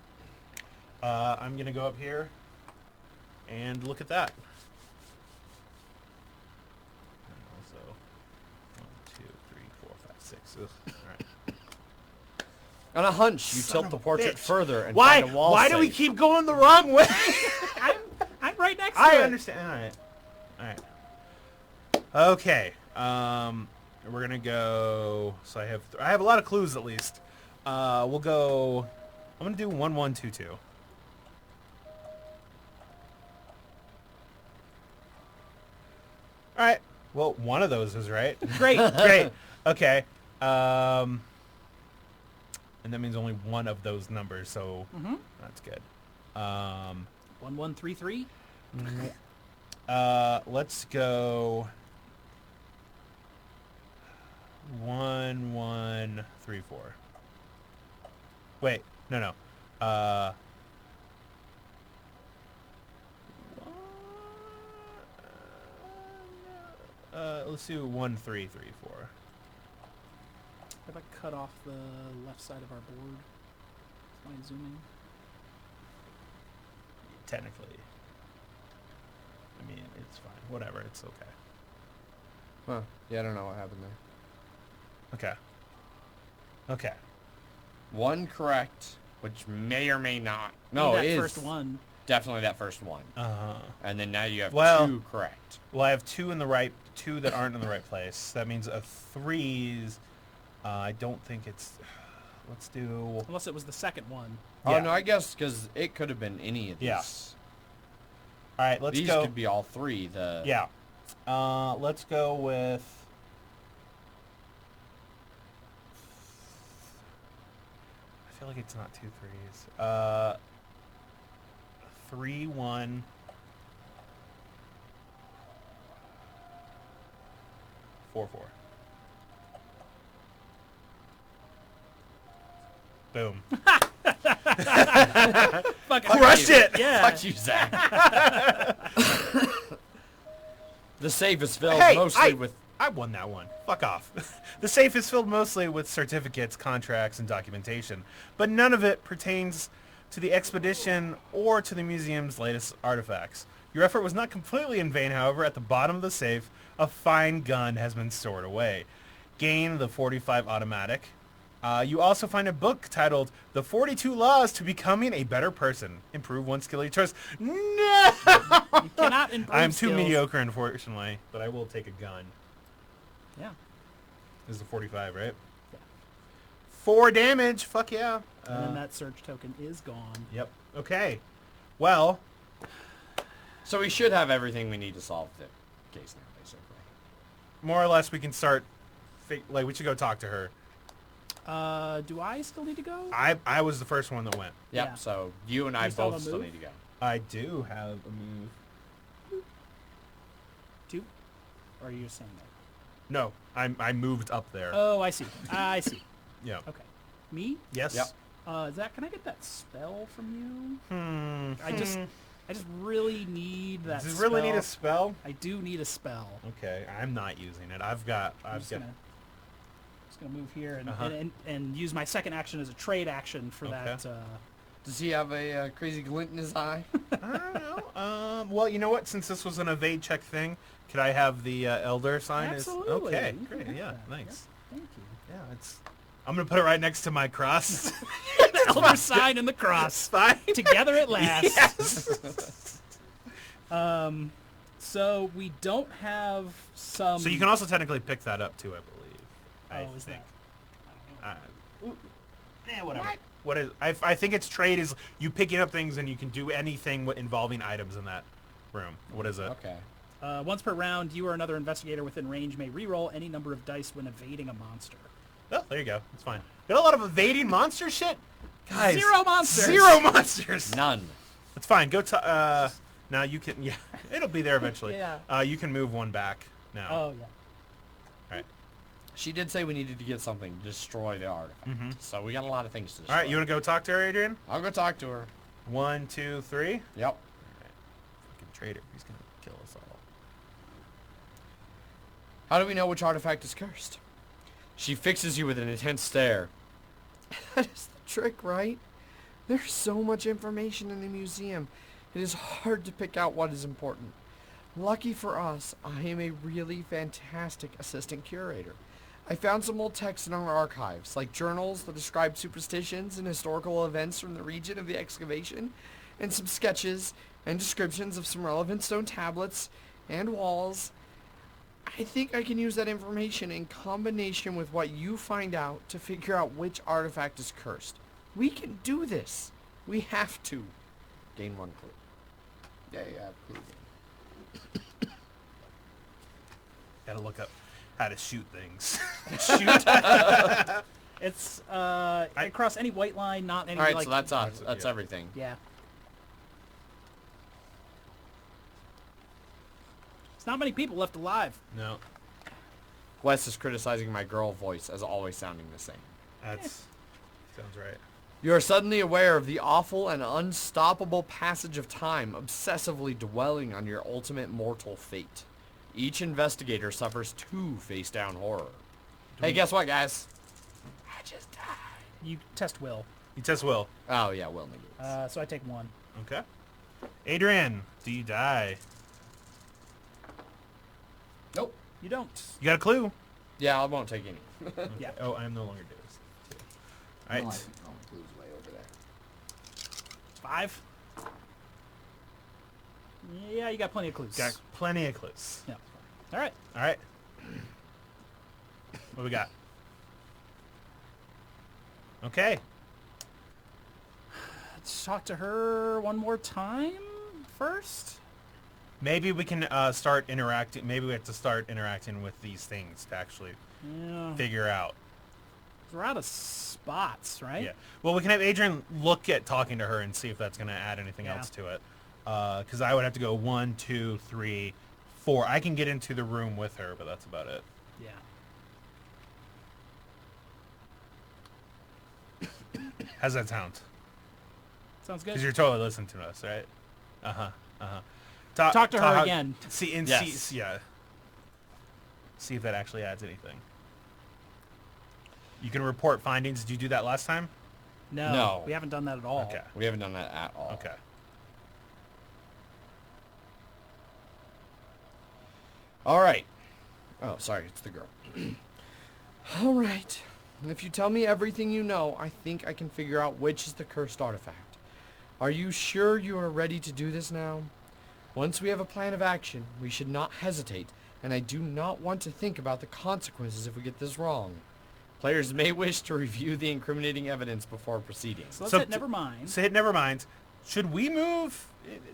I'm going to go up here and look at that. And also, 1, 2, 3, 4, 5, 6. Ugh. All right. On a hunch, you Son tilt of the a portrait bitch. further and Why? find a wall Why do we safe. keep going the wrong way? I'm right next to I it. understand. All right. Okay. We're gonna go. So I have a lot of clues at least. We'll go. I'm gonna do 1, 1, 2, 2. All right. Well, one of those is right. Great. Great. Okay. And that means only one of those numbers, so that's good. 1133. Let's go 1, 1, 3, 4. Wait, no. Let's do 1, 3, 3, 4. Have I cut off the left side of our board? Is my zooming? Technically. I mean, it's fine. Whatever, it's okay. Huh. Yeah, I don't know what happened there. Okay. Okay. One correct, which may or may not. No, that it is first one. definitely that first one. Uh-huh. And then now you have Well- 2 correct. Well, I have 2 in the right, 2 that aren't in the right place. That means a 3's. I don't think it's. Let's do. Unless it was the second one. Oh, Yeah. no, I guess because it could have been any of these. Yeah. All right, let's These go. could be all 3. Yeah. Let's go with. I feel like it's not 2 3's. 3, 1. 4, 4. Boom. Fucking Crushed it! Yeah. Fuck you, Zach. The safe is filled Hey, mostly with... I won that one. Fuck off. The safe is filled mostly with certificates, contracts, and documentation, but none of it pertains to the expedition or to the museum's latest artifacts. Your effort was not completely in vain, however. At the bottom of the safe, a fine gun has been stored away. Gain the 45 automatic. You also find a book titled The 42 Laws to Becoming a Better Person. Improve one skill each choice. No! You cannot improve I'm too skills. mediocre, unfortunately, but I will take a gun. Yeah. This is the 45, right? Yeah. 4 damage. Fuck yeah. And then that surge token is gone. Yep. Okay. Well, So we should have everything we need to solve the case now, basically. more or less we can start, we should go talk to her. Do I still need to go? I was the first one that went. Yep, Yeah. so you and I You still both have a still move? need to go. I do have a move. 2? Or are you just saying that? No, I moved up there. Oh, I see. I see. Yeah. Okay. Me? Yes. Yep. Zach, can I get that spell from you? Hmm. I just really need that Does it spell. really need a spell? I do need a spell. Okay, I'm not using it. I've got. Just gonna move here and, and use my second action as a trade action for that. Does he have a crazy glint in his eye? I don't know. Well, you know what? Since this was an evade check thing, could I have the elder sign? Absolutely. Okay, You can great. have Yeah, that. thanks. Yep, thank you. Yeah, it's. I'm gonna put it right next to my cross. The elder sign and the cross Fine. together at last. Yes. So we don't have some. So you can also technically pick that up too, I believe. Oh, is think. that? Whatever. What is? I think its trade is you picking up things and you can do anything involving items in that room. What is it? Okay. Once per round, you or another investigator within range may re-roll any number of dice when evading a monster. Oh, there you go. That's fine. Got a lot of evading monster shit. Guys, 0 monsters. 0 monsters. None. It's fine. Go to. Now you can. Yeah, it'll be there eventually. Yeah. You can move one back now. Oh yeah. All right. She did say we needed to get something to destroy the artifact. So we got a lot of things to destroy. All right. You want to go talk to her, Adrian? I'll go talk to her. 1, 2, 3. Yep. Fucking traitor. He's gonna kill us all. How do we know which artifact is cursed? She fixes you with an intense stare. That is the trick, right? There's so much information in the museum. It is hard to pick out what is important. Lucky for us, I am a really fantastic assistant curator. I found some old texts in our archives, like journals that describe superstitions and historical events from the region of the excavation, and some sketches and descriptions of some relevant stone tablets and walls. I think I can use that information in combination with what you find out to figure out which artifact is cursed. We can do this. We have to. Gain 1 clue. Yeah, clue. Gotta look up how to shoot things. It's across any white line, not any. All right, like, so that's us. That's yeah. everything. Yeah. There's not many people left alive. No, Wes is criticizing my girl voice as always sounding the same. that's sounds right. You are suddenly aware of the awful and unstoppable passage of time, obsessively dwelling on your ultimate mortal fate. Each investigator suffers 2 face-down horror. Hey, guess what, guys? I just died. You test will. You test will. Oh, yeah, Will negates. So I take 1. Okay. Adrian, do you die? Nope. You don't. You got a clue? Yeah, I won't take any. Yeah. Oh, I am no longer doing this. All right. Oh, I think all the clues way over there. 5. Yeah, you got plenty of clues. Got plenty of clues. Yeah. All right. All right. What we got? Okay. Let's talk to her one more time first. Maybe we can start interacting. Maybe we have to start interacting with these things to actually Yeah. figure out. We're out of spots, right? Yeah. Well, we can have Adrian look at talking to her and see if that's going to add anything Yeah. else to it. Because I would have to go 1, 2, 3, 4. I can get into the room with her, but that's about it. Yeah. How's that sound? Sounds good. Because you're totally listening to us, right? Uh-huh. Uh-huh. Talk to her again. See, and Yes. see, yeah. See if that actually adds anything. You can report findings. Did you do that last time? No, we haven't done that at all. Okay. We haven't done that at all. Okay. All right. Oh, sorry, it's the girl. All right. If you tell me everything you know, I think I can figure out which is the cursed artifact. Are you sure you are ready to do this now? Once we have a plan of action, we should not hesitate, and I do not want to think about the consequences if we get this wrong. Players may wish to review the incriminating evidence before proceeding. So let's So hit t- never mind. So hit never mind. Should we move?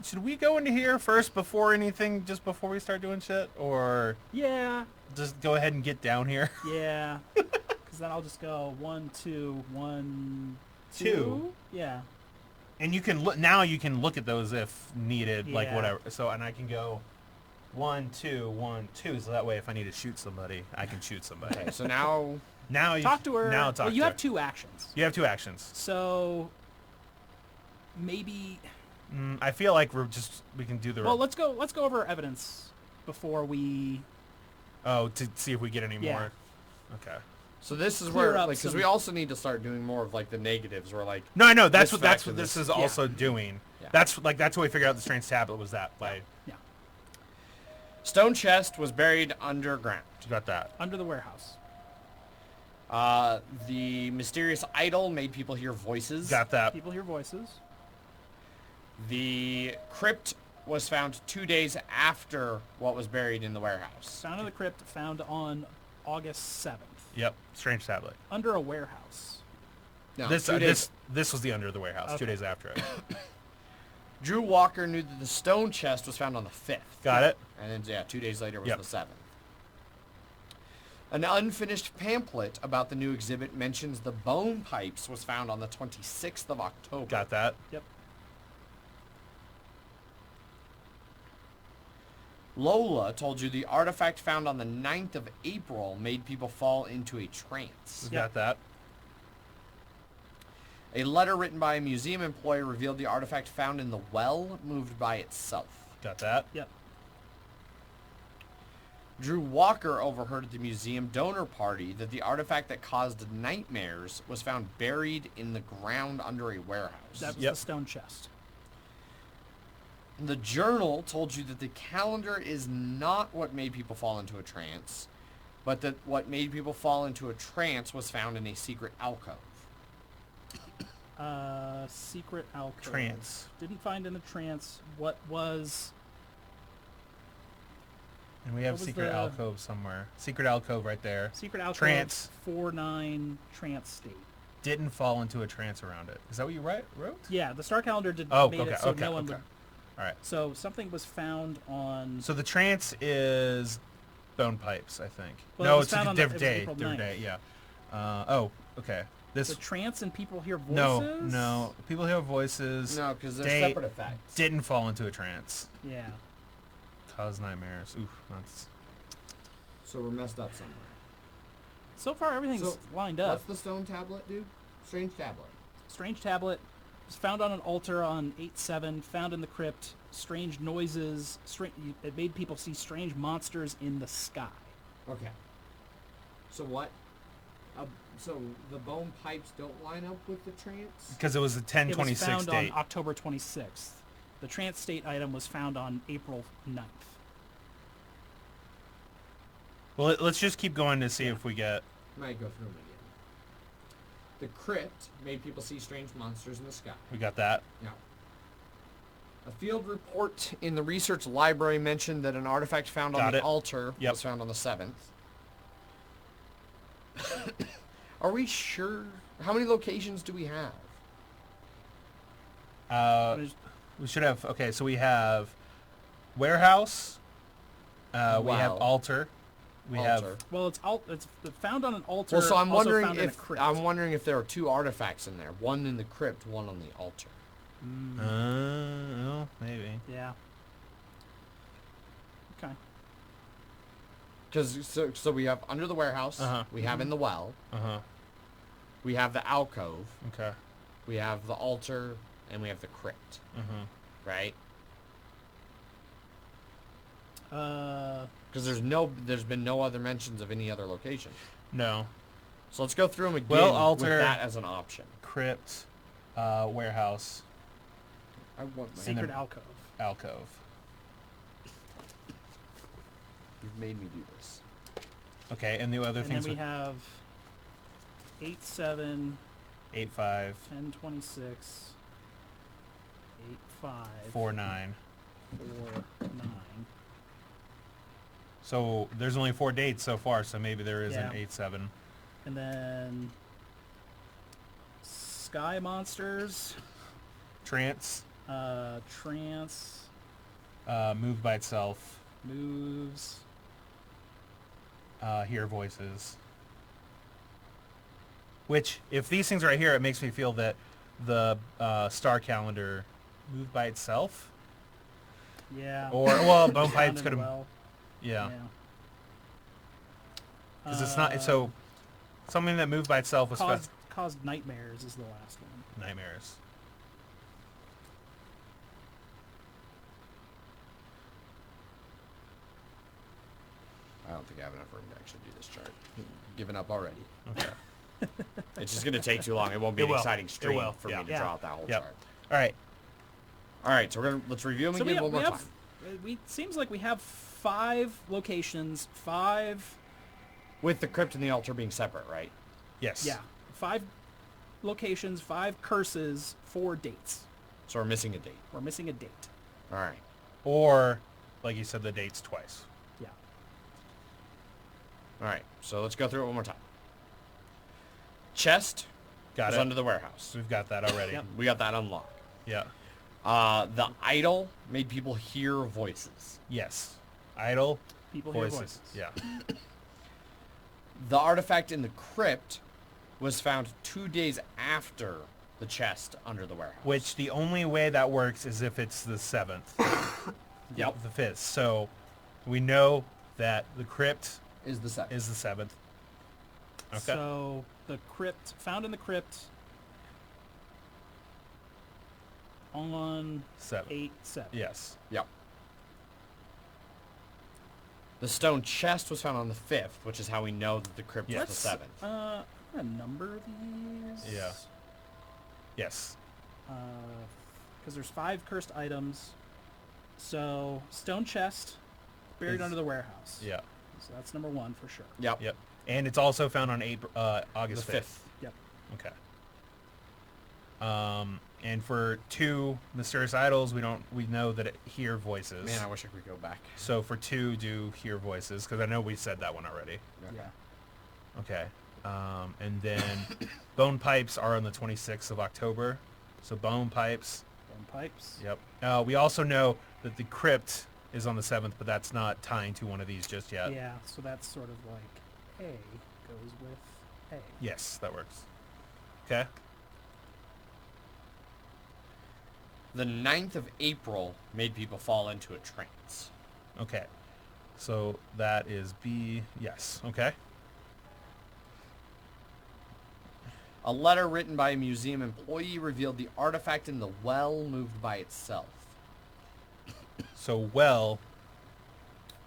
Should we go into here first before anything, just before we start doing shit? Or Yeah, just go ahead and get down here? yeah. Because then I'll just go 1, 2, 1, 2. Yeah. And you can look now. You can look at those if needed, like Yeah. whatever. So and I can go 1, 2, 1, 2. So that way, if I need to shoot somebody, I can shoot somebody. Okay, so now Now you Talk to her. Now talk well, you to have her. 2 actions. You have 2 actions. So maybe. I feel like we can do the. Well, let's go over evidence before we. to see if we get any Yeah. more. Okay. So this is Clear where, up like, because some- we also need to start doing more of like the negatives. Where like, No, I know that's This what factor, this this- is also doing. Yeah. That's what we figured out the strange tablet was that by. Yeah. stone chest was buried underground. You got that. Under the warehouse. The mysterious idol made people hear voices. Got that. People hear voices. The crypt was found 2 days after what was buried in the warehouse. Found in the crypt. Found on August 7th. Yep. Strange tablet. Under a warehouse. No, This 2 days. this was the under the warehouse. 2 Okay. days after it. Drew Walker knew that the stone chest was found on the 5th. Got it. And then, yeah, 2 days later was Yep. the 7th. An unfinished pamphlet about the new exhibit mentions the bone pipes was found on the 26th of October. Got that. Yep. Lola told you the artifact found on the 9th of April made people fall into a trance. We got that. A letter written by a museum employee revealed the artifact found in the well moved by itself. Got that. Yep. Drew Walker overheard at the museum donor party that the artifact that caused nightmares was found buried in the ground under a warehouse. That was Yep. the stone chest. The journal told you that the calendar is not what made people fall into a trance, but that what made people fall into a trance was found in a secret alcove. Secret alcove. Trance. Didn't find in the trance. What was... And we have What was secret the- alcove somewhere. Secret alcove right there. Secret alcove. Trance. 4-9 trance state. Didn't fall into a trance around it. Is that what you wrote? Yeah, the star calendar made Okay. it so Okay. no one Okay. would... All right. So something was found on... So the trance is bone pipes, I think. Well, it no, was it's a found on the- different it was day. April Different 9th. day. Yeah. Okay. This. The trance and people hear No. voices? No. People hear voices. No, because they're They separate effects. Didn't fall into a trance. Yeah. Cause nightmares. Oof. That's. So we're messed up somewhere. So far everything's So, lined up. What's the stone tablet, dude? Strange tablet. Strange tablet was found on an altar on 8/7. Found in the crypt. Strange noises. It made people see strange monsters in the sky. Okay. So what? So the bone pipes don't line up with the trance? Because it was a It was 10/26 found date. on October 26th. The trance state item was found on April 9th. Well, let's just keep going to see if we get. Might go through them again. The crypt made people see strange monsters in the sky. We got that. Yeah. A field report in the research library mentioned that an artifact found on Got the it. altar Yep. was found on the 7th. Are we sure? How many locations do we have? There's- We should have. Okay, so we have warehouse. We have Wow. altar. We Altar. well, it's found on an altar. Well, so I'm also wondering found in a if crypt. there are 2 artifacts in there. One in the crypt, one on the altar. Well, maybe. Yeah. Okay. Because so we have under the warehouse. Uh-huh. We have in the well. Uh huh. We have the alcove. Okay. We have the altar, and we have the crypt. Right? Because there's been no other mentions of any other location. No. So let's go through them again Well, altar- with that as an option. Crypt. Warehouse. I want my... Secret then- alcove. Alcove. You've made me do this. Okay, and the other And things. then we have 8/7, 8/5, 10/26, 8/5, 4/9. 4/9. So there's only 4 dates so far. So maybe there is an Yeah. 8/7. And then Sky Monsters, Trance, Trance, Move by Itself, Moves. Hear Voices. Which, if these things are right here, it makes me feel that the star calendar moved by itself. Yeah. Or, well, Bone Found Pipes in could the have... well. Yeah. Yeah. Because it's not... So, something that moved by itself was... Caused nightmares is the last one. Nightmares. I don't think I have enough room to actually do this chart. Giving up already. Okay. It's just going to take too long. It won't be It an will. exciting It stream will. for Yeah. me to Yeah. draw out that whole Yep. chart. All right. All right, so let's review them So again one more time. seems like we have 5 locations, 5, With the crypt and the altar being separate, right? Yes. 5 locations, 5 curses, 4 dates. So we're missing a date. We're missing a date. All right. Or, like you said, the dates twice. Yeah. All right, so let's go through it one more time. Chest Got is it. under the warehouse. We've got that already. Yep. We got that unlocked. Yeah. The idol made people hear voices. Yes. Idle. People hear Voices. voices. Yeah. The artifact in the crypt was found 2 days after the chest under the warehouse. Which the only way that works is if it's the 7th. Yep. The 5th. So we know that the crypt is the second. is the 7th. Okay. So the crypt, found in the crypt on 7. 8/7. Yes. Yep. The stone chest was found on the 5th, which is how we know that the crypt Yes. was the 7th. I'm gonna number these. Yeah. Yes. Because there's 5 cursed items. So stone chest buried Is- under the warehouse. Yeah. So that's number 1 for sure. Yep. Yep. And it's also found on August The 5th. 5th. Yep. Okay. And for 2 mysterious idols, we know that it hear voices. Man, I wish I could go back. So for 2, do hear voices, because I know we said that one already. Yeah. Okay. And then bone pipes are on the 26th of October. So bone pipes. Bone pipes. Yep. We also know that the crypt is on the 7th, but that's not tying to one of these just yet. Yeah. So that's sort of like A goes with A. Yes, that works. Okay. The 9th of April made people fall into a trance. Okay. So that is B. Yes. Okay. A letter written by a museum employee revealed the artifact in the well moved by itself. So well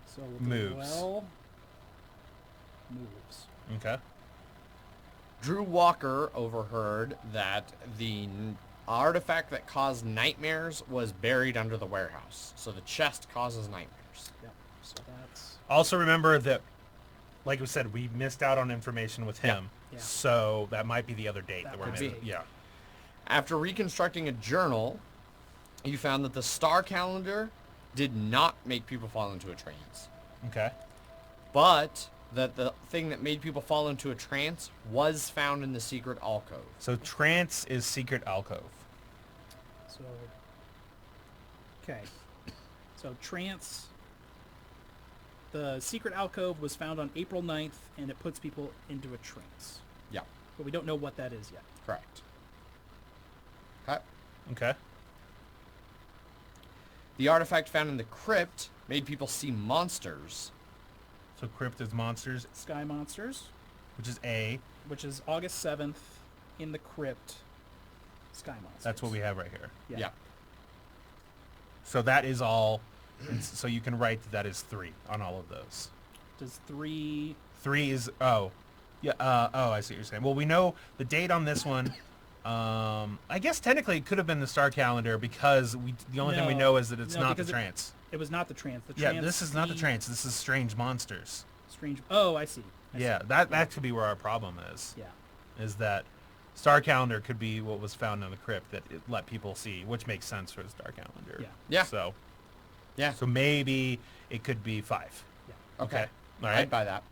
So with Moves. the well moves. Okay. Drew Walker overheard that the artifact that caused nightmares was buried under the warehouse. So the chest causes nightmares. Yep. So that's Also remember that, like we said, we missed out on information with him. Yeah. So that might be the other date That that we're could missing. be. Yeah. After reconstructing a journal, you found that the star calendar did not make people fall into a trance. Okay. But that the thing that made people fall into a trance was found in the secret alcove. So trance is secret alcove. so. Okay. So trance. The secret alcove was found on April 9th, and it puts people into a trance. Yeah, But we don't know what that is yet. correct. Okay. Okay. The artifact found in the crypt made people see monsters. So crypt is monsters, Sky Monsters, which is A. which is August 7th, in the crypt. Sky Monsters. That's what we have right here. Yeah. So that is all. So you can write that is 3 on all of those. Does 3... 3 is yeah. I see what you're saying. Well, we know the date on this one. I guess technically it could have been the star calendar because the only thing we No. know is that it's No, not the because trance. It was not the trance. The Yeah, trance this is not the the trance. This is strange monsters. Strange... Oh, I see. I Yeah, see. that could be where our problem is. Yeah. Is that star calendar could be what was found in the crypt that it let people see, which makes sense for the star calendar. Yeah. Yeah. So maybe it could be 5. Yeah. Okay. All I'd right. buy that.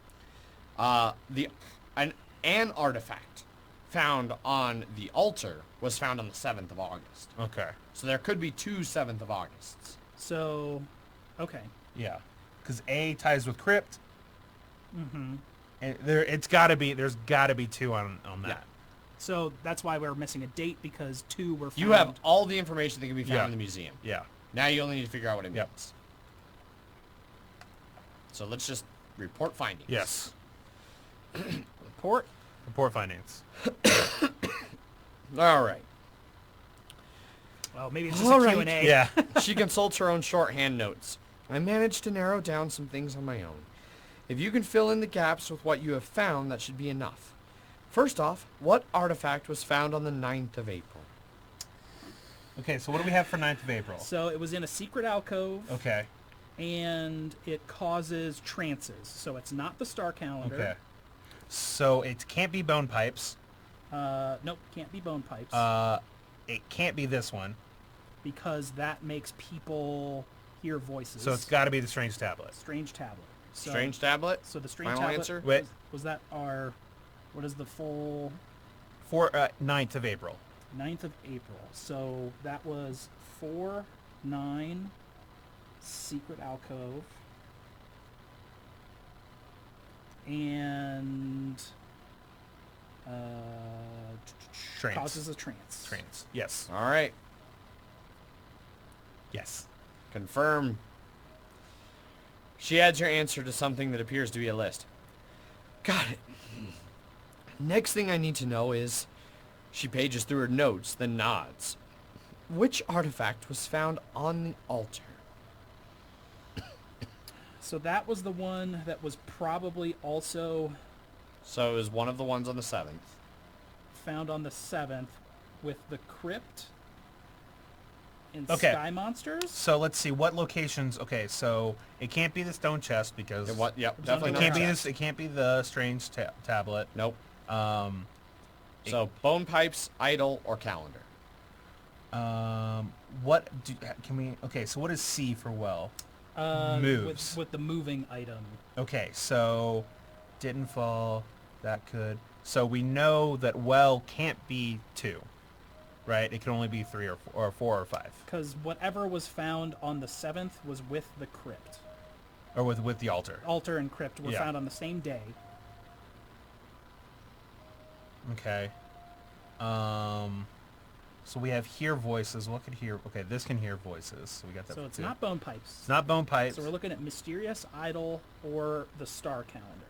an artifact found on the altar was found on the 7th of August. Okay. So there could be two 7th of Augusts. So, okay. Yeah. Because A ties with crypt, Mm-hmm. and there's got to be two on that. Yeah. So that's why we're missing a date, because 2 were found. You have all the information that can be found Yeah. in the museum. Yeah. Now you only need to figure out what it Yep. means. So let's just report findings. Yes. Report. Report findings. All right. Well, maybe it's just All a right. Q&A. Yeah. She consults her own shorthand notes. I managed to narrow down some things on my own. If you can fill in the gaps with what you have found, that should be enough. First off, what artifact was found on the 9th of April? Okay, so what do we have for 9th of April? So it was in a secret alcove, Okay. and it causes trances. So it's not the star calendar. Okay. So it can't be bone pipes. Nope, can't be bone pipes, It can't be this one. because that makes people hear voices. So it's got to be the strange tablet. strange tablet. So, Strange tablet? So the strange Final tablet. answer? Wait. Was that our? What is the full? For 9th of April. 9th of April. So that was 4/9 secret alcove. And Trance. causes a trance. Trance. Yes. All right. Yes. Confirm. She adds her answer to something that appears to be a list. Got it. Next thing I need to know is, she pages through her notes, then nods. Which artifact was found on the altar? So that was the one that was probably also So it was one of the ones on the 7th. found on the 7th with the crypt and Okay. sky monsters. So let's see what locations. Okay, so it can't be the stone chest because It what? Yep, It was definitely on it the not can't be that. this. It can't be the strange tablet. Nope. Um, So bone pipes, idol, or calendar. what do, can we? Okay, so what is C for well? Moves. With the moving item. Okay, so didn't fall. That could. So we know that well can't be 2, right? It can only be 3 or 4 or 5, Because whatever was found on the 7th was with the crypt. or with the altar. Altar and crypt were Yeah. found on the same day. Okay. So we have hear voices. What could hear? Okay, this can hear voices. So we got that. So it's too. not bone pipes. It's not bone pipes. So we're looking at mysterious idol or the star calendar.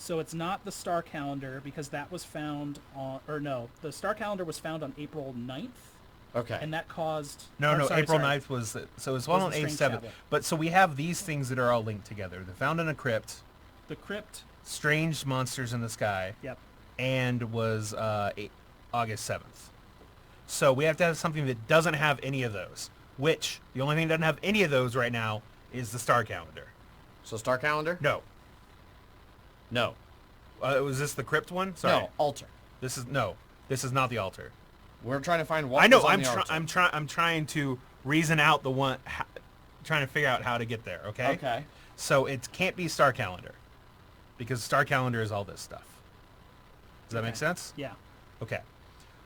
So it's not the star calendar, because that was found on, or no, the star calendar was found on April 9th, Okay. and that caused... No, or no. sorry, April sorry. 9th was so it's one Was on the A strange 7. tablet. But so we have these things that are all linked together. They're found in a crypt. The crypt, Strange monsters in the sky. yep. And was August 7th. So we have to have something that doesn't have any of those. Which the only thing that doesn't have any of those right now is the star calendar. So star calendar? No. No. Was this the crypt one? Sorry. No. Altar. This is no. This is not the altar. We're trying to find what I know. was on I'm the altar. I'm trying to reason out the one. Trying to figure out how to get there. Okay. Okay. So it can't be star calendar, because star calendar is all this stuff. Does that make Okay. sense? Yeah. Okay.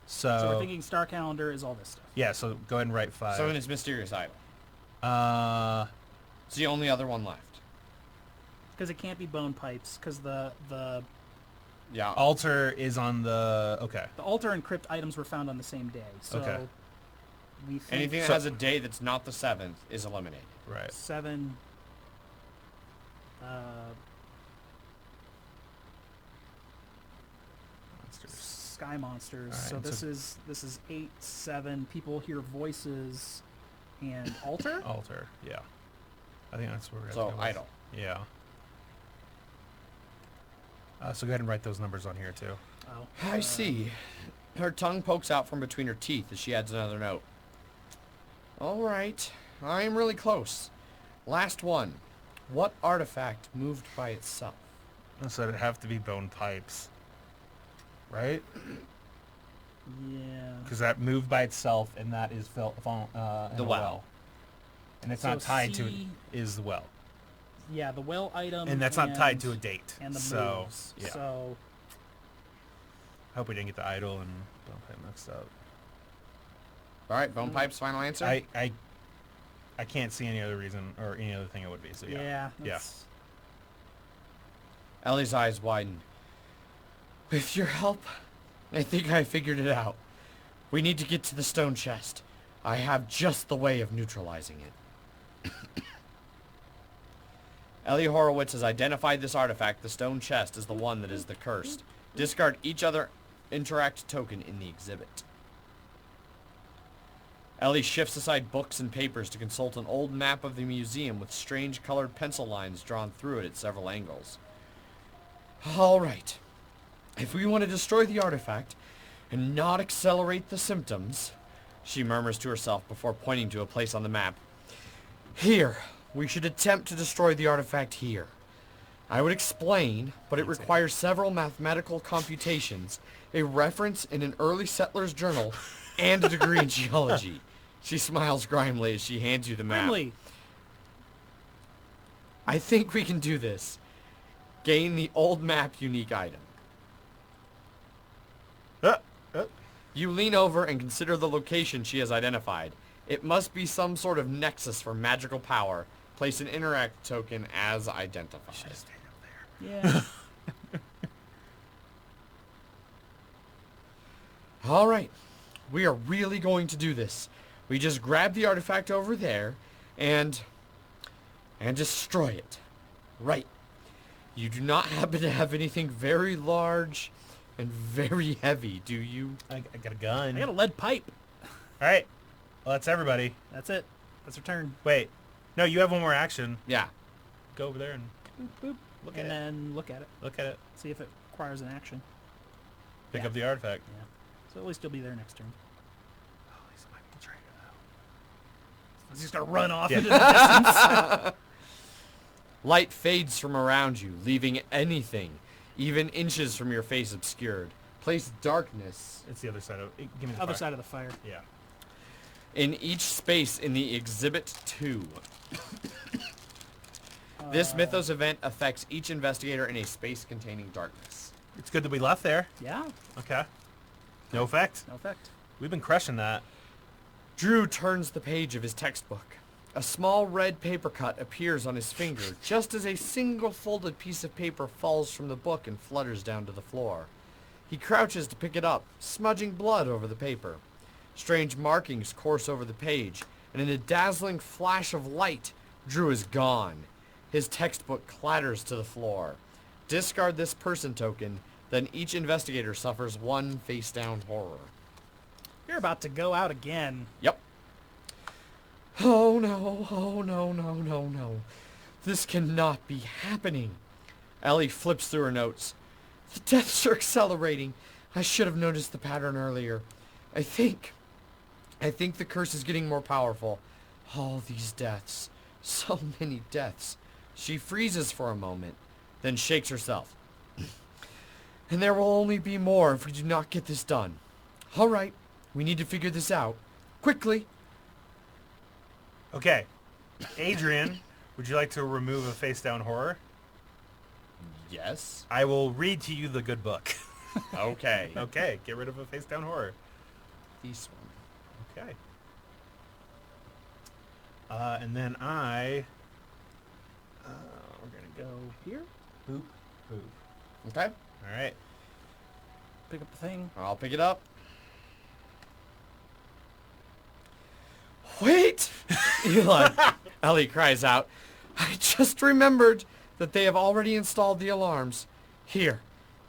So So, we're thinking star calendar is all this stuff. yeah. So go ahead and write 5. So then it's mysterious idol. Uh, It's the only other one left. Because it can't be bone pipes, because the Yeah. altar is on the. Okay. altar and crypt items were found on the same day. So Okay. we think Anything that So- has a day that's not the 7th is eliminated. Right. 7. Sky monsters. Alright, So and this so- is 8, 7. People hear voices, and altar. Altar. Yeah. I think that's where we're. So idol. Yeah. So go ahead and write those numbers on here too. Oh, I see. Her tongue pokes out from between her teeth as she adds another note. All right. I'm really close. Last one. What artifact moved by itself? So it'd have to be bone pipes, right? yeah. Because that moved by itself, and that is in The a well. And it's So not tied to it. C- Is the well. Yeah, the well item. And that's not tied to a date. And the so, moves. yeah. So I hope we didn't get the idol and Bone Pipe mixed up. All right, Bone Pipe's final answer? I can't see any other reason or any other thing it would be. So yeah. that's- Ellie's eyes widen. With your help, I think I figured it out. We need to get to the stone chest. I have just the way of neutralizing it. Ellie Horowitz has identified this artifact, the stone chest, as the one that is the cursed. Discard each other interact token in the exhibit. Ellie shifts aside books and papers to consult an old map of the museum with strange colored pencil lines drawn through it at several angles. All right. If we want to destroy the artifact and not accelerate the symptoms, she murmurs to herself before pointing to a place on the map. Here, we should attempt to destroy the artifact here. I would explain, but it requires several mathematical computations, a reference in an early settler's journal, and a degree in geology. She smiles grimly as she hands you the map. Grimly. I think we can do this. Gain the old map unique item. You lean over and consider the location she has identified. It must be some sort of nexus for magical power. Place an interact token as identified. Yeah. All right. We are really going to do this. We just grab the artifact over there and destroy it. Right. You do not happen to have anything very large and very heavy, do you? I got a gun. I got a lead pipe. All right. Well, that's everybody. That's it. That's her turn. Wait. No, you have one more action. Yeah. Go over there and Boop, boop. Look and at it. then look at it. look at it. See if it requires an action. Pick Yeah. up the artifact. Yeah. So at least you'll be there next turn. Oh, he's a Michael Trainer, though. He's just gonna run off Yeah. into the distance. Light fades from around you, leaving anything, even inches from your face, obscured. Place darkness It's the other side of it. Give me the Other fire. side of the fire. Yeah. in each space in the Exhibit 2. This Mythos event affects each investigator in a space containing darkness. It's good that we left there. Yeah. Okay. No effect. No effect. We've been crushing that. Drew turns the page of his textbook. A small red paper cut appears on his finger just as a single folded piece of paper falls from the book and flutters down to the floor. He crouches to pick it up, smudging blood over the paper. Strange markings course over the page, and in a dazzling flash of light, Drew is gone. His textbook clatters to the floor. Discard this person token, then each investigator suffers one face-down horror. You're about to go out again. Yep. Oh no, oh no, no, no, no. This cannot be happening. Ellie flips through her notes. The deaths are accelerating. I should have noticed the pattern earlier. I think the curse is getting more powerful. All these deaths. So many deaths. She freezes for a moment, then shakes herself. And there will only be more if we do not get this done. All right, we need to figure this out. Quickly. Okay. Adrian, would you like to remove a face down horror? Yes. I will read to you the good book. Okay. Okay. Get rid of a face down horror. This one. Okay. And then we're going to go Here. boop, boop. Okay. All right. Pick up the thing. I'll pick it up. Wait! Eli. Ellie cries out. I just remembered that they have already installed the alarms. Here.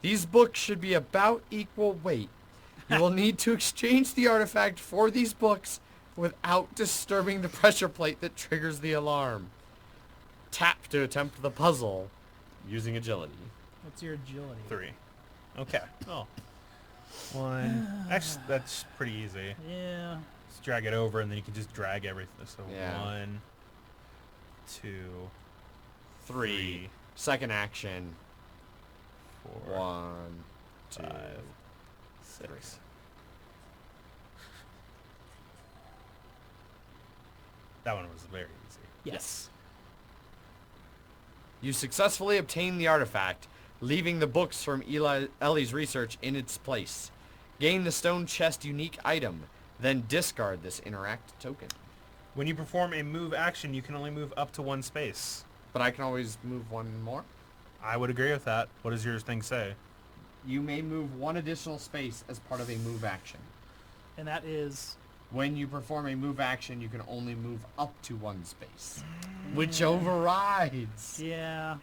These books should be about equal weight. You will need to exchange the artifact for these books without disturbing the pressure plate that triggers the alarm. Tap to attempt the puzzle using agility. What's your agility? 3. Okay. Oh. 1. Actually, that's pretty easy. Yeah. Just drag it over, and then you can just drag everything. So Yeah. 1, 2, 3. Second action. 4, 1, 2. 5, 6. That one was very easy. Yes. You successfully obtain the artifact, leaving the books from Ellie's research in its place. Gain the stone chest unique item, then discard this interact token. When you perform a move action, you can only move up to one space. But I can always move one more. I would agree with that. What does your thing say? You may move one additional space as part of a move action. And that is... When you perform a move action, you can only move up to one space, which overrides. Yeah.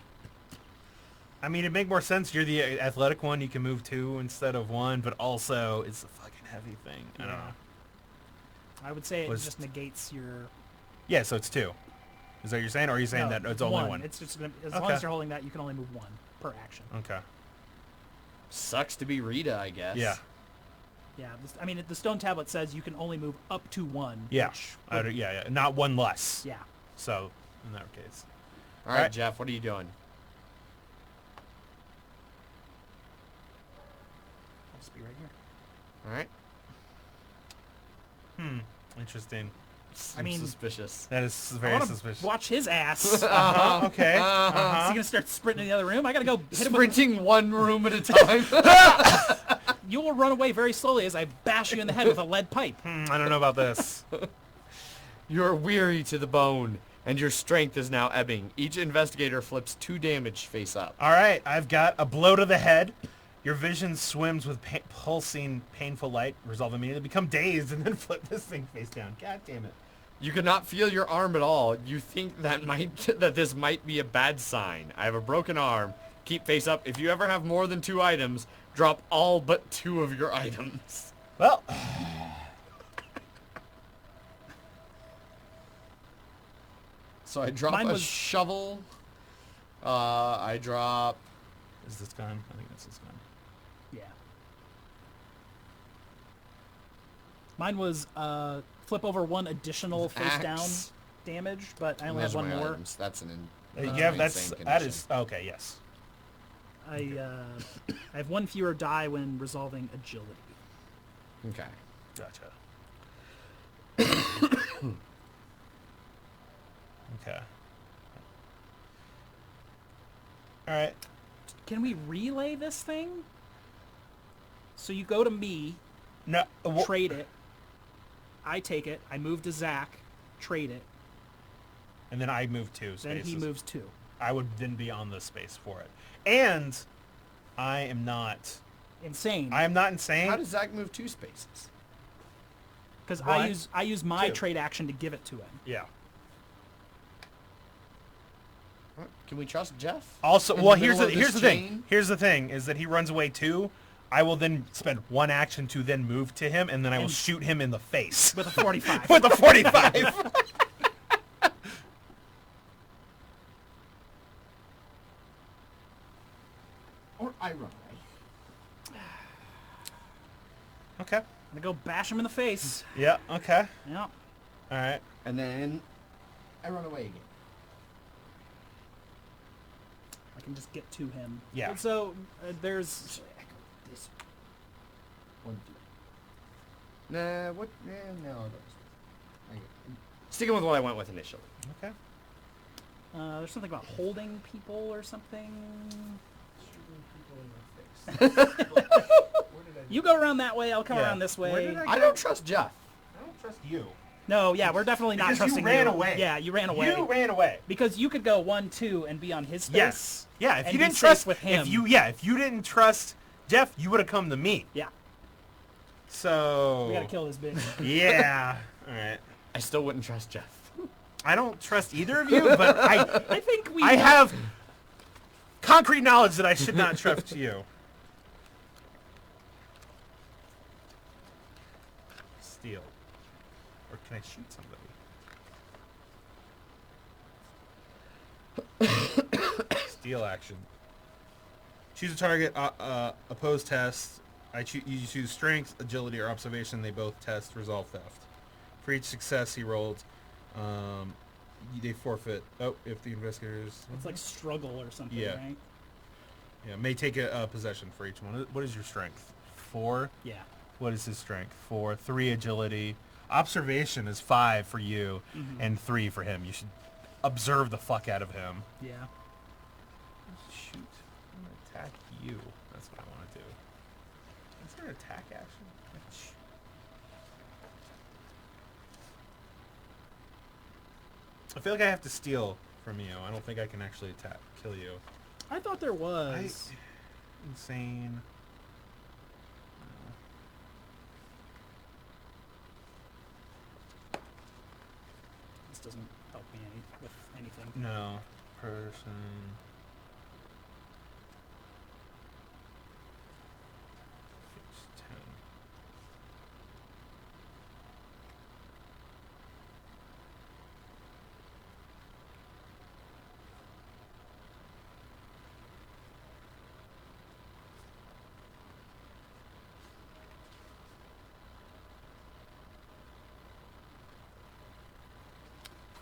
I mean, it'd make more sense. You're the athletic one. You can move 2 instead of 1, but also it's a fucking heavy thing. I don't know. I would say it Was- just negates your... Yeah, so it's 2. Is that what you're saying, or are you saying No, that it's only 1? It's just gonna, as long Okay. as you're holding that, you can only move 1 per action. Okay. Sucks to be Rita, I guess. Yeah. Yeah, I mean, the stone tablet says you can only move up to 1. Yeah. Which Yeah. Not 1 less. yeah. So, in that case. All right, Alright. Jeff, what are you doing? I'll just be right here. All right. Interesting. I mean- suspicious. That is I very wanna suspicious. watch his ass. Is Okay. he Uh-huh. gonna start sprinting in the other room? I gotta go hit him with... Sprinting one room at a time. You will run away very slowly as I bash you in the head with a lead pipe. I don't know about this. You're weary to the bone, and your strength is now ebbing. Each investigator flips 2 damage face up. All right, I've got a blow to the head. Your vision swims with pulsing, painful light. Resolve immediately. Become dazed and then flip this thing face down. God damn it. You cannot feel your arm at all. You think that this might be a bad sign. I have a broken arm. Keep face up. If you ever have more than 2 items, drop all but 2 of your items. Well, So I drop Mine a was- shovel. I drop... is this gun? I think this is gun. Yeah. Mine was flip over 1 additional face Axe. down damage, but I only have Those are 1 my more. items. That's an... Yeah, that's insane that condition. is okay. Yes. I have 1 fewer die when resolving agility. Okay. Gotcha. Okay. All right. Can we relay this thing? So you go to me, No. trade it. I take it. I move to Zach, trade it. And then I move 2 spaces. Then he moves 2. I would then be on the space for it. And I am not. Insane. I am not insane. How does Zach move 2 spaces? Because What? I use my 2. trade action to give it to him. Yeah. Can we trust Jeff? Also, In well, the here's middle the of here's this the thing. chain? Here's the thing is that he runs away 2. I will then spend 1 action to then move to him, and then I will And- shoot him in the face With a 45. with a 45. Or I run away. Okay. I'm gonna go bash him in the face. Yeah. Okay. Yeah. All right. And then I run away again. I can just get to him. Yeah. So there's... This 1, 2. Nah, what? No, I'll go this way. Sticking with what I went with initially. Okay. there's something about holding people or something. You go around that way, I'll come Yeah. around this Where way. did I don't trust Jeff. I don't trust you. No, yeah, we're definitely not Because trusting you ran away. Yeah, you ran away. You ran away. Because you could go 1, 2 and be on his space. Yes. Yeah. If and you be didn't safe trust with him. if you didn't trust Jeff, you would have come to me. Yeah. So. We gotta kill this bitch. Yeah. All right. I still wouldn't trust Jeff. I don't trust either of you, but I think we... I have concrete knowledge that I should not trust you. Steal. Or can I shoot somebody? Steal action. Choose a target. Oppose test. You choose strength, agility, or observation. They both test resolve theft. For each success he rolled, they forfeit. Oh, if the investigators. It's like struggle or something, Yeah. right? Yeah, may take a possession for each one. What is your strength? 4. Yeah. What is his strength? 4. 3 agility. Observation is 5 for you, and 3 for him. You should observe the fuck out of him. Yeah. you. That's what I want to do. Is there an attack action? I feel like I have to steal from you. I don't think I can actually kill you. I thought there was. Insane. This doesn't help me with anything. No. Person. It's 10.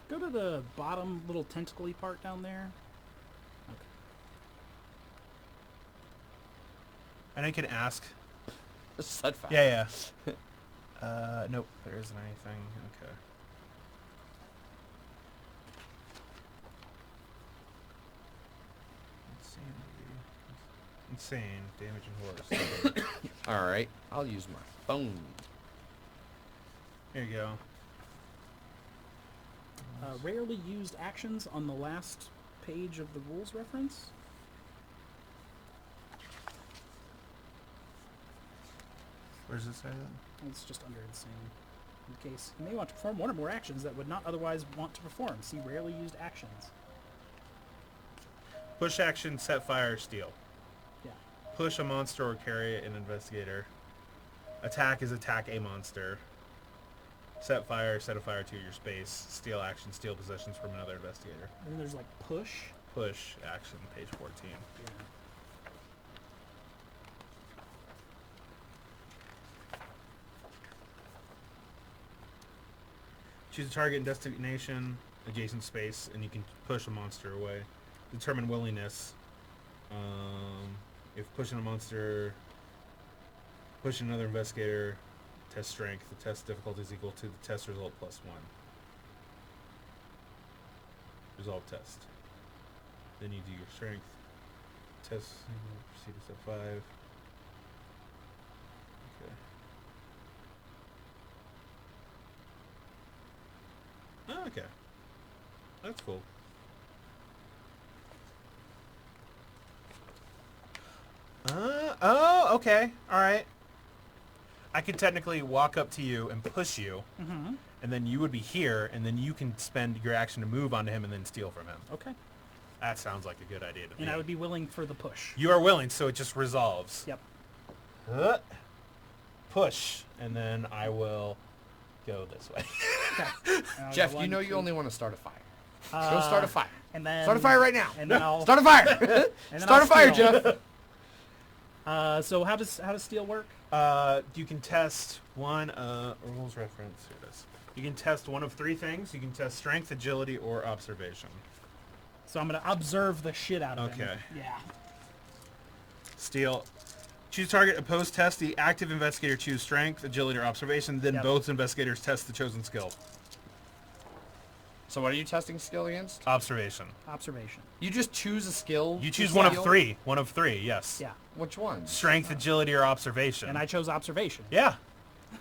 Go to the bottom little tentacly part down there. Okay. And I can ask. Set fast. Yeah. Nope. There isn't anything. Okay. Insane damage and horror. All right. I'll use my phone. Here you go. Rarely used actions on the last page of the rules reference. Where's this at? It's just under insane. In case you may want to perform one or more actions that would not otherwise want to perform. See rarely used actions. Push action, set fire, steal. Yeah. Push a monster or carry an investigator. Attack is attack a monster. Set a fire to your space. Steal action, steal possessions from another investigator. And then there's like push. Push action, page 14. Yeah. Choose a target and destination, adjacent space, and you can push a monster away. Determine willingness. If pushing a monster, pushing another investigator, test strength. The test difficulty is equal to the test result plus 1. Resolve test. Then you do your strength. Test, proceed to step 5. Okay. Oh, okay. That's cool. Oh, okay. All right. I could technically walk up to you and push you, and then you would be here, and then you can spend your action to move onto him and then steal from him. Okay. That sounds like a good idea to me. And I would be willing for the push. You are willing, so it just resolves. Yep. Push, and then I will go this way. Okay. Jeff, you know you only want to start a fire. Go start a fire. And then Start a fire right now. And then I'll Start a fire. and then Start I'll a fire, steal. Jeff. So how does steel work? You can test one rules reference. Here it is. You can test one of 3 things. You can test strength, agility, or observation. So I'm gonna observe the shit out of him. Okay. Yeah. Steal. Choose target. Opposed test. The active investigator choose strength, agility, or observation. Then Yep. both investigators test the chosen skill. So what are you testing skill against? Observation. Observation. You just choose a skill. You to choose one of steal? 3. One of 3. Yes. Yeah. Which one? Strength, agility, or observation. And I chose observation. Yeah.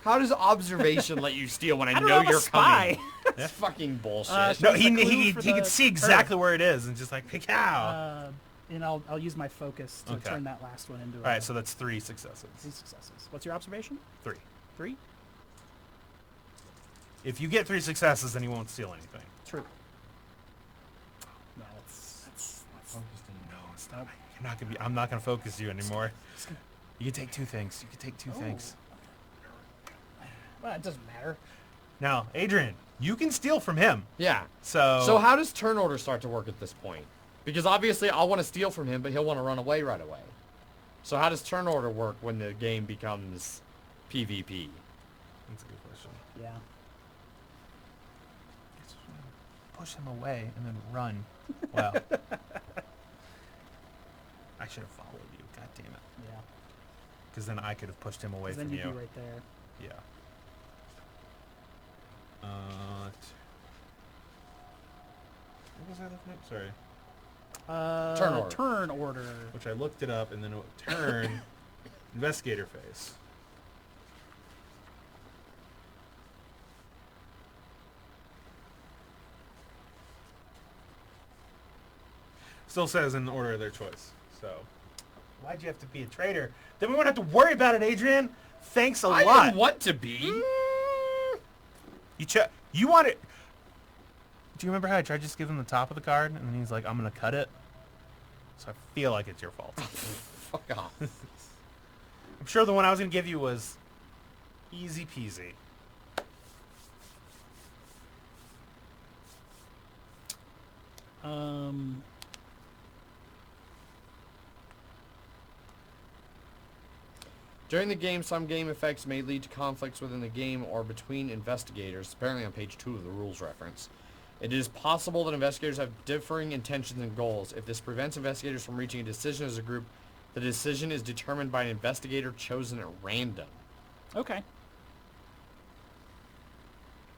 How does observation let you steal when I, I don't know have a you're spy. coming? That's fucking bullshit. No, Shows he the clue he for he the can see exactly where it is and just like pick out. And I'll use my focus to Okay. turn that last one into All right, so that's 3 successes. 3 successes. What's your observation? 3. 3? If you get 3 successes, then he won't steal anything. True. No, that's No, it's not. You're not gonna be. I'm not gonna focus you anymore. You can take 2 things. You can take 2 things. well, it doesn't matter. Now, Adrian, you can steal from him. yeah. So. So how does turn order start to work at this point? Because obviously I'll want to steal from him, but he'll want to run away right away. So how does turn order work when the game becomes PvP? That's a good question. Yeah. Push him away and then run. Wow. I should have followed you. God damn it. Yeah. Because then I could have pushed him away 'Cause then from you'd you. be right there. Yeah. What was I looking at? Sorry. order. Turn order. Which I looked it up, and then it turn investigator phase. Still says in the order of their choice. So, why'd you have to be a traitor? Then we won't have to worry about it, Adrian. Thanks a I lot. didn't want to be. You want it? Do you remember how I tried to just give him the top of the card, and then he's like, "I'm gonna cut it." So I feel like it's your fault. Fuck off. I'm sure the one I was gonna give you was easy peasy. During the game, some game effects may lead to conflicts within the game or between investigators, apparently on page 2 of the rules reference. It is possible that investigators have differing intentions and goals. If this prevents investigators from reaching a decision as a group, the decision is determined by an investigator chosen at random. Okay.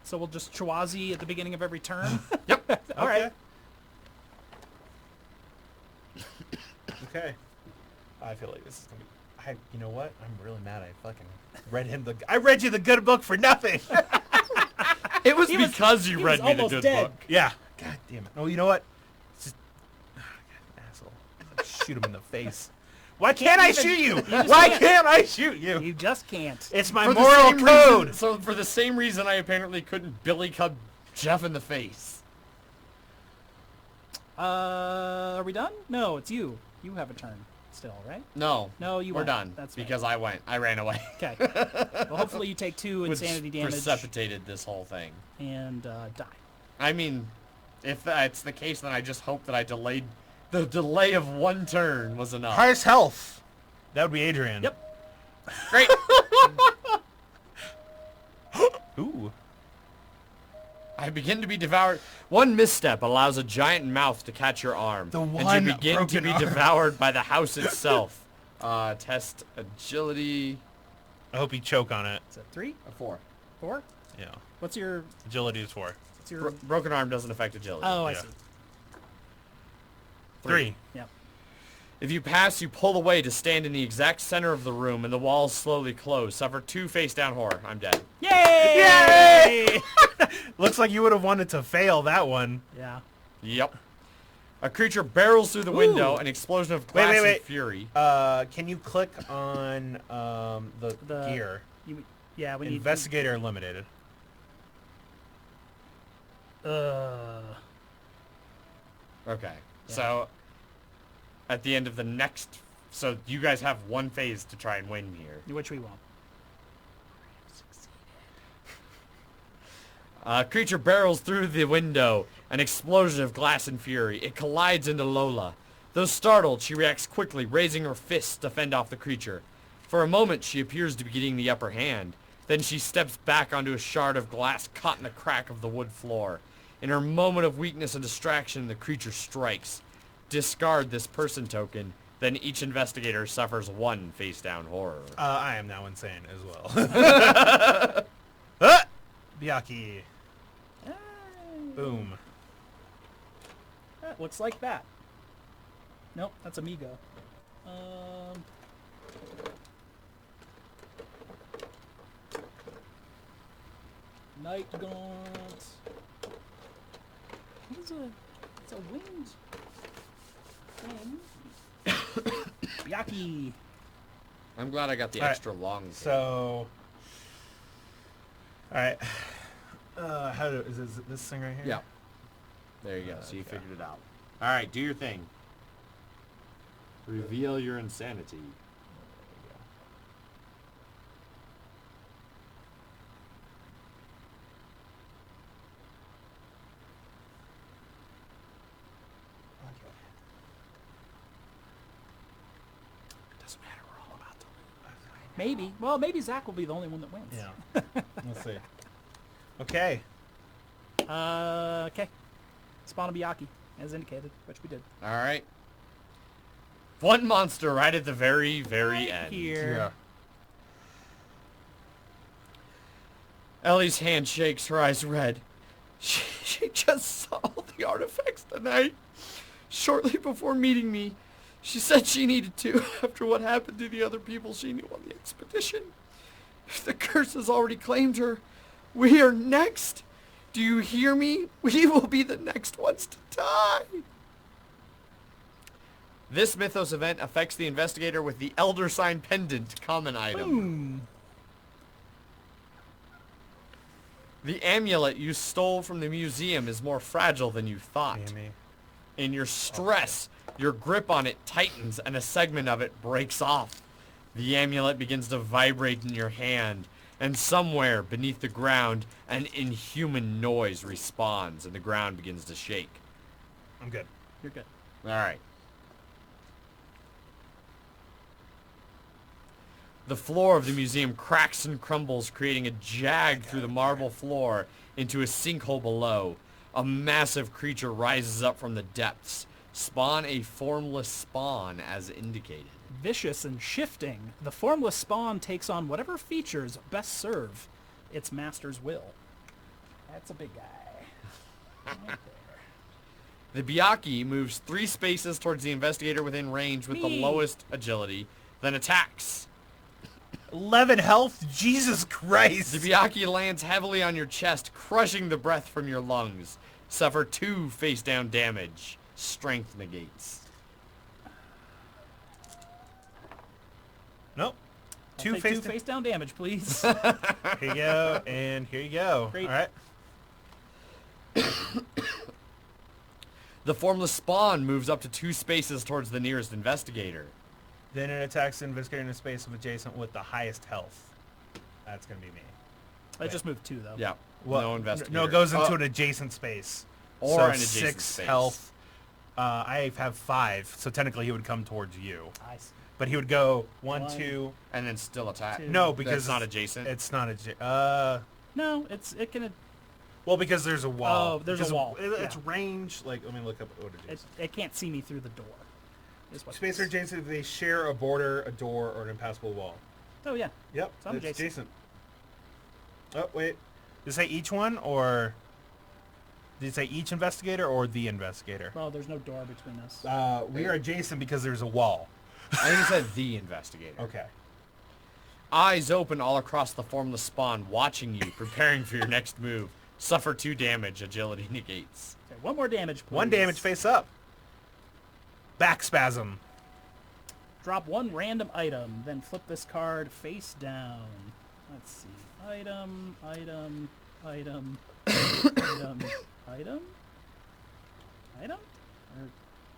So we'll just Chwazi at the beginning of every turn? Yep. All right. Okay. I feel like this is gonna be. You know what? I'm really mad. I fucking I read you the good book for nothing. It was He was- because you he read was me the almost good dead. book. Yeah. God damn it. Oh, you know what? It's just, God, asshole. Shoot him in the face. Why can't I shoot you? Why can't I shoot you? You just can't. It's my For the moral same code. reason- so for the same reason I apparently couldn't Billy Club Jeff in the face. Are we done? No, it's you. You have a turn still, right? No. No, you We're won't. done. That's right. because I ran away. Okay. Well, hopefully you take 2 Which insanity damage precipitated this whole thing. and die. I mean, if that's the case, then I just hope that the delay of 1 turn was enough. Highest health. That would be Adrian. Yep. Great. Ooh. I begin to be devoured. One misstep allows a giant mouth to catch your arm. And one you begin to broken be arm. devoured by the house itself. Test agility. I hope you choke on it. Is that 3? A 4. 4? Yeah. What's your... Agility is 4. What's your... Broken arm doesn't affect agility. Oh, I Yeah. see. 3. Yeah. If you pass, you pull away to stand in the exact center of the room, and the walls slowly close. Suffer 2 face-down horror. I'm dead. Yay! Yay! Looks like you would have wanted to fail that one. Yeah. Yep. A creature barrels through the window, an explosion of glass and wait. fury. Can you click on the gear? Yeah, we need... Investigator eliminated. Okay. So, at the end of the next... So, you guys have 1 phase to try and win here. Which we won't. A creature barrels through the window, an explosion of glass and fury. It collides into Lola. Though startled, she reacts quickly, raising her fists to fend off the creature. For a moment, she appears to be getting the upper hand. Then she steps back onto a shard of glass caught in the crack of the wood floor. In her moment of weakness and distraction, the creature strikes. Discard this person token. Then each investigator suffers 1 face-down horror. I am now insane as well. Biaki. Boom. Looks like that. Nope, that's Amigo. Night Gaunt. What is it's a winged thing. Yaki. I'm glad I got the All right. extra long thing. So, all right. Is this thing right here? Yeah. There you go. So you Okay. figured it out. All right, do your thing. Reveal your insanity. Doesn't matter. We're all about to lose. Maybe. Well, maybe Zach will be the only one that wins. Yeah. Let's see. Okay. Okay. Spawn a Biyaki, as indicated, which we did. All right. 1 monster right at the very, very end. Here. Ellie's hand shakes, her eyes red. She just saw the artifacts tonight. Shortly before meeting me, she said she needed to after what happened to the other people she knew on the expedition. If the curse has already claimed her, we are next. Do you hear me? We will be the next ones to die. This Mythos event affects the investigator with the Elder Sign Pendant common item. Boom. The amulet you stole from the museum is more fragile than you thought. Amy. In your stress, your grip on it tightens and a segment of it breaks off. The amulet begins to vibrate in your hand, and somewhere beneath the ground, an inhuman noise respawns and the ground begins to shake. I'm good. You're good. Alright. The floor of the museum cracks and crumbles, creating a jag through the marble floor into a sinkhole below. A massive creature rises up from the depths. Spawn a formless spawn as indicated. Vicious and shifting, the formless spawn takes on whatever features best serve its master's will. That's a big guy. Right there. The Byakuya moves 3 spaces towards the investigator within range with the Me. lowest agility, then attacks. 11 health? Jesus Christ. The Byakuya lands heavily on your chest, crushing the breath from your lungs. Suffer 2 face-down damage. Strength negates. Nope. I'll Two take face. 2 face down damage, please. Here you go, and here you go. Great. All right. The formless spawn moves up to 2 spaces towards the nearest investigator. Then it attacks the investigator in a space of adjacent with the highest health. That's gonna be me. I just moved 2 though. Yeah. Well, no investigator. No, it goes into Oh, an adjacent space. Or so an adjacent 6 space. health. I have 5, so technically he would come towards you. I see. But he would go 1, One. 2. and then still attack. 2. No, because That's not adjacent. It's not No, it can. well, because there's a wall. Oh, there's a Because wall, It's yeah. range. Like, let me look up what it is. It can't see me through the door. Is what Space it or is. adjacent, they share a border, a door, or an impassable wall. Oh yeah. Yep, So I'm it's adjacent. Oh, wait. Did it say each one, or did it say each investigator or the investigator? Well, there's no door between us. We are adjacent because there's a wall. I think it said the investigator. Okay. Eyes open all across the formless spawn, watching you, preparing for your next move. Suffer 2 damage. Agility negates. Okay, 1 more damage, please. 1 damage face up. Back spasm. Drop 1 random item, then flip this card face down. Let's see. Item, item, item, item, item, item. Or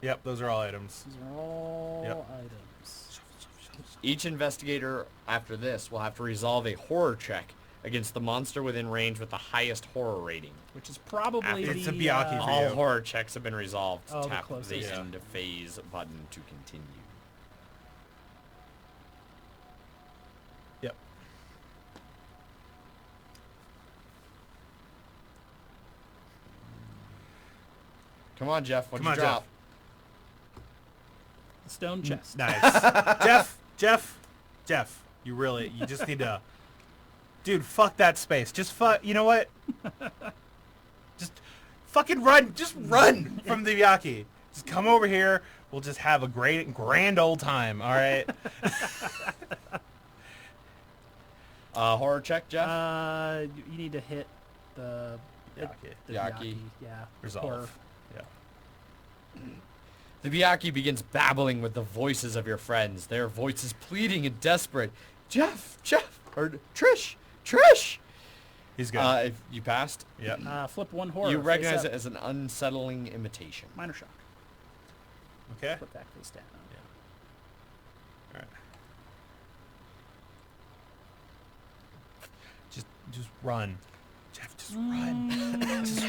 Yep, those are all items. these are all Yep. items. Each investigator after this will have to resolve a horror check against the monster within range with the highest horror rating. Which is probably It's the, a Byakuya for All you. horror checks have been resolved. Oh, the Tap the closest. Yeah. end phase button to continue. Yep. Come on, Jeff. What'd Come you on, drop? stone chest. Nice. Jeff, you just need to, dude, fuck that space. Just you know what? Just fucking run. Just run from the Yaki. Just come over here. We'll just have a grand old time. All right. Horror check, Jeff? You need to hit the Yaki. the Yaki. Yaki. Yeah. Resolve. Horror. Yeah. The Byakuya begins babbling with the voices of your friends. Their voices pleading and desperate. Jeff, or Trish. He's good. If you passed, Yep. Flip 1 horror. you face recognize up. it as an unsettling imitation. Minor shock. Okay. Flip that face down. All right. Just run. Jeff, just run. Just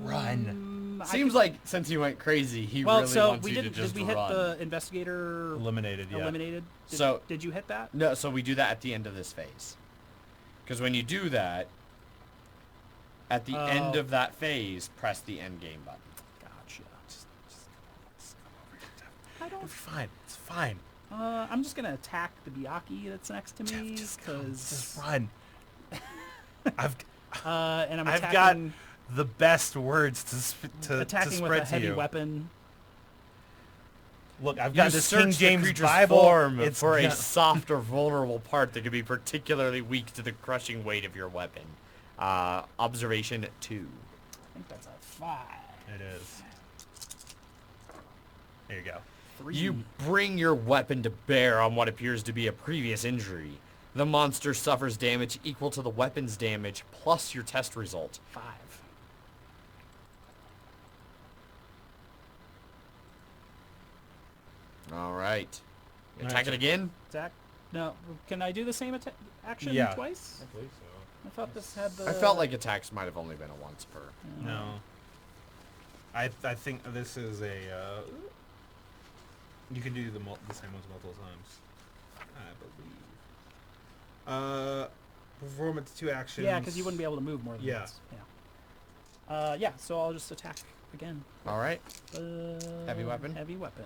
run. Seems like since he went crazy, he Well, really so wants we you to did. just Did we hit run. the investigator Eliminated, yeah. eliminated? So- did you hit that? No, so we do that at the end of this phase. Because when you do that, at the end Oh. of that phase, press the end game button. Gotcha. Just come over here, Jeff. I It'll don't. be fine. It's fine. I'm just gonna attack the Byakuya that's next to Jeff, me just come. because Just run. I've and I'm I've attacking, got the best words to attacking spread with a to heavy you. weapon. Look, I've got You this search King the James creature's Bible. form It's for a ju- soft or vulnerable part that could be particularly weak to the crushing weight of your weapon. Observation 2. I think that's a 5. It is. There you go. 3. You bring your weapon to bear on what appears to be a previous injury. The monster suffers damage equal to the weapon's damage plus your test result. 5. All right. All Attack right. it again? Zach? No. Can I do the same action Yeah. twice? I believe so. I thought this had the... I felt like attacks might have only been a once per. No. I think this is a. You can do the same ones multiple times. I believe. Performance 2 actions. Yeah, because you wouldn't be able to move more than Yeah. once. Yeah. Yeah, so I'll just attack again. All right. Heavy weapon? Heavy weapon.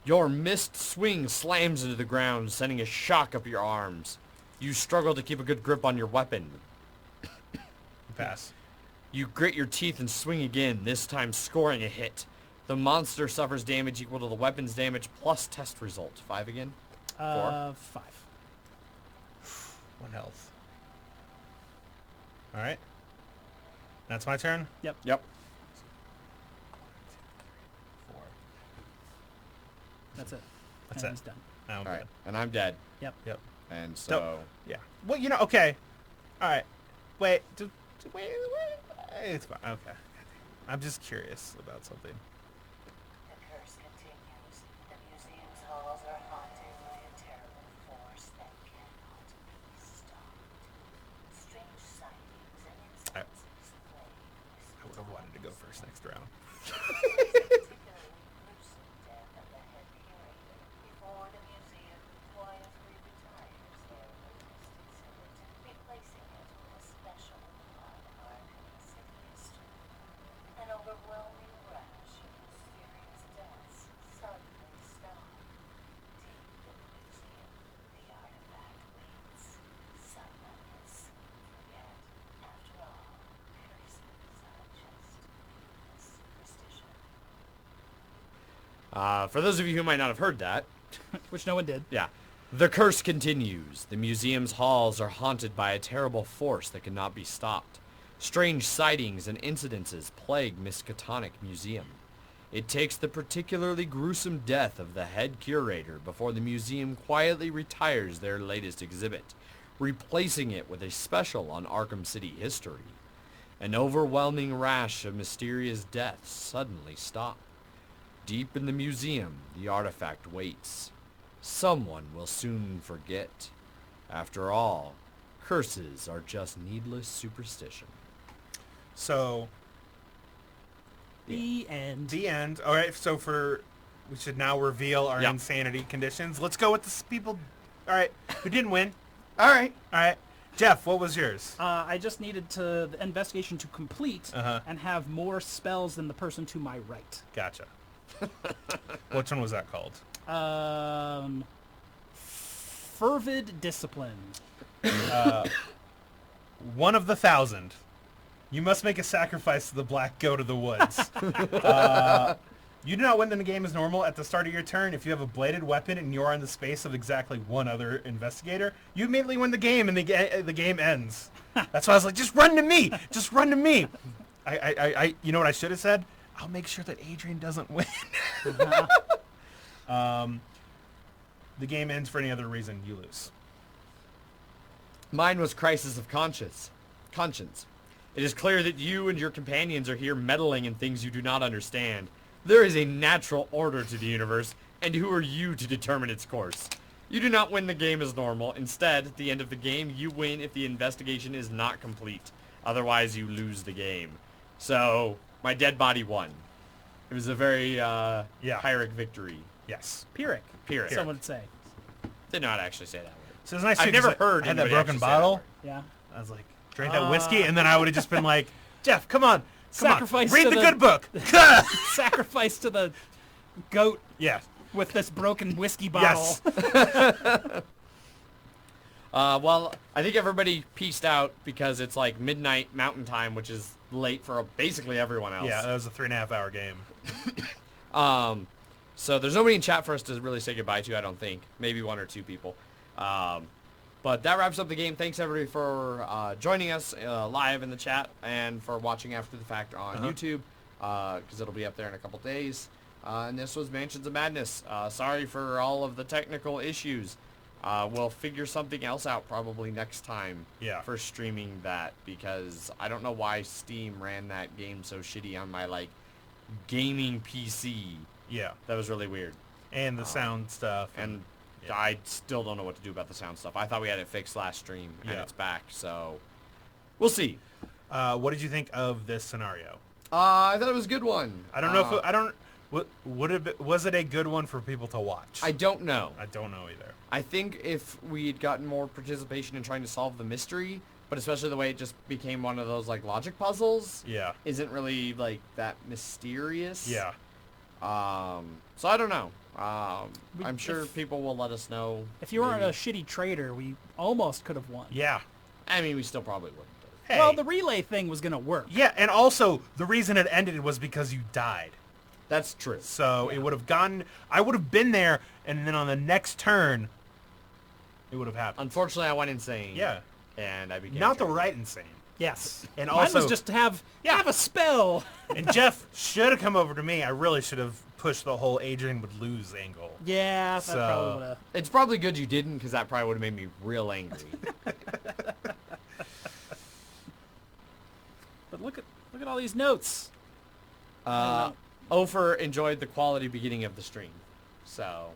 Your missed swing slams into the ground, sending a shock up your arms. You struggle to keep a good grip on your weapon. Pass. You grit your teeth and swing again, this time scoring a hit. The monster suffers damage equal to the weapon's damage plus test result. 5 again? 5. 1 health. All right. That's my turn. Yep. Yep. 4. That's it. That's and it. he's done. Now I'm All right. dead. And I'm dead. Yep. Yep. And so... Yeah. Well, okay. All right. Wait. Wait. It's fine. Okay. I'm just curious about something. The curse continues. The museum's halls are haunted by a terrible force that cannot be stopped. Strange sightings and instances plague this I would have wanted to go first next round. particularly gruesome death of the head curator before the museum quietly retires their latest exhibit, replacing it with a special on Arkham City history. An overwhelming rash of mysterious deaths suddenly stop. Deep in the museum, the artifact waits. Someone has yet, after all, curses are just a superstition. For those of you who might not have heard that, Which no one did. yeah. The curse continues. The museum's halls are haunted by a terrible force that cannot be stopped. Strange sightings and incidences plague Miskatonic Museum. It takes the particularly gruesome death of the head curator before the museum quietly retires their latest exhibit, replacing it with a special on Arkham City history. An overwhelming rash of mysterious deaths suddenly stop. Deep in the museum, the artifact waits. Someone will soon forget. After all, curses are just needless superstition. So The end. the end. All right. So we should now reveal our Yep. insanity conditions. Let's go with the people. All right. Who didn't win? All right. All right. Jeff, what was yours? I just needed the investigation to complete Uh-huh. and have more spells than the person to my right. Gotcha. Which one was that called? Fervid Discipline. One of the 1,000. You must make a sacrifice to the black goat of the woods. You do not win the game as normal. At the start of your turn, if you have a bladed weapon and you are in the space of exactly one other investigator, you immediately win the game and the game ends. That's why I was like, just run to me. Just run to me. You know what I should have said? I'll make sure that Adrian doesn't win. The game ends for any other reason. You lose. Mine was Crisis of Conscience. It is clear that you and your companions are here meddling in things you do not understand. There is a natural order to the universe, and who are you to determine its course? You do not win the game as normal. Instead, at the end of the game, you win if the investigation is not complete. Otherwise, you lose the game. So, my dead body won. It was a very Pyrrhic victory. Yes. Pyrrhic. Pyrrhic. Some would say. Did not actually say that word. So it's nice. I've too, never 'cause heard I had that anybody broken actually say that bottle. word. Yeah. I was like, drink that whiskey, and then I would have just been like, Jeff, come on, Sacrifice read to the the- good book. Sacrifice to the goat Yeah. with this broken whiskey bottle. Yes. Well, I think everybody pieced out because it's like midnight Mountain Time, which is late for basically everyone else. Yeah, that was a 3.5 hour game. So there's nobody in chat for us to really say goodbye to, I don't think. Maybe 1 or 2 people. But that wraps up the game. Thanks, everybody, for joining us live in the chat and for watching after the fact on YouTube, because it'll be up there in a couple days. And this was Mansions of Madness. Sorry for all of the technical issues. We'll figure something else out probably next time for streaming that, because I don't know why Steam ran that game so shitty on my, like, gaming PC. Yeah. That was really weird. And the sound stuff. And I still don't know what to do about the sound stuff. I thought we had it fixed last stream, and it's back, so we'll see. What did you think of this scenario? I thought it was a good one. I don't know if was it a good one for people to watch? I don't know. I don't know either. I think if we'd gotten more participation in trying to solve the mystery, but especially the way it just became one of those like logic puzzles, isn't really like that mysterious. Yeah. So I don't know. I'm sure people will let us know. If you weren't a shitty trader, we almost could have won. Yeah. I mean, we still probably wouldn't. Hey. Well, the relay thing was going to work. Yeah, and also the reason it ended was because you died. That's true. So it would have gone. I would have been there, and then on the next turn, it would have happened. Unfortunately, I went insane. Yeah. And I became Not the right insane. Yes. And Mine also was just to have a spell. And Jeff should have come over to me. I really should have pushed the whole Adrian would lose angle. Yeah, that So- probably would have. It's probably good you didn't, because that probably would have made me real angry. But look at all these notes. Ofer enjoyed the quality beginning of the stream. So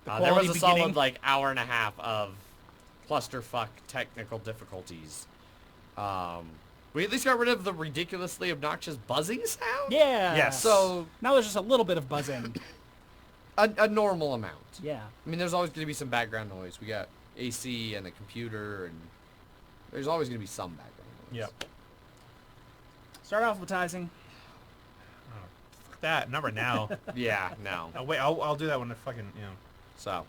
there was quality a solid beginning? like hour and a half of clusterfuck technical difficulties. We at least got rid of the ridiculously obnoxious buzzing sound. Yeah. Yes. So Now there's just a little bit of buzzing. a normal amount. Yeah. I mean, there's always going to be some background noise. We got AC and a computer, and there's always going to be some background noise. Yep. Start alphabetizing. Fuck that. Number now. Yeah, no. Oh, wait, I'll do that when I fucking, So,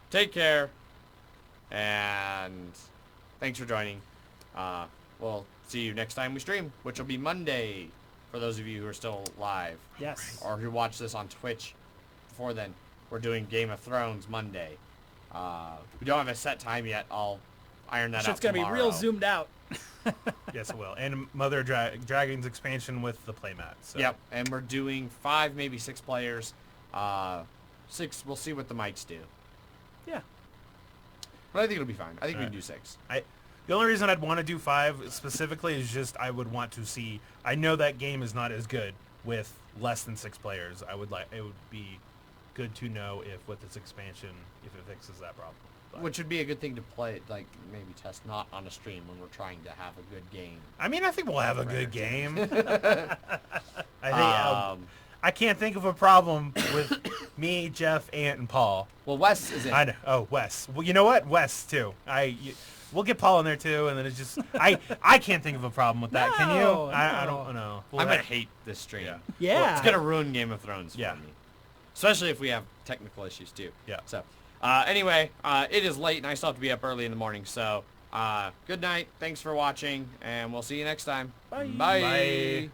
take care, and thanks for joining. We'll see you next time we stream, which will be Monday, for those of you who are still live, Yes. or who watch this on Twitch. Before then, we're doing Game of Thrones Monday. We don't have a set time yet. I'll iron that out Shit's gonna be tomorrow. real zoomed out. Yes, it will. And Mother Dragon's expansion with the playmat. So. Yep, and we're doing 5, maybe 6 players. 6, we'll see what the mics do. Yeah. But I think it'll be fine. I think we can do 6. The only reason I'd want to do 5 specifically is just I would want to see. I know that game is not as good with less than 6 players. It would be good to know if with this expansion if it fixes that problem. But, Which would be a good thing to play, like maybe test not on a stream when we're trying to have a good game. I mean, I think we'll have a good game. I think I can't think of a problem with me, Jeff, Ant, and Paul. Well, Wes is in. I know. Oh, Wes. Well, you know what? Wes too. We'll get Paul in there too, and then it's just I can't think of a problem with that. Can you? No, I no. don't know. I'm gonna hate this stream. Yeah. Yeah. Well, it's gonna ruin Game of Thrones Yeah. for me, especially if we have technical issues too. Yeah. So, anyway, it is late, and I still have to be up early in the morning. So, good night. Thanks for watching, and we'll see you next time. Bye. Bye. Bye.